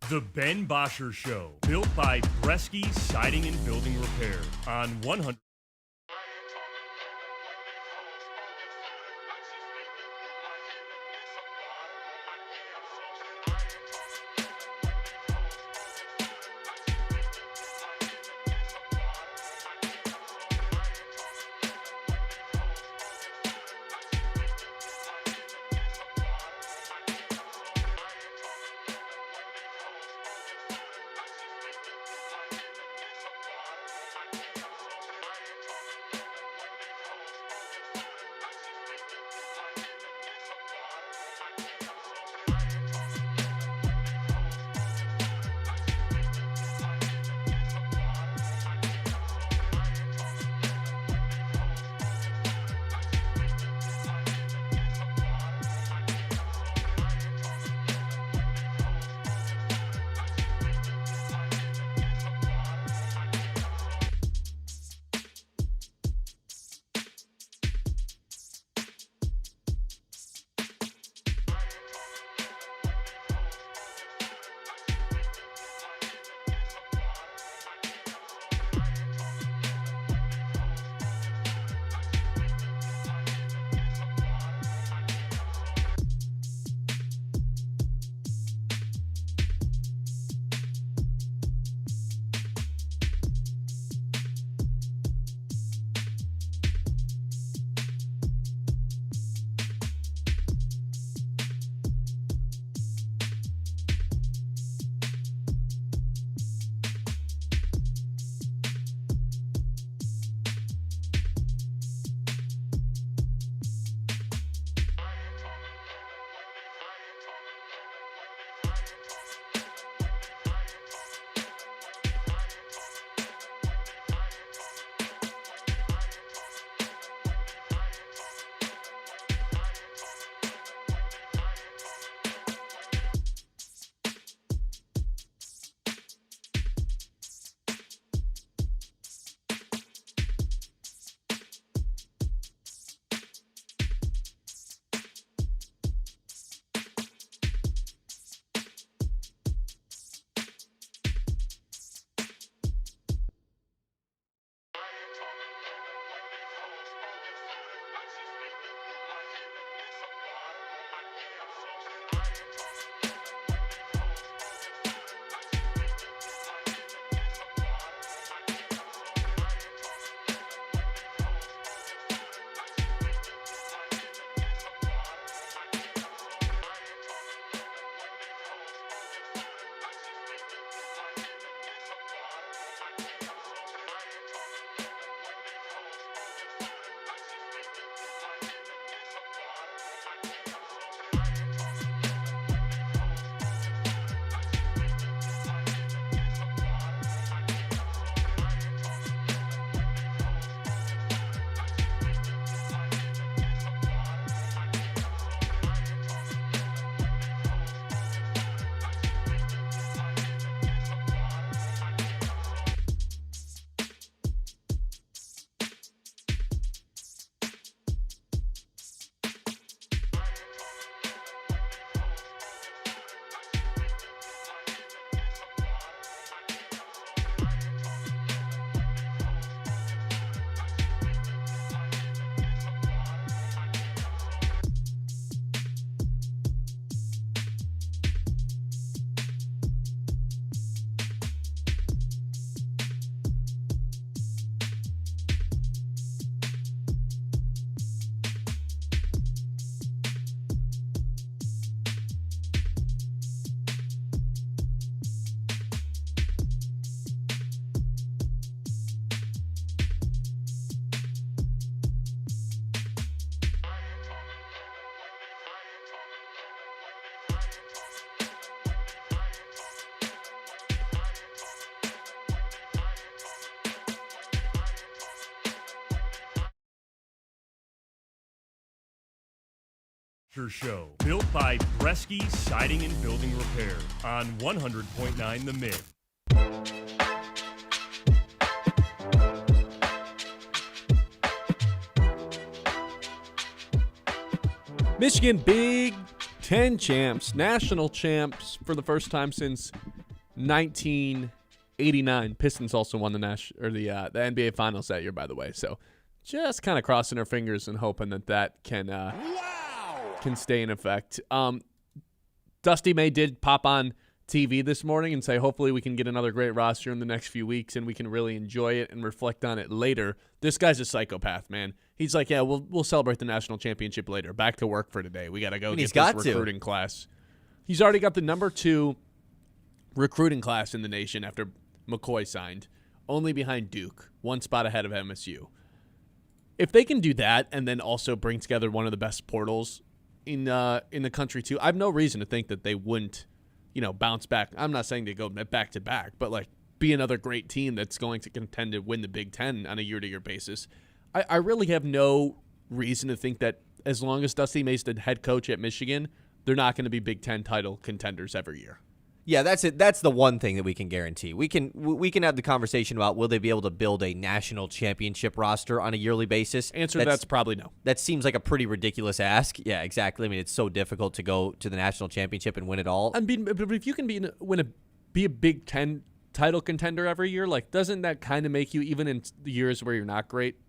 The Ben Bosscher Show, built by Bresky Siding and Building Repair on 100. Show, built by Bresky Siding and Building Repair on 100.9 The Mid. Michigan Big Ten champs, national champs for the first time since 1989. Pistons also won the NBA Finals that year, by the way. So just kind of crossing our fingers and hoping that can stay in effect. Dusty May did pop on TV this morning and say hopefully we can get another great roster in the next few weeks and we can really enjoy it and reflect on it later. This guy's a psychopath, man. He's like, yeah, we'll celebrate the national championship later. Back to work for today. We got to go get this recruiting class. He's already got the number 2 recruiting class in the nation after McCoy signed, only behind Duke, one spot ahead of MSU. If they can do that and then also bring together one of the best portals in the country too, I have no reason to think that they wouldn't, bounce back. I'm not saying they go back to back, but like be another great team that's going to contend to win the Big Ten on a year-to-year basis. I really have no reason to think that as long as Dusty May's the head coach at Michigan, they're not going to be Big Ten title contenders every year. Yeah, that's it. That's the one thing that we can guarantee. We can have the conversation about will they be able to build a national championship roster on a yearly basis. Answer to that's probably no. That seems like a pretty ridiculous ask. Yeah, exactly. I mean, it's so difficult to go to the national championship and win it all. I mean, but if you can be a Big Ten title contender every year, like doesn't that kind of make you, even in the years where you're not great,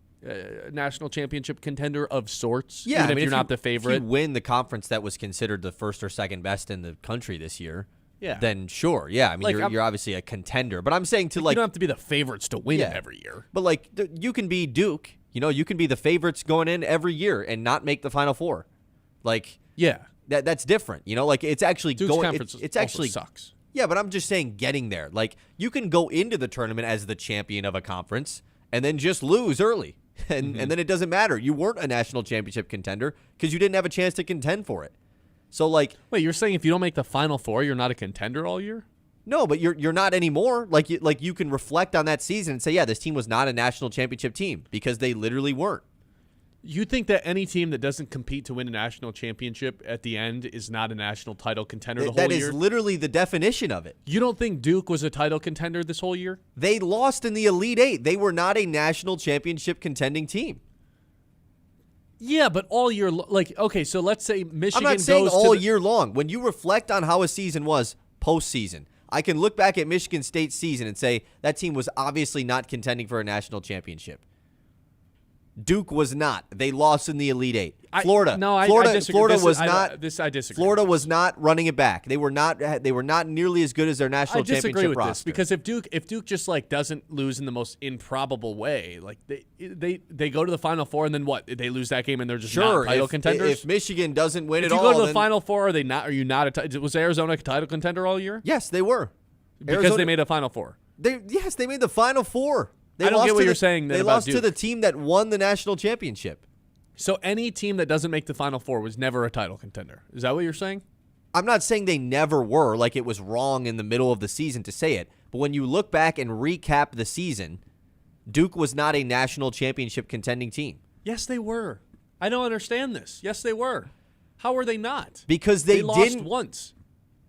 national championship contender of sorts? Yeah, even if you're not the favorite. If you win the conference that was considered the first or second best in the country this year. Yeah. Then sure, yeah. I mean, like, you're obviously a contender, but I'm saying you don't have to be the favorites to win it every year. But like, you can be Duke. You can be the favorites going in every year and not make the Final Four. Like, yeah, that's different. Like it's actually Duke's conference it's actually sucks. Yeah, but I'm just saying getting there. Like you can go into the tournament as the champion of a conference and then just lose early, and then it doesn't matter. You weren't a national championship contender because you didn't have a chance to contend for it. So, like, wait, you're saying if you don't make the Final Four, you're not a contender all year? No, but you're not anymore. Like you can reflect on that season and say, yeah, this team was not a national championship team because they literally weren't. You think that any team that doesn't compete to win a national championship at the end is not a national title contender the whole year? That is literally the definition of it. You don't think Duke was a title contender this whole year? They lost in the Elite Eight. They were not a national championship contending team. Yeah, but all year, okay, so let's say Michigan I'm not saying goes all year long. When you reflect on how a season was postseason, I can look back at Michigan State's season and say that team was obviously not contending for a national championship. Duke was not. They lost in the Elite Eight. Florida disagree. Florida was not. I disagree. Florida was not running it back. They were not nearly as good as their national championship roster. I disagree with this because if Duke just doesn't lose in the most improbable way, like they go to the Final Four and then what? They lose that game and they're just not title contenders. If Michigan doesn't win if it all, you go to the Final Four, are you not was Arizona a title contender all year? Yes, they were. Because they made a Final Four. They made the Final Four. I don't get what you're saying. They lost to the team that won the national championship. So any team that doesn't make the Final Four was never a title contender. Is that what you're saying? I'm not saying they never were, like it was wrong in the middle of the season to say it. But when you look back and recap the season, Duke was not a national championship contending team. Yes, they were. I don't understand this. Yes, they were. How were they not? Because they lost once.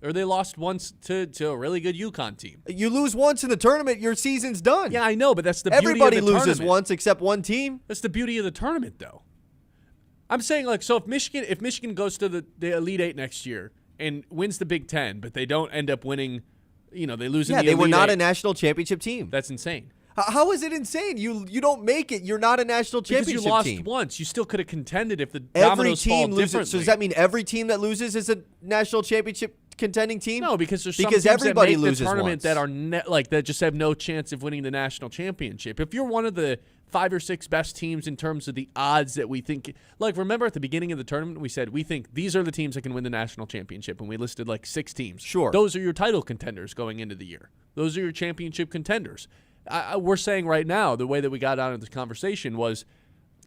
Or they lost once to a really good UConn team. You lose once in the tournament, your season's done. Yeah, I know, but that's the beauty of the tournament. Everybody loses once except one team. That's the beauty of the tournament, though. I'm saying, so if Michigan goes to the Elite Eight next year and wins the Big Ten, but they don't end up winning, they lose in the Elite Eight. Yeah, they were not a national championship team. That's insane. How is it insane? You don't make it. You're not a national championship team. Because you lost once. You still could have contended if the dominoes fall differently. So does that mean every team that loses is a national championship contending team? No, because there's some teams everybody that make loses the tournament once. that are that just have no chance of winning the national championship. If you're one of the 5 or 6 best teams in terms of the odds that we think, remember at the beginning of the tournament we said we think these are the teams that can win the national championship, and we listed 6 teams. Sure, those are your title contenders going into the year. Those are your championship contenders. We're saying right now the way that we got out of this conversation was,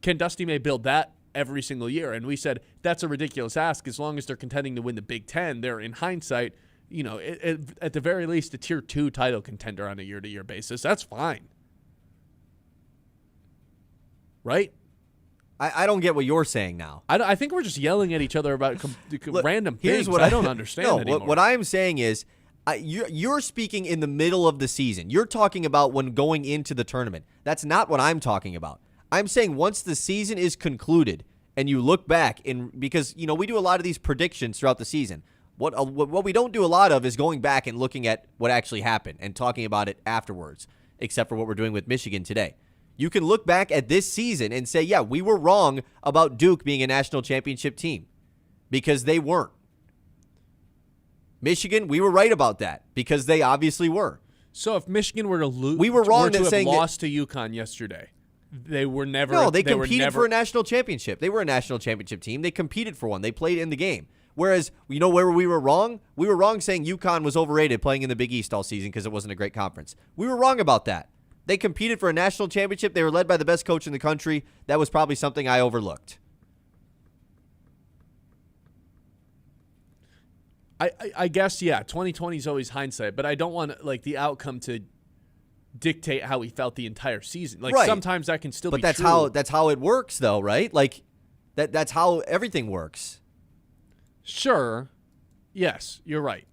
can Dusty May build that every single year. And we said that's a ridiculous ask. As long as they're contending to win the Big Ten, they're, in hindsight, at the very least, a Tier 2 title contender on a year-to-year basis. That's fine. Right? I don't get what you're saying now. I think we're just yelling at each other about random things. Here's what I don't understand anymore. What I am saying is you're speaking in the middle of the season. You're talking about when going into the tournament. That's not what I'm talking about. I'm saying once the season is concluded and you look back, because we do a lot of these predictions throughout the season. What we don't do a lot of is going back and looking at what actually happened and talking about it afterwards, except for what we're doing with Michigan today. You can look back at this season and say, yeah, we were wrong about Duke being a national championship team because they weren't. Michigan, we were right about that because they obviously were. So if Michigan were to lose, we were wrong to have lost to UConn yesterday. They were never. No, they competed for a national championship. They were a national championship team. They competed for one. They played in the game. Whereas, where we were wrong? We were wrong saying UConn was overrated playing in the Big East all season because it wasn't a great conference. We were wrong about that. They competed for a national championship. They were led by the best coach in the country. That was probably something I overlooked. I guess, yeah, 2020 is always hindsight, but I don't want the outcome to dictate how he felt the entire season. Right. Sometimes that can still be true. But that's how it works, though, right? That's how everything works. Sure. Yes, you're right.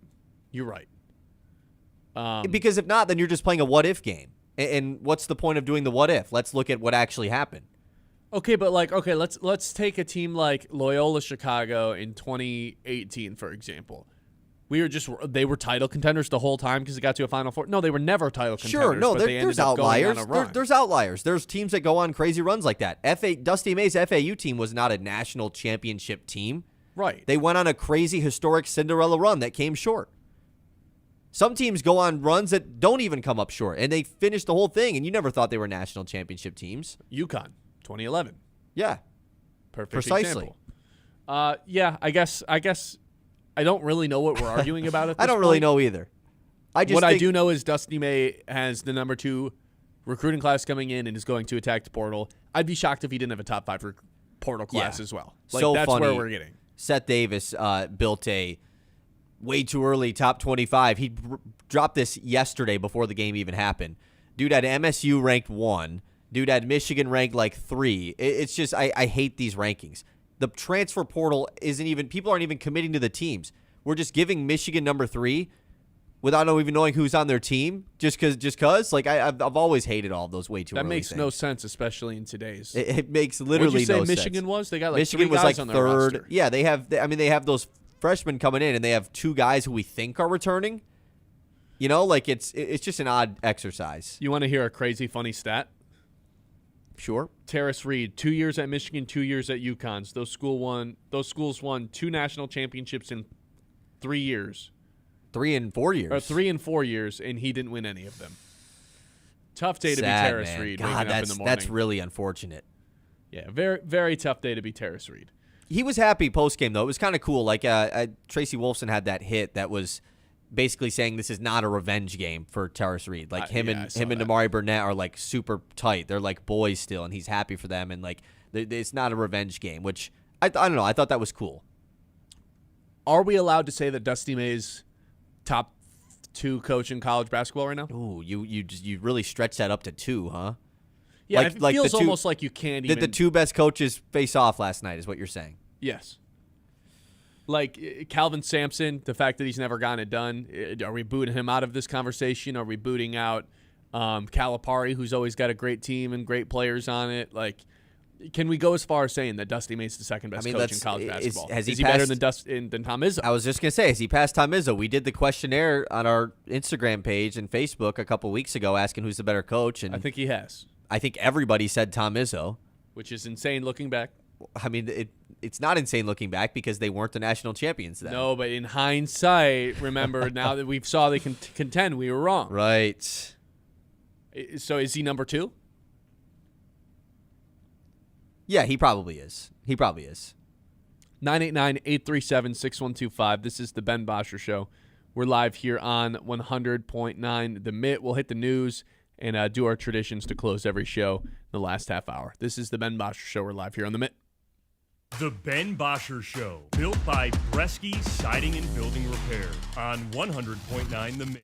Because if not, then you're just playing a what-if game. And what's the point of doing the what-if? Let's look at what actually happened. Okay, but let's take a team like Loyola Chicago in 2018, for example. They were title contenders the whole time because it got to a Final Four. No, they were never title contenders. Sure, no, but they there's ended up outliers. Going on a run. There's outliers. There's teams that go on crazy runs like that. Dusty May's FAU team was not a national championship team. Right. They went on a crazy historic Cinderella run that came short. Some teams go on runs that don't even come up short, and they finish the whole thing, and you never thought they were national championship teams. UConn, 2011. Yeah. Perfect Precisely. Example. Yeah, I guess I don't really know what we're arguing about at this I don't really know either. I do know is Dusty May has the number 2 recruiting class coming in and is going to attack the portal. I'd be shocked if he didn't have a top 5 portal class as well. That's funny. Where we're getting. Seth Davis built a way too early top 25. He dropped this yesterday before the game even happened. Dude had MSU ranked 1. Dude had Michigan ranked 3. It's just I hate these rankings. The transfer portal people aren't even committing to the teams. We're just giving Michigan number 3 without even knowing who's on their team just because. I've always hated all of those way too early. That makes things. no sense, especially in today's. It makes literally no sense. What'd you say Michigan was? They got Michigan 3 was guys on their 3rd. roster. Yeah, they have those freshmen coming in, and they have 2 guys who we think are returning. It's just an odd exercise. You want to hear a crazy funny stat? Sure. Terrace Reed, 2 years at Michigan, 2 years at UConn. Those schools won 2 national championships in 3 years. 3 and 4 years. Or 3 and 4 years, and he didn't win any of them. Tough day to be Sad, Terrace man. Reed. God, waking up in the morning. that's really unfortunate. Yeah, very, very tough day to be Terrace Reed. He was happy post-game, though. It was kind of cool. Tracy Wolfson had that hit that was basically saying this is not a revenge game for Terrace Reed. Him and Damari Burnett are super tight. They're boys still, and he's happy for them. And it's not a revenge game, which I don't know. I thought that was cool. Are we allowed to say that Dusty May's top 2 coach in college basketball right now? Ooh, you really stretch that up to 2, huh? Yeah, it feels almost like you can't even. Did the 2 best coaches face off last night? Is what you're saying? Yes. Calvin Sampson, the fact that he's never gotten it done, are we booting him out of this conversation? Are we booting out Calipari, who's always got a great team and great players on it? Can we go as far as saying that Dusty May's the second best coach in college basketball? Is he better than Tom Izzo? I was just going to say, has he passed Tom Izzo? We did the questionnaire on our Instagram page and Facebook a couple weeks ago asking who's the better coach. And I think he has. I think everybody said Tom Izzo. Which is insane looking back. I mean, it's not insane looking back because they weren't the national champions then. No, but in hindsight, remember, now that we saw they can contend, we were wrong. Right. So is he number 2? Yeah, he probably is. 989-837-6125. This is the Ben Bosscher Show. We're live here on 100.9 The Mitt. We'll hit the news and do our traditions to close every show in the last half hour. This is the Ben Bosscher Show. We're live here on The Mitt. The Ben Bosscher Show, built by Bresky Siding and Building Repair on 100.9 The Mitt.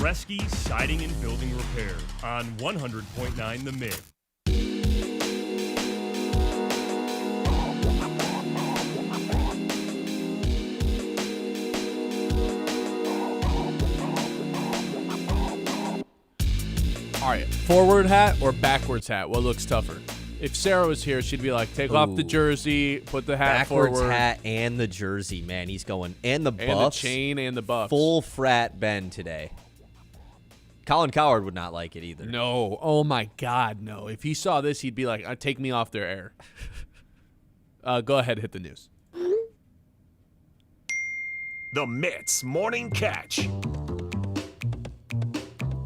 Bresky Siding and Building Repair on 100.9 The Mitt. All right, forward hat or backwards hat? What looks tougher? If Sarah was here, she'd be like, take off the jersey, put the hat backwards forward. hat and the jersey, man. He's going. And the buffs. And the chain and the buffs. Full frat Ben today. Colin Coward would not like it either. No. Oh, my God, no. If he saw this, he'd be like, take me off their air. Go ahead, hit the news. The Mitt's Morning Catch.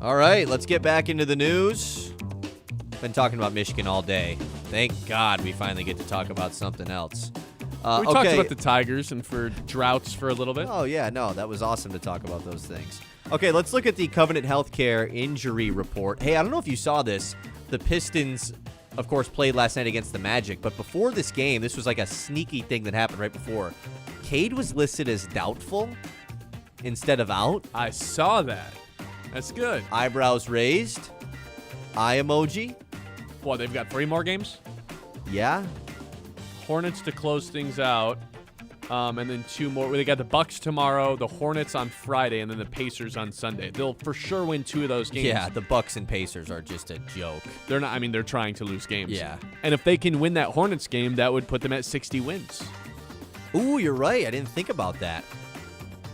All right, let's get back into the news. Been talking about Michigan all day. Thank God we finally get to talk about something else. We talked about the Tigers and for droughts for a little bit. Oh, yeah, no, that was awesome to talk about those things. Okay, let's look at the Covenant Healthcare injury report. Hey, I don't know if you saw this. The Pistons, of course, played last night against the Magic, but before this game, this was like a sneaky thing that happened right before. Cade was listed as doubtful instead of out. I saw that. That's good. Eyebrows raised. Eye emoji. What, they've got 3 more games? Yeah. Hornets to close things out. And then 2 more. They got the Bucks tomorrow, the Hornets on Friday, and then the Pacers on Sunday. They'll for sure win 2 of those games. Yeah, the Bucks and Pacers are just a joke. They're not. I mean, they're trying to lose games. Yeah. And if they can win that Hornets game, that would put them at 60 wins. Ooh, you're right. I didn't think about that.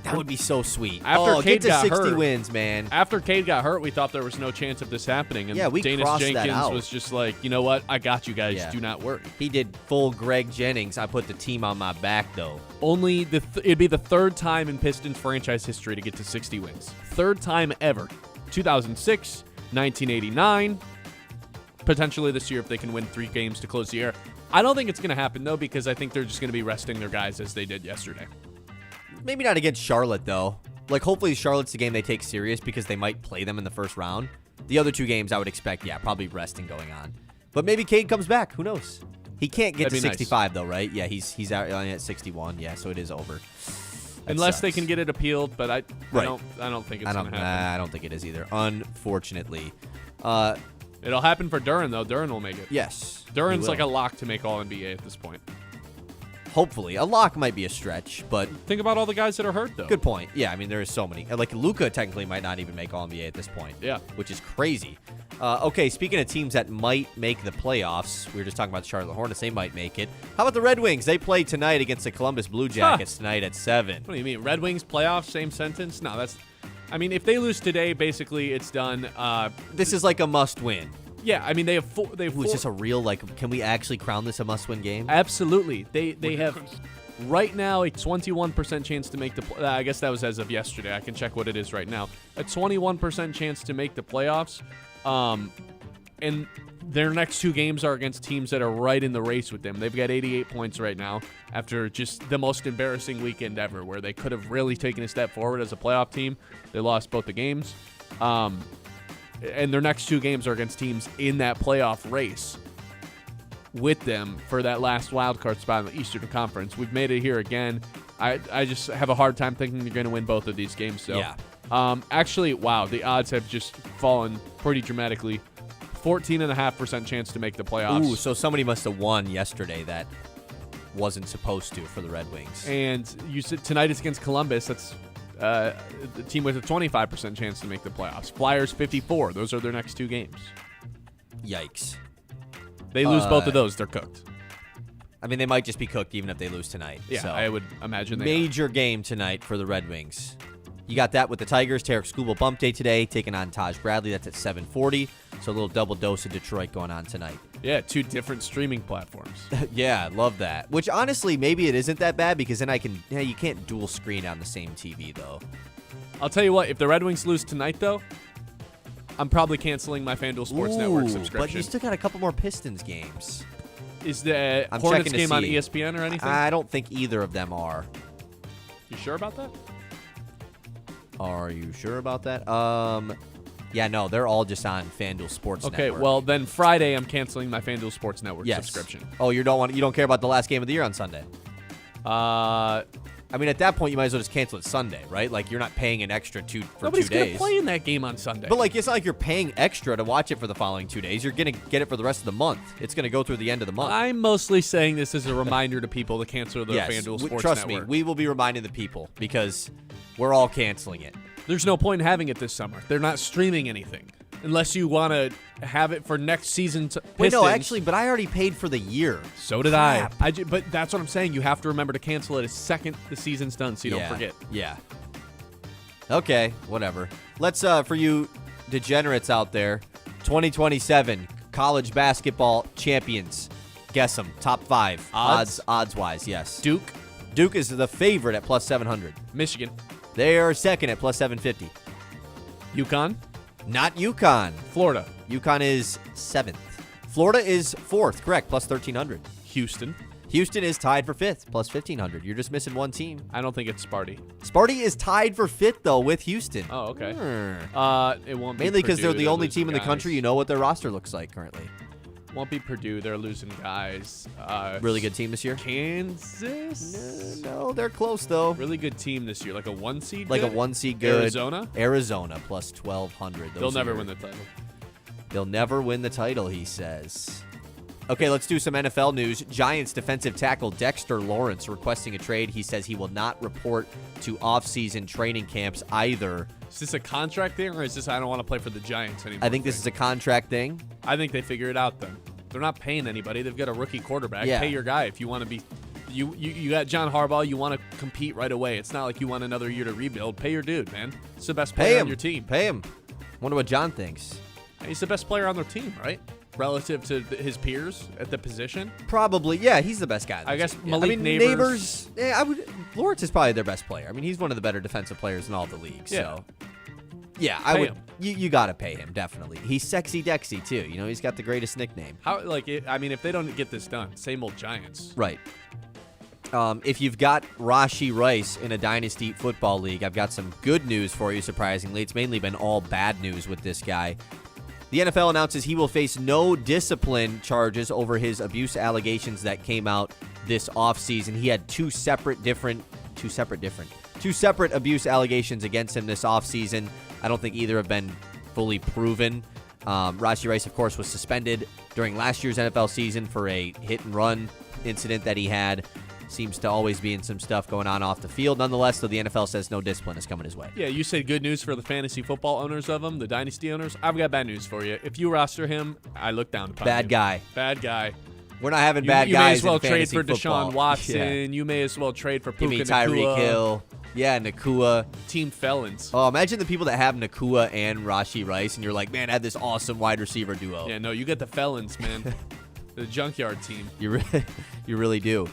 That would be so sweet. After Cade get to got 60 hurt, wins, man. After Cade got hurt, we thought there was no chance of this happening. And Yeah, we Danis crossed that Jenkins out. was just like, you know what? I got you guys. Yeah. Do not worry. He did full Greg Jennings. I put the team on my back, though. Only it'd be the 3rd time in Pistons franchise history to get to 60 wins. 3rd time ever. 2006, 1989. Potentially this year if they can win 3 games to close the year. I don't think it's going to happen, though, because I think they're just going to be resting their guys as they did yesterday. Maybe not against Charlotte, though. Like, hopefully Charlotte's the game they take serious because they might play them in the first round. The other 2 games I would expect, yeah, probably resting going on. But maybe Cade comes back. Who knows? He can't get That'd to be 65, though, right? Yeah, he's out at 61. Yeah, so it is over. That Unless they sucks. can get it appealed, but I Right. don't think it's I going don't, to happen. I don't think it is either, unfortunately. It'll happen for Duren, though. Duren will make it. Yes. Duren's he like a will. lock to make All-NBA at this point. Hopefully. A lock might be a stretch, but Think about all the guys that are hurt, though. good point. Yeah, I mean, there is so many. Like, Luka technically might not even make All-NBA at this point. Yeah. Which is crazy. Okay, speaking of teams that might make the playoffs, we were just talking about the Charlotte Hornets. They might make it. How about the Red Wings? They play tonight against the Columbus Blue Jackets tonight at 7. What do you mean? Red Wings playoffs, same sentence? No, that's... I mean, if they lose today, basically it's done. This is like a must-win. Yeah, I mean, they have four... Ooh, is this a real, like, can we actually crown this a must-win game? Absolutely. They have right now a 21% chance to make the I guess that was as of yesterday. I can check what it is right now. A 21% chance to make the playoffs. And their next 2 games are against teams that are right in the race with them. They've got 88 points right now after just the most embarrassing weekend ever where they could have really taken a step forward as a playoff team. They lost both the games. And their next 2 games are against teams in that playoff race with them for that last wild card spot in the Eastern Conference. We've made it here again. I just have a hard time thinking they're going to win both of these games. So. Yeah. Actually, wow, the odds have just fallen pretty dramatically. 14.5% chance to make the playoffs. Ooh, so somebody must have won yesterday that wasn't supposed to for the Red Wings. And you said tonight it's against Columbus. That's the team with a 25% chance to make the playoffs. Flyers 54. Those are their next 2 games. Yikes. They lose both of those, they're cooked. I mean, they might just be cooked even if they lose tonight. Yeah, so. I would imagine they Major game tonight for the Red Wings. You got that with the Tigers. Tarek Skubal bump day today, taking on Taj Bradley. That's at 7:40. So a little double dose of Detroit going on tonight. Yeah, 2 different streaming platforms. Yeah, love that. Which honestly, maybe it isn't that bad because then you can't dual screen on the same TV though. I'll tell you what, if the Red Wings lose tonight, though, I'm probably canceling my FanDuel Sports Network subscription. But you still got a couple more Pistons games. Is the I'm Hornets checking to game on see. ESPN or anything? I don't think either of them are. You sure about that? Are you sure about that? Yeah, no, they're all just on FanDuel Sports Okay, Network. well then Friday I'm canceling my FanDuel Sports Network Yes. subscription. Oh, you don't care about the last game of the year on Sunday? I mean, at that point, you might as well just cancel it Sunday, right? Like, you're not paying an extra for Nobody's 2 gonna days. play in that game on Sunday. But, like, it's not like you're paying extra to watch it for the following 2 days. You're going to get it for the rest of the month. It's going to go through the end of the month. I'm mostly saying this as a reminder to people to cancel their Yes, FanDuel Sports trust Network. me, we will be reminding the people because we're all canceling it. There's no point in having it this summer. They're not streaming anything. Unless you want to have it for next season's Pistons. Wait, no, actually, but I already paid for the year. So did Crap. but that's what I'm saying. You have to remember to cancel it as second the season's done so you don't forget. Yeah. Okay, whatever. Let's, for you degenerates out there, 2027 college basketball champions. Guess them. Top 5. Odds-wise, yes. Duke, Duke is the favorite at plus 700. Michigan, They are second at plus 750. UConn, Not UConn. Florida. UConn is 7th. Florida is 4th, correct, plus 1,300. Houston. Houston is tied for 5th, plus 1,500. You're just missing one team. I don't think it's Sparty. Sparty is tied for 5th, though, with Houston. Oh, okay. It won't be Mainly because they're Purdue. the only losing team in the guys. country you know what their roster looks like currently. Won't be Purdue. They're losing guys. Really good team this year? Kansas? No, they're close, though. Really good team this year. Like a 1 seed Like good? a 1 seed good. Arizona? Arizona, plus 1,200. They'll never win the title. They'll never win the title, he says. Okay, let's do some NFL news. Giants defensive tackle Dexter Lawrence requesting a trade. He says he will not report to off-season training camps either. Is this a contract thing, or is this I don't want to play for the Giants anymore? I think this is a contract thing. I think they figure it out then. They're not paying anybody. They've got a rookie quarterback. Yeah. Pay your guy if you want to be. You got John Harbaugh. You want to compete right away. It's not like you want another year to rebuild. Pay your dude, man. It's the best player Pay him. on your team. Pay him. Wonder what John thinks. He's the best player on their team, right? Relative to his peers at the position. Probably, yeah. He's the best guy. I guess Yeah. Malik Neighbors. Yeah, Lawrence is probably their best player. I mean, he's one of the better defensive players in all the leagues. Yeah. So, yeah, Pay him. You got to pay him definitely. He's Sexy Dexy too. You know, he's got the greatest nickname. If they don't get this done, same old Giants. Right. If you've got Rashee Rice in a Dynasty Football League, I've got some good news for you, surprisingly. It's mainly been all bad news with this guy. The NFL announces he will face no discipline charges over his abuse allegations that came out this offseason. He had two separate abuse allegations against him this offseason. I don't think either have been fully proven. Rashee Rice, of course, was suspended during last year's NFL season for a hit-and-run incident that he had. Seems to always be in some stuff going on off the field. Nonetheless, though, the NFL says no discipline is coming his way. Yeah, you said good news for the fantasy football owners of them, the dynasty owners. I've got bad news for you. If you roster him, I look down upon Bad you. guy. Bad guy. We're not having You bad may guys as well in trade fantasy for football. Deshaun Watson. Yeah. You may as well trade for Give me Puka Tyreek Nacua. Hill. Yeah, Nakua. Team felons. Oh, imagine the people that have Nakua and Rashee Rice, and you're like, man, I had this awesome wide receiver duo. Yeah, no, you get the felons, man. The junkyard team. You really do.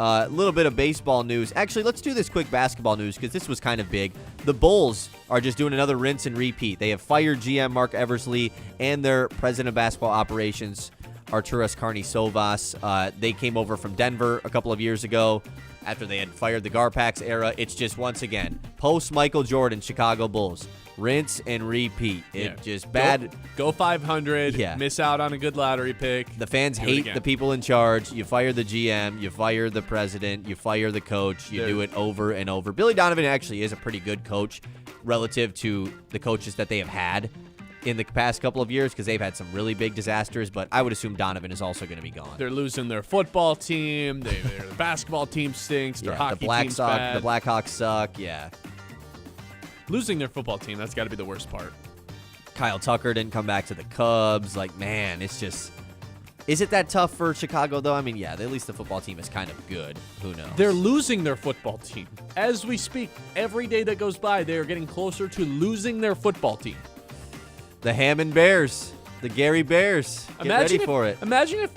A little bit of baseball news. Actually, let's do this quick basketball news because this was kind of big. The Bulls are just doing another rinse and repeat. They have fired GM Mark Eversley and their president of basketball operations, Arturas Karnisovas. They came over from Denver a couple of years ago after they had fired the Garpax era. It's just, once again, post-Michael Jordan Chicago Bulls. Rinse and repeat. Just bad. Go 500. Yeah. Miss out on a good lottery pick. The fans Do it hate again. the people in charge. You fire the GM. You fire the president. You fire the coach. You do it over and over. Billy Donovan actually is a pretty good coach relative to the coaches that they have had in the past couple of years because they've had some really big disasters, but I would assume Donovan is also going to be gone. They're losing their football team. Their basketball team stinks. Their hockey team's bad. The Blackhawks suck, yeah. Losing their football team, that's got to be the worst part. Kyle Tucker didn't come back to the Cubs. Like, man, it's just... Is it that tough for Chicago, though? I mean, yeah, at least the football team is kind of good. Who knows? They're losing their football team. As we speak, every day that goes by, they are getting closer to losing their football team. The Hammond Bears. The Gary Bears. Get ready for it. Imagine if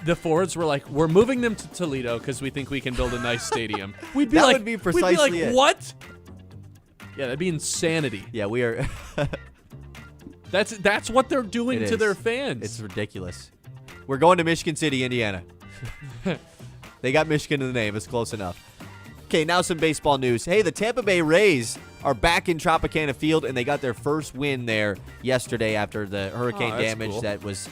the Fords were like, we're moving them to Toledo because we think we can build a nice stadium. We'd be That like, would be precisely it. What? Yeah, that'd be insanity. Yeah, we are... That's what they're doing It to is. their fans. It's ridiculous. We're going to Michigan City, Indiana. They got Michigan in the name. It's close enough. Okay, now some baseball news. Hey, the Tampa Bay Rays are back in Tropicana Field, and they got their first win there yesterday after the hurricane that's damage cool. that was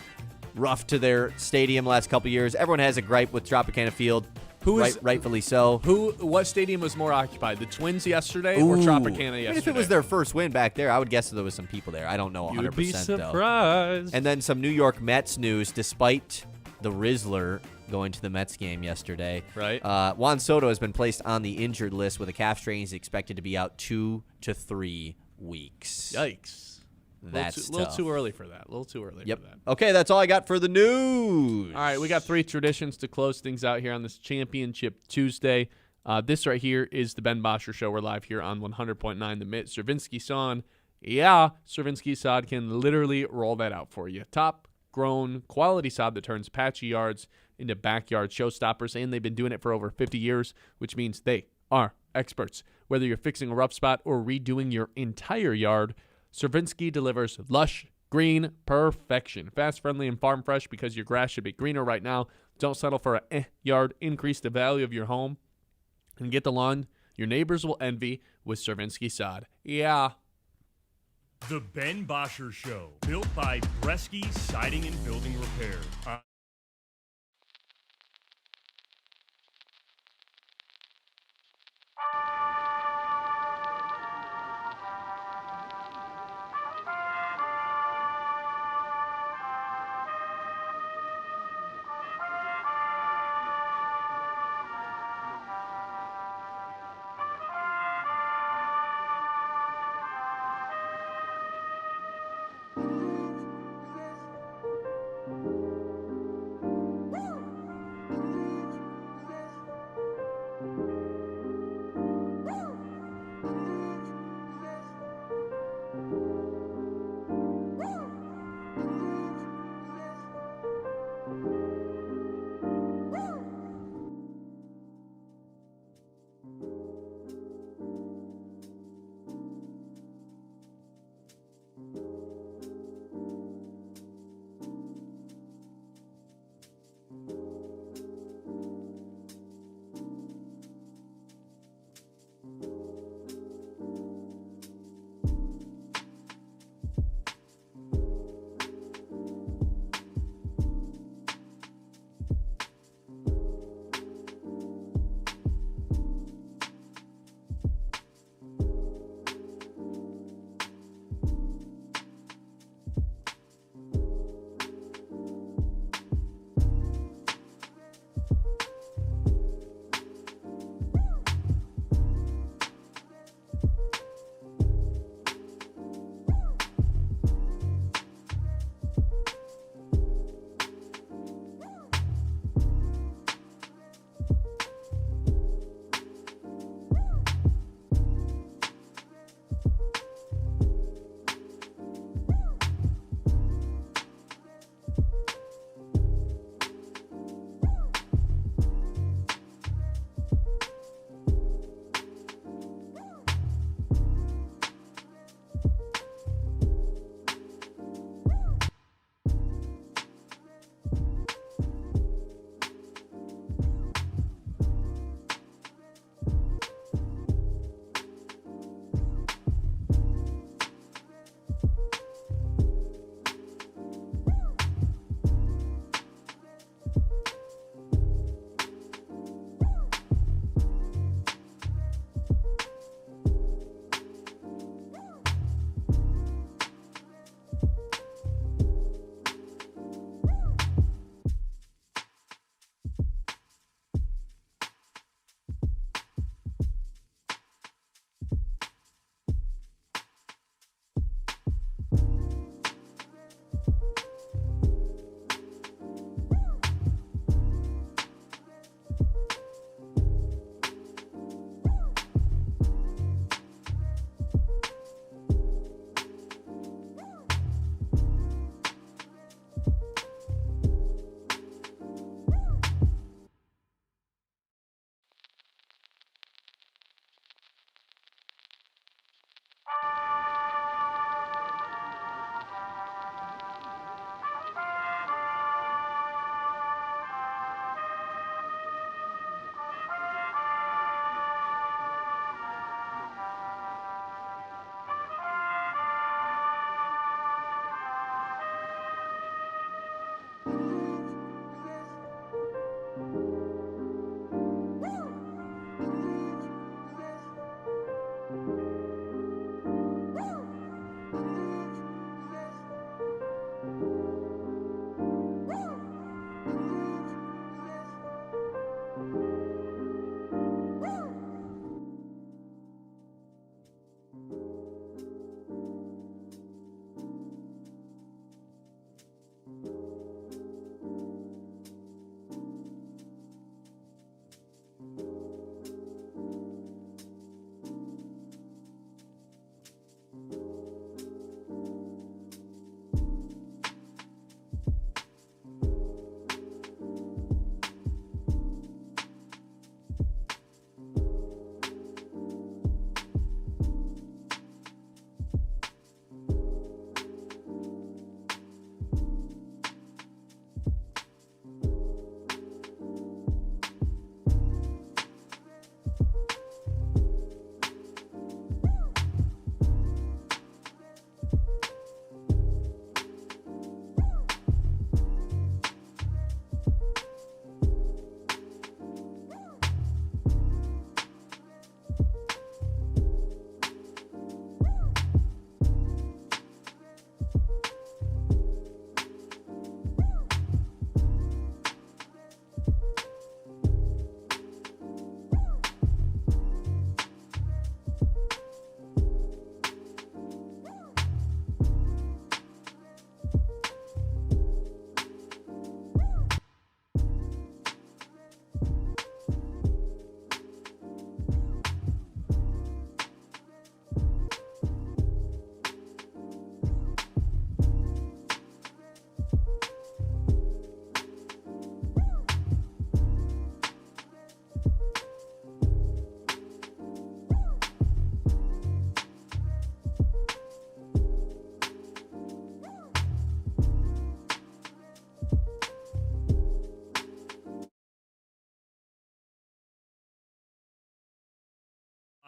rough to their stadium last couple years. Everyone has a gripe with Tropicana Field. Rightfully so. What stadium was more occupied? The Twins yesterday or Tropicana yesterday? I mean, if it was their first win back there, I would guess that there was some people there. I don't know 100% You'd be though. surprised. And then some New York Mets news, despite the Rizzler going to the Mets game yesterday. Right. Juan Soto has been placed on the injured list with a calf strain. He's expected to be out 2 to 3 weeks. Yikes. That's a little tough. too early for that. A little too early Yep. for that. Okay, that's all I got for the news. All right, we got 3 traditions to close things out here on this Championship Tuesday. This right here is the Ben Bosscher Show. We're live here on 100.9 The Mitt. Servinsky-Son. Yeah, Servinsky-Sod can literally roll that out for you. Top grown quality sod that turns patchy yards into backyard showstoppers, and they've been doing it for over 50 years, which means they are experts. Whether you're fixing a rough spot or redoing your entire yard, Stravinsky delivers lush, green perfection. Fast, friendly, and farm fresh because your grass should be greener right now. Don't settle for a yard. Increase the value of your home and get the lawn your neighbors will envy with Stravinsky sod. Yeah. The Ben Bosscher Show, built by Bresky Siding and Building Repair.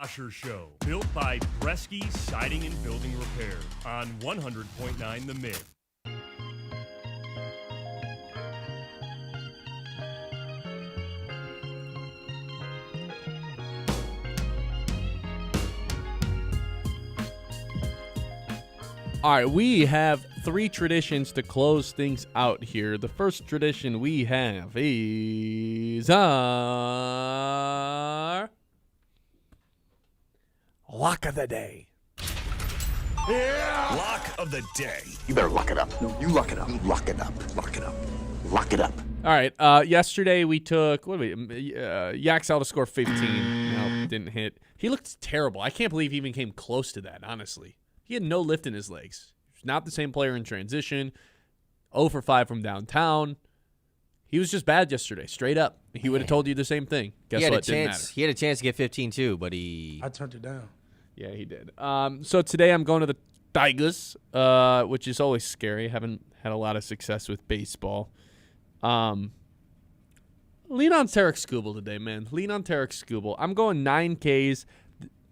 Bosscher Show, built by Bresky Siding and Building Repair on 100.9 The Mitt. All right, we have 3 traditions to close things out here. The first tradition we have is our Lock of the Day. Lock of the day. You better lock it up. No, you lock it up. Lock it up. Lock it up. Lock it up. All right, yesterday we took, Yaxel to score 15. No, didn't hit. He looked terrible. I can't believe he even came close to that, honestly. He had no lift in his legs. He's not the same player in transition. 0 for 5 from downtown. He was just bad yesterday, straight up. He would have told you the same thing. Guess what? Didn't matter. He had a chance to get 15 too, but I turned it down. Yeah, he did. So today I'm going to the Tigers, which is always scary. Haven't had a lot of success with baseball. Lean on Tarek Skubal today, man. Lean on Tarek Skubal. I'm going 9 Ks.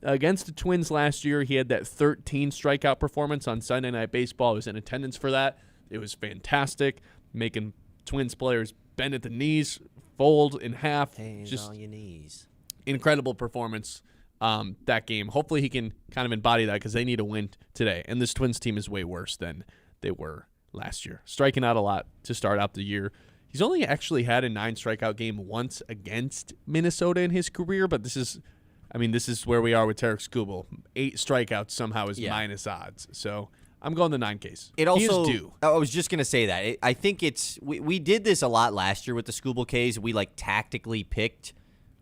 Against the Twins last year, he had that 13 strikeout performance on Sunday Night Baseball. I was in attendance for that. It was fantastic, making Twins players bend at the knees, fold in half. Just on your knees. Incredible performance that game. Hopefully he can kind of embody that because they need a win today. And this Twins team is way worse than they were last year. Striking out a lot to start out the year. He's only actually had a 9 strikeout game once against Minnesota in his career, but this is where we are with Tarek Skubal. 8 strikeouts somehow is minus odds. So I'm going the 9 Ks. It also, he is due. I was just going to say that. I think we did this a lot last year with the Skubal Ks. We tactically picked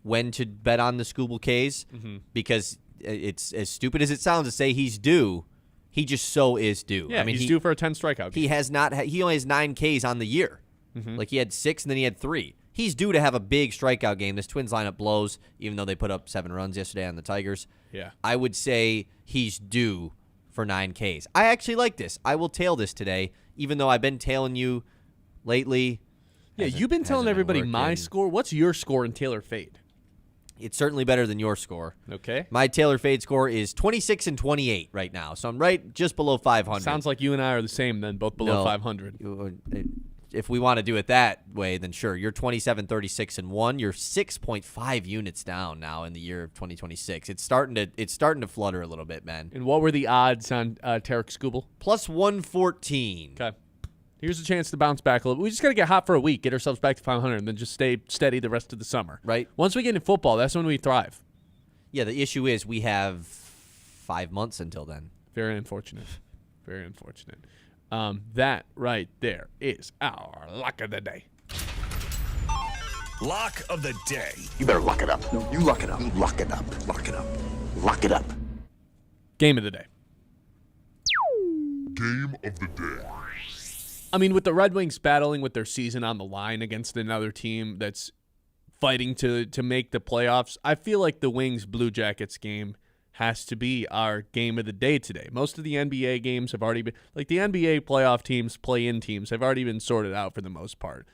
when to bet on the Skubal Ks because it's as stupid as it sounds to say he's due. He just so is due. Yeah, he's due for a 10 strikeout game. He has not. He only has 9 Ks on the year. He had 6 and then he had 3. He's due to have a big strikeout game. This Twins lineup blows, even though they put up 7 runs yesterday on the Tigers. Yeah. I would say he's due for 9 Ks. I actually like this. I will tail this today, even though I've been tailing you lately. Yeah, you've been telling everybody my score. What's your score in Taylor Fade? It's certainly better than your score. Okay. My Taylor Fade score is 26 and 28 right now, so I'm right just below 500. Sounds like you and I are the same then, both below 500. If we want to do it that way, then sure. You're 27, 36, and 1. You're 6.5 units down now in the year of 2026. It's starting to flutter a little bit, man. And what were the odds on Tarek Skubal? Plus 114. Okay. Here's a chance to bounce back a little. We just got to get hot for a week, get ourselves back to 500, and then just stay steady the rest of the summer. Right. Once we get into football, that's when we thrive. Yeah, the issue is we have 5 months until then. Very unfortunate. Very unfortunate. That right there is our lock of the day. Lock of the day. You better lock it up. No, you lock it up. Lock it up. Lock it up. Lock it up. Game of the day. Game of the day. I mean, with the Red Wings battling with their season on the line against another team that's fighting to make the playoffs, I feel like the Wings Blue Jackets game has to be our game of the day today. Most of the NBA games have already been, like the NBA playoff teams, play-in teams, have already been sorted out for the most part.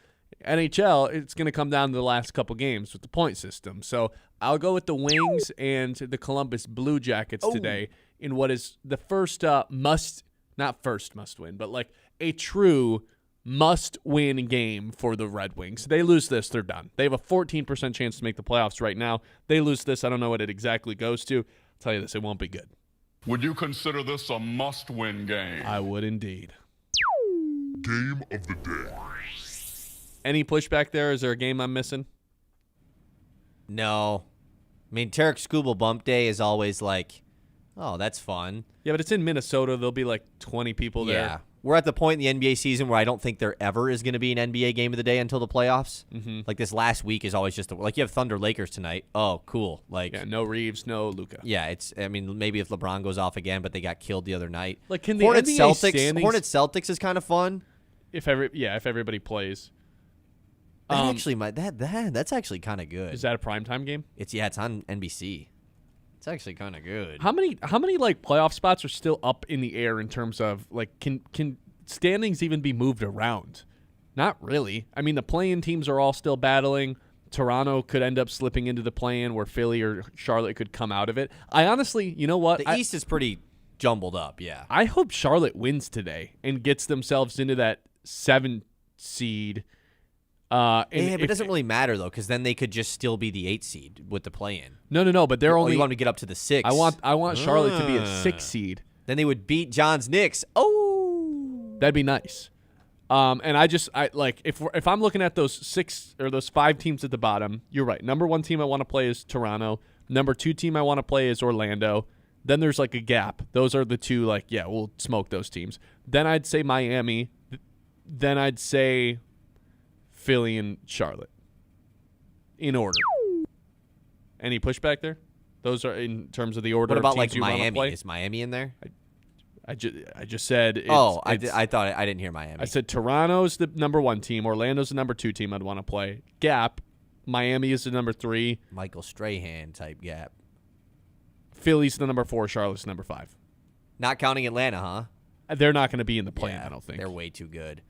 NHL, it's going to come down to the last couple games with the point system. So I'll go with the Wings and the Columbus Blue Jackets today in what is the first must-win, but like a true must-win game for the Red Wings. They lose this, they're done. They have a 14% chance to make the playoffs right now. They lose this, I don't know what it exactly goes to. I'll tell you this, it won't be good. Would you consider this a must-win game? I would indeed. Game of the day. Any pushback there? Is there a game I'm missing? No. I mean, Tarek Skubal bump day is always like, oh, that's fun. Yeah, but it's in Minnesota. There'll be like 20 people there. Yeah. We're at the point in the NBA season where I don't think there ever is going to be an NBA game of the day until the playoffs. Mm-hmm. Like this last week is always just like you have Thunder Lakers tonight. Oh, cool. Like yeah, no Reeves, no Luka. Yeah, maybe if LeBron goes off again, but they got killed the other night. Like can the NBA standings, Hornets Celtics is kind of fun. If everybody plays. That's actually kind of good. Is that a primetime game? It's on NBC. It's actually kind of good. How many like playoff spots are still up in the air in terms of like can standings even be moved around? Not really. I mean, the play-in teams are all still battling. Toronto could end up slipping into the play-in where Philly or Charlotte could come out of it. I honestly, you know what? The East is pretty jumbled up, yeah. I hope Charlotte wins today and gets themselves into that 7 seed. But it doesn't really matter, though, because then they could just still be the 8 seed with the play-in. No, but they're only... you want to get up to the 6. I want Charlotte to be a 6 seed. Then they would beat John's Knicks. Oh! That'd be nice. And if I'm looking at those 6 or those 5 teams at the bottom, you're right. Number 1 team I want to play is Toronto. Number 2 team I want to play is Orlando. Then there's like a gap. Those are the 2, we'll smoke those teams. Then I'd say Miami. Then I'd say Philly and Charlotte. In order. Any pushback there? Those are in terms of the order. What about of teams you Miami? Play? Is Miami in there? I just said. I thought I didn't hear Miami. I said Toronto's the number 1 team. Orlando's the number 2 team I'd want to play. Gap. Miami is the number 3. Michael Strahan type gap. Philly's the number 4. Charlotte's number 5. Not counting Atlanta, huh? They're not going to be in the play-in, Yeah, I don't think. They're way too good.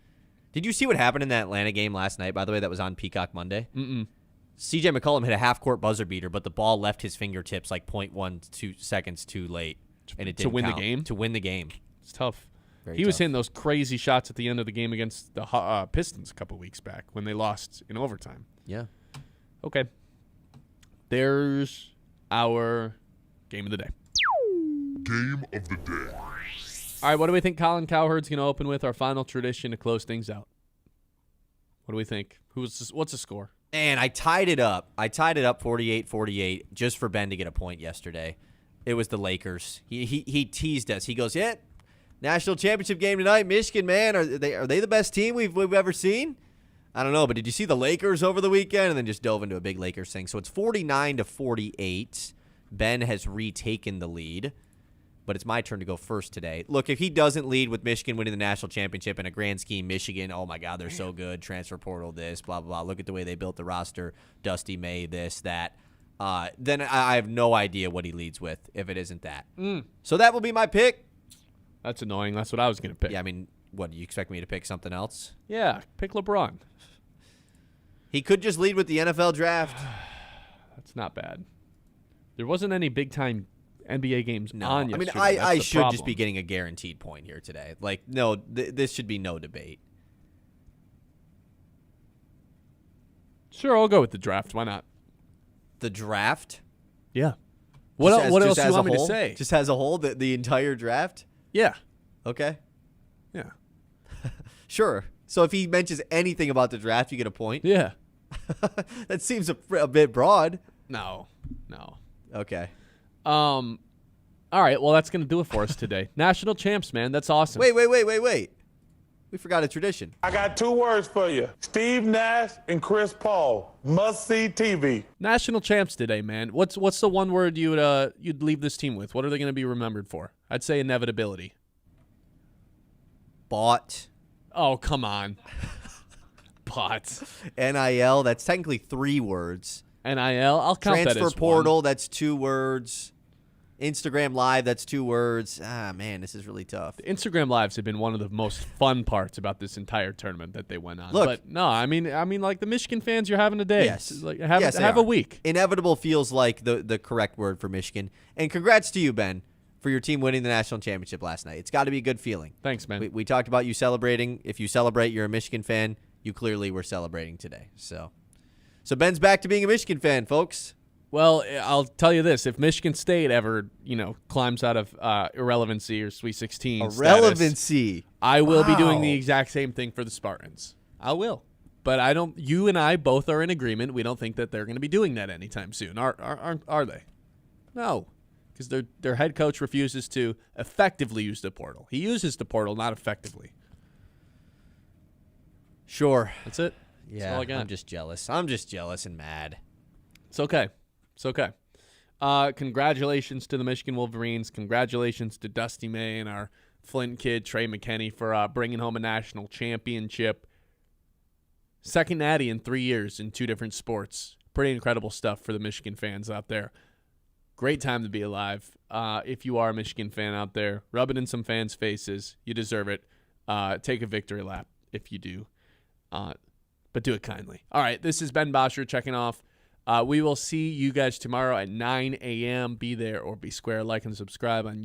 Did you see what happened in that Atlanta game last night, by the way, that was on Peacock Monday? Mm-mm. CJ McCollum hit a half-court buzzer beater, but the ball left his fingertips like 0.12 seconds too late, and it didn't win the count. game? To win the game. It's tough. Very He was tough. hitting those crazy shots at the end of the game against the Pistons a couple weeks back when they lost in overtime. Yeah. Okay. There's our game of the day. Game of the day. All right, what do we think Colin Cowherd's going to open with, our final tradition to close things out? What do we think? What's the score? And I tied it up. I tied it up 48-48 just for Ben to get a point yesterday. It was the Lakers. He teased us. He goes, "Yeah, national championship game tonight. Michigan, man, are they the best team we've ever seen?" I don't know, but did you see the Lakers over the weekend? And then just dove into a big Lakers thing. So it's 49-48. Ben has retaken the lead, but it's my turn to go first today. Look, if he doesn't lead with Michigan winning the national championship in a grand scheme, Michigan, oh my God, they're so good. Transfer portal, this, blah, blah, blah. Look at the way they built the roster. Dusty May, this, that. Then I have no idea what he leads with if it isn't that. So that will be my pick. That's annoying. That's what I was going to pick. Yeah, I mean, what, do you expect me to pick something else? Yeah, pick LeBron. He could just lead with the NFL draft. That's not bad. There wasn't any big-time NBA games No, on I mean, yesterday. I That's the should just problem. be getting a guaranteed point here today. Like, no, this should be no debate. Sure, I'll go with the draft. Why not? The draft? Yeah. What else do you as want a me to whole? say? Just as a whole, the entire draft? Yeah. Okay. Yeah. Sure. So if he mentions anything about the draft, you get a point? Yeah. That seems a bit broad. No. Okay. All right, well, that's going to do it for us today. National champs, man. That's awesome. Wait. We forgot a tradition. I got 2 words for you. Steve Nash and Chris Paul. Must-see TV. National champs today, man. What's the one word you'd leave this team with? What are they going to be remembered for? I'd say inevitability. Bought. Oh, come on. Bought. NIL, that's technically 3 words. NIL, I'll count that as Transfer portal, that's 2 words. Instagram Live, that's 2 words. Ah, man, this is really tough. The Instagram Lives have been one of the most fun parts about this entire tournament that they went on. Look, but no, I mean, like the Michigan fans, you're having a day. Yes. Like, Yes, they have a are. week. Inevitable feels like the correct word for Michigan. And congrats to you, Ben, for your team winning the national championship last night. It's got to be a good feeling. Thanks, man. We talked about you celebrating. If you celebrate, you're a Michigan fan. You clearly were celebrating today. So Ben's back to being a Michigan fan, folks. Well, I'll tell you this: if Michigan State ever, climbs out of irrelevancy or Sweet 16 status, Irrelevancy. I will be doing Wow. the exact same thing for the Spartans. I will, but I don't. You and I both are in agreement. We don't think that they're going to be doing that anytime soon. Are they? No, because their head coach refuses to effectively use the portal. He uses the portal, not effectively. Sure. That's it. Yeah, That's all I got. I'm just jealous and mad. It's okay. It's okay. Congratulations to the Michigan Wolverines. Congratulations to Dusty May and our Flint kid, Trey McKinney, for bringing home a national championship. Second natty in 3 years in 2 different sports. Pretty incredible stuff for the Michigan fans out there. Great time to be alive. If you are a Michigan fan out there, rub it in some fans' faces. You deserve it. Take a victory lap if you do. but do it kindly. All right, this is Ben Bosscher checking off. We will see you guys tomorrow at 9 a.m. Be there or be square. Like and subscribe on